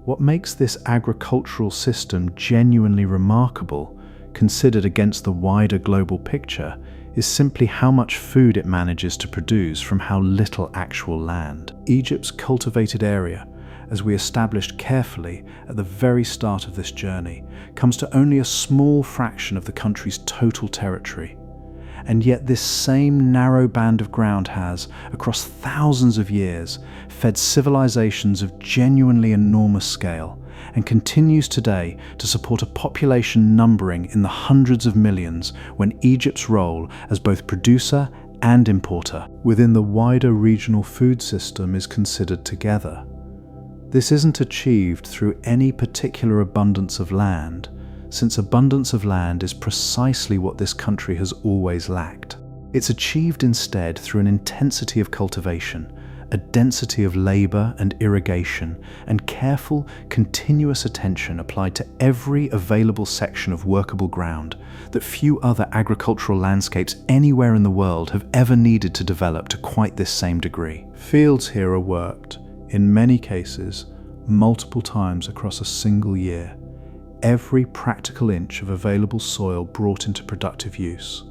What makes this agricultural system genuinely remarkable, considered against the wider global picture, is simply how much food it manages to produce from how little actual land. Egypt's cultivated area, as we established carefully at the very start of this journey, comes to only a small fraction of the country's total territory. And yet this same narrow band of ground has, across thousands of years, fed civilizations of genuinely enormous scale, and continues today to support a population numbering in the hundreds of millions when Egypt's role as both producer and importer within the wider regional food system is considered together. This isn't achieved through any particular abundance of land, since abundance of land is precisely what this country has always lacked. It's achieved instead through an intensity of cultivation, a density of labor and irrigation, and careful, continuous attention applied to every available section of workable ground that few other agricultural landscapes anywhere in the world have ever needed to develop to quite this same degree. Fields here are worked, in many cases, multiple times across a single year, every practical inch of available soil brought into productive use,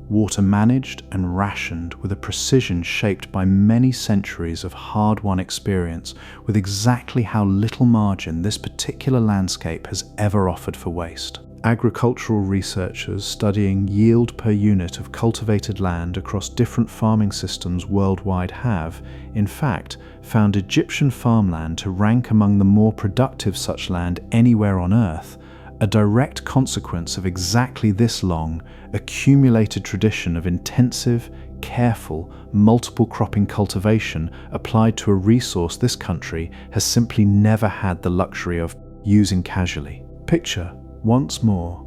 water managed and rationed with a precision shaped by many centuries of hard-won experience with exactly how little margin this particular landscape has ever offered for waste. Agricultural researchers studying yield per unit of cultivated land across different farming systems worldwide have, in fact, found Egyptian farmland to rank among the more productive such land anywhere on Earth, a direct consequence of exactly this long, accumulated tradition of intensive, careful, multiple cropping cultivation applied to a resource this country has simply never had the luxury of using casually. Picture, once more,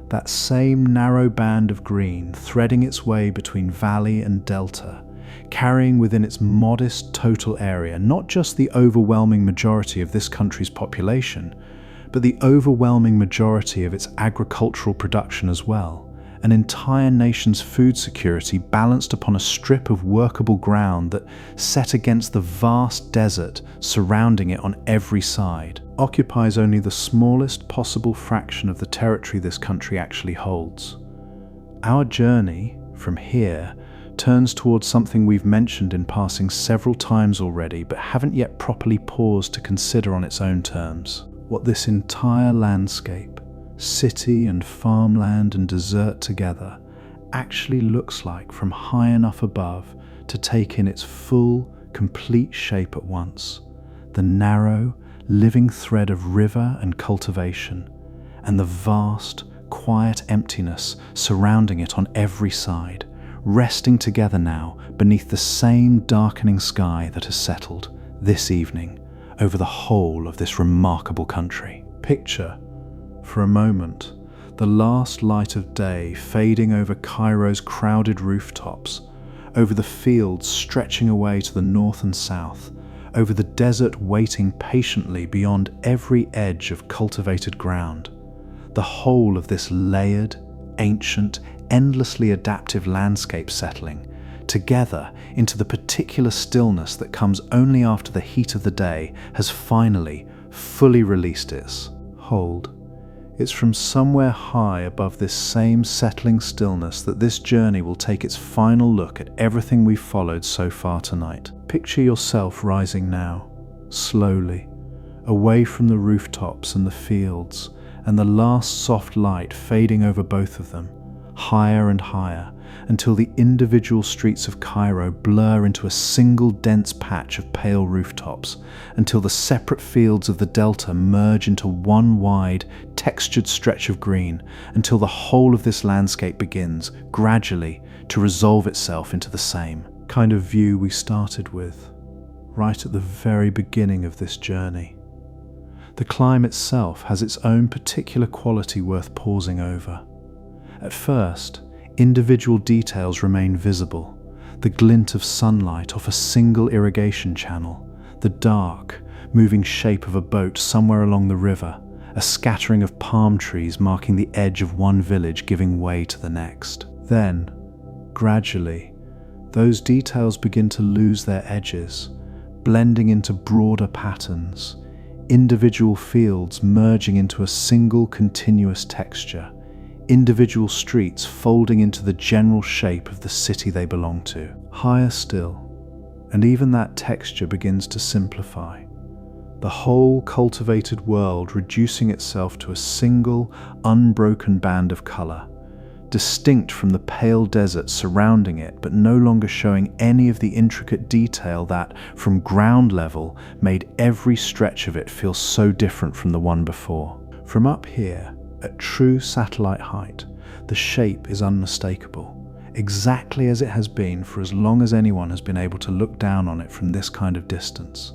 that same narrow band of green threading its way between valley and delta, carrying within its modest total area not just the overwhelming majority of this country's population, but the overwhelming majority of its agricultural production as well, an entire nation's food security balanced upon a strip of workable ground that, set against the vast desert surrounding it on every side, occupies only the smallest possible fraction of the territory this country actually holds. Our journey from here turns towards something we've mentioned in passing several times already, but haven't yet properly paused to consider on its own terms. What this entire landscape, city and farmland and desert together, actually looks like from high enough above to take in its full, complete shape at once. The narrow, living thread of river and cultivation, and the vast, quiet emptiness surrounding it on every side, resting together now beneath the same darkening sky that has settled this evening over the whole of this remarkable country. Picture, for a moment, the last light of day fading over Cairo's crowded rooftops, over the fields stretching away to the north and south, over the desert waiting patiently beyond every edge of cultivated ground. The whole of this layered, ancient, endlessly adaptive landscape settling together into the particular stillness that comes only after the heat of the day has finally, fully released its hold. It's from somewhere high above this same settling stillness that this journey will take its final look at everything we've followed so far tonight. Picture yourself rising now, slowly, away from the rooftops and the fields, and the last soft light fading over both of them, higher and higher, until the individual streets of Cairo blur into a single dense patch of pale rooftops, until the separate fields of the delta merge into one wide, textured stretch of green, until the whole of this landscape begins, gradually, to resolve itself into the same kind of view we started with, right at the very beginning of this journey. The climb itself has its own particular quality worth pausing over. At first, individual details remain visible: the glint of sunlight off a single irrigation channel, the dark, moving shape of a boat somewhere along the river, a scattering of palm trees marking the edge of one village giving way to the next. Then, gradually, those details begin to lose their edges, blending into broader patterns, individual fields merging into a single continuous texture, individual streets folding into the general shape of the city they belong to. Higher still, and even that texture begins to simplify, the whole cultivated world reducing itself to a single, unbroken band of colour, distinct from the pale desert surrounding it, but no longer showing any of the intricate detail that, from ground level, made every stretch of it feel so different from the one before. From up here, at true satellite height, the shape is unmistakable, exactly as it has been for as long as anyone has been able to look down on it from this kind of distance.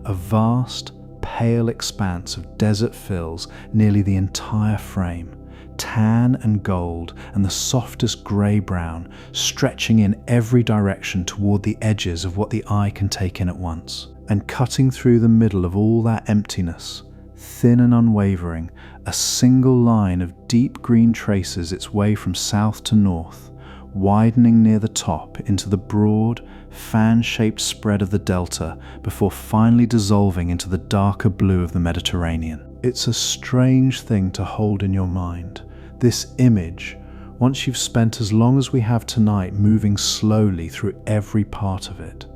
A vast, pale expanse of desert fills nearly the entire frame, tan and gold and the softest grey-brown, stretching in every direction toward the edges of what the eye can take in at once. And cutting through the middle of all that emptiness, thin and unwavering, a single line of deep green traces its way from south to north, widening near the top into the broad, fan-shaped spread of the delta before finally dissolving into the darker blue of the Mediterranean. It's a strange thing to hold in your mind, this image, once you've spent as long as we have tonight moving slowly through every part of it.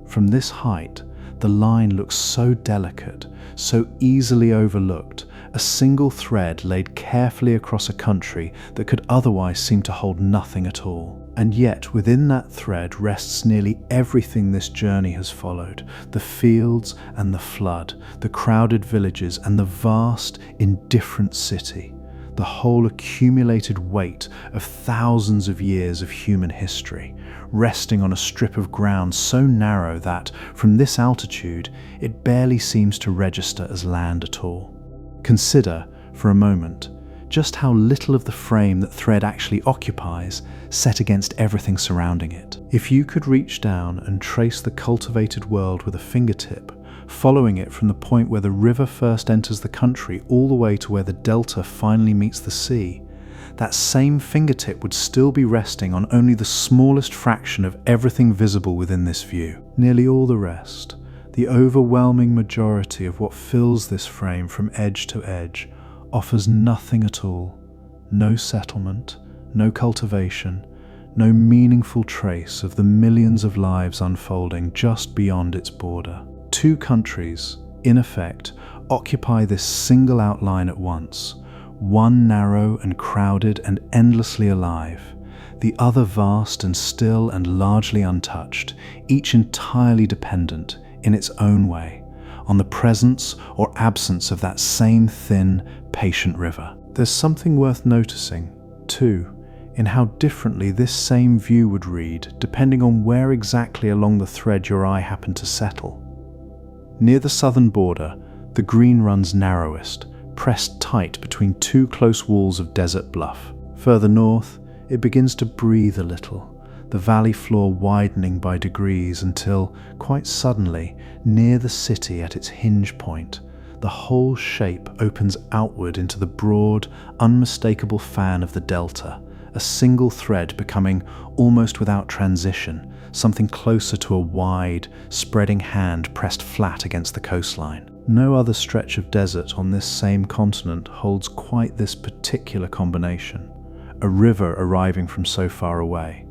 From this height, the line looks so delicate, so easily overlooked, a single thread laid carefully across a country that could otherwise seem to hold nothing at all. And yet within that thread rests nearly everything this journey has followed: the fields and the flood, the crowded villages and the vast, indifferent city, the whole accumulated weight of thousands of years of human history, resting on a strip of ground so narrow that, from this altitude, it barely seems to register as land at all. Consider, for a moment, just how little of the frame that thread actually occupies set against everything surrounding it. If you could reach down and trace the cultivated world with a fingertip, following it from the point where the river first enters the country all the way to where the delta finally meets the sea, that same fingertip would still be resting on only the smallest fraction of everything visible within this view. Nearly all the rest, the overwhelming majority of what fills this frame from edge to edge, offers nothing at all. No settlement, no cultivation, no meaningful trace of the millions of lives unfolding just beyond its border. Two countries, in effect, occupy this single outline at once, one narrow and crowded and endlessly alive, the other vast and still and largely untouched, each entirely dependent, in its own way, on the presence or absence of that same thin, patient river. There's something worth noticing, too, in how differently this same view would read depending on where exactly along the thread your eye happened to settle. Near the southern border, the green runs narrowest, pressed tight between two close walls of desert bluff. Further north, it begins to breathe a little, the valley floor widening by degrees until, quite suddenly, near the city at its hinge point, the whole shape opens outward into the broad, unmistakable fan of the delta, a single thread becoming, almost without transition, something closer to a wide, spreading hand pressed flat against the coastline. No other stretch of desert on this same continent holds quite this particular combination. A river arriving from so far away,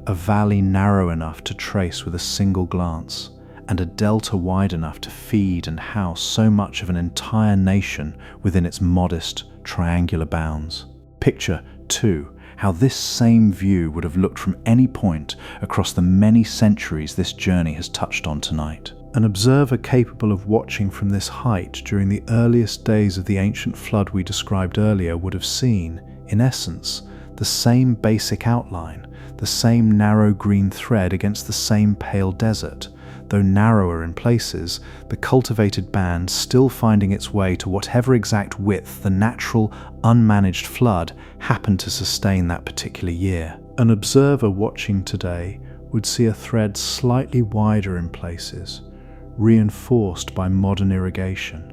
a valley narrow enough to trace with a single glance, and a delta wide enough to feed and house so much of an entire nation within its modest, triangular bounds. Picture, too, how this same view would have looked from any point across the many centuries this journey has touched on tonight. An observer capable of watching from this height during the earliest days of the ancient flood we described earlier would have seen, in essence, the same basic outline, the same narrow green thread against the same pale desert, though narrower in places, the cultivated band still finding its way to whatever exact width the natural, unmanaged flood happened to sustain that particular year. An observer watching today would see a thread slightly wider in places, reinforced by modern irrigation,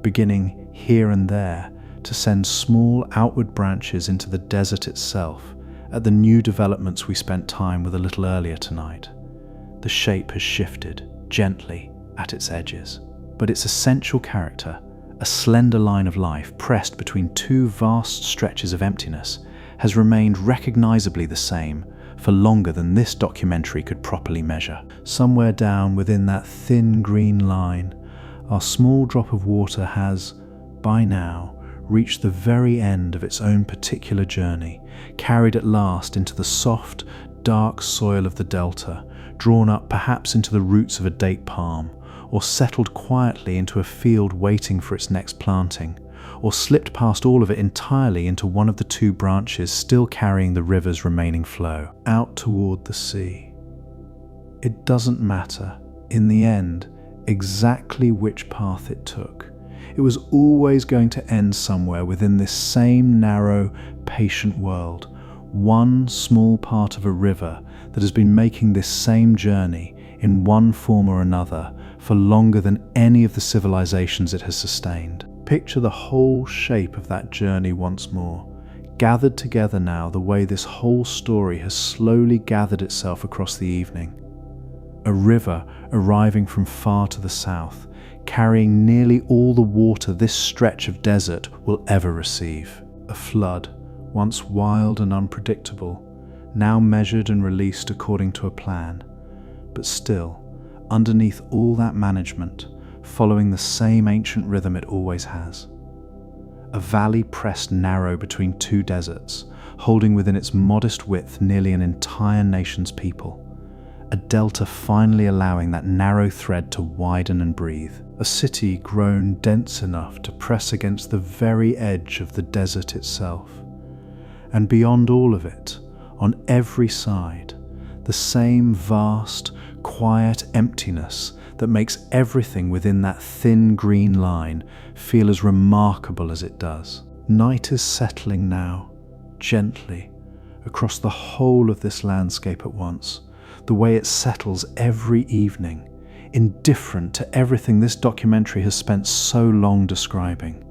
beginning here and there to send small outward branches into the desert itself at the new developments we spent time with a little earlier tonight. The shape has shifted, gently, at its edges, but its essential character, a slender line of life pressed between two vast stretches of emptiness, has remained recognizably the same for longer than this documentary could properly measure. Somewhere down within that thin green line, our small drop of water has, by now, reached the very end of its own particular journey, carried at last into the soft, dark soil of the delta, drawn up perhaps into the roots of a date palm, or settled quietly into a field waiting for its next planting, or slipped past all of it entirely into one of the two branches still carrying the river's remaining flow, out toward the sea. It doesn't matter, in the end, exactly which path it took. It was always going to end somewhere within this same narrow, patient world, one small part of a river that has been making this same journey in one form or another for longer than any of the civilizations it has sustained. Picture the whole shape of that journey once more, gathered together now the way this whole story has slowly gathered itself across the evening. A river arriving from far to the south, carrying nearly all the water this stretch of desert will ever receive. A flood, once wild and unpredictable, now measured and released according to a plan, but still, underneath all that management, following the same ancient rhythm it always has. A valley pressed narrow between two deserts, holding within its modest width nearly an entire nation's people. A delta finally allowing that narrow thread to widen and breathe. A city grown dense enough to press against the very edge of the desert itself. And beyond all of it, on every side, the same vast, quiet emptiness that makes everything within that thin green line feel as remarkable as it does. Night is settling now, gently, across the whole of this landscape at once, the way it settles every evening, indifferent to everything this documentary has spent so long describing.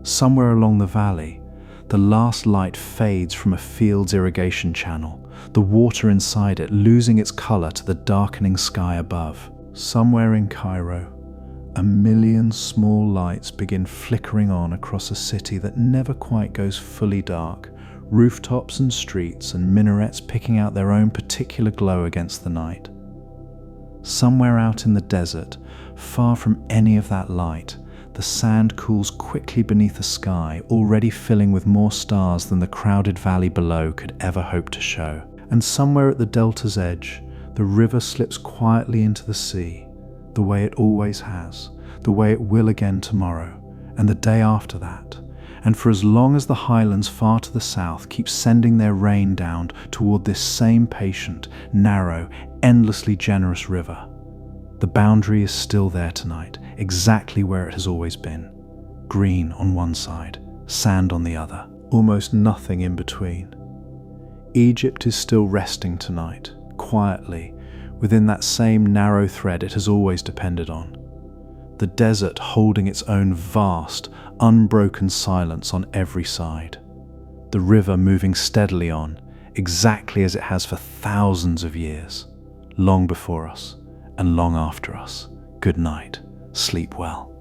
Somewhere along the valley, The last light fades from a field's irrigation channel, the water inside it losing its color to the darkening sky above. Somewhere in Cairo, a million small lights begin flickering on across a city that never quite goes fully dark, rooftops and streets and minarets picking out their own particular glow against the night. Somewhere out in the desert, far from any of that light, the sand cools quickly beneath a sky already filling with more stars than the crowded valley below could ever hope to show. And somewhere at the delta's edge, the river slips quietly into the sea, the way it always has, the way it will again tomorrow, and the day after that, and for as long as the highlands far to the south keep sending their rain down toward this same patient, narrow, endlessly generous river. The boundary is still there tonight, exactly where it has always been. Green on one side, sand on the other, almost nothing in between. Egypt is still resting tonight, quietly, within that same narrow thread it has always depended on. The desert holding its own vast, unbroken silence on every side. The river moving steadily on, exactly as it has for thousands of years, long before us and long after us. Good night. Sleep well.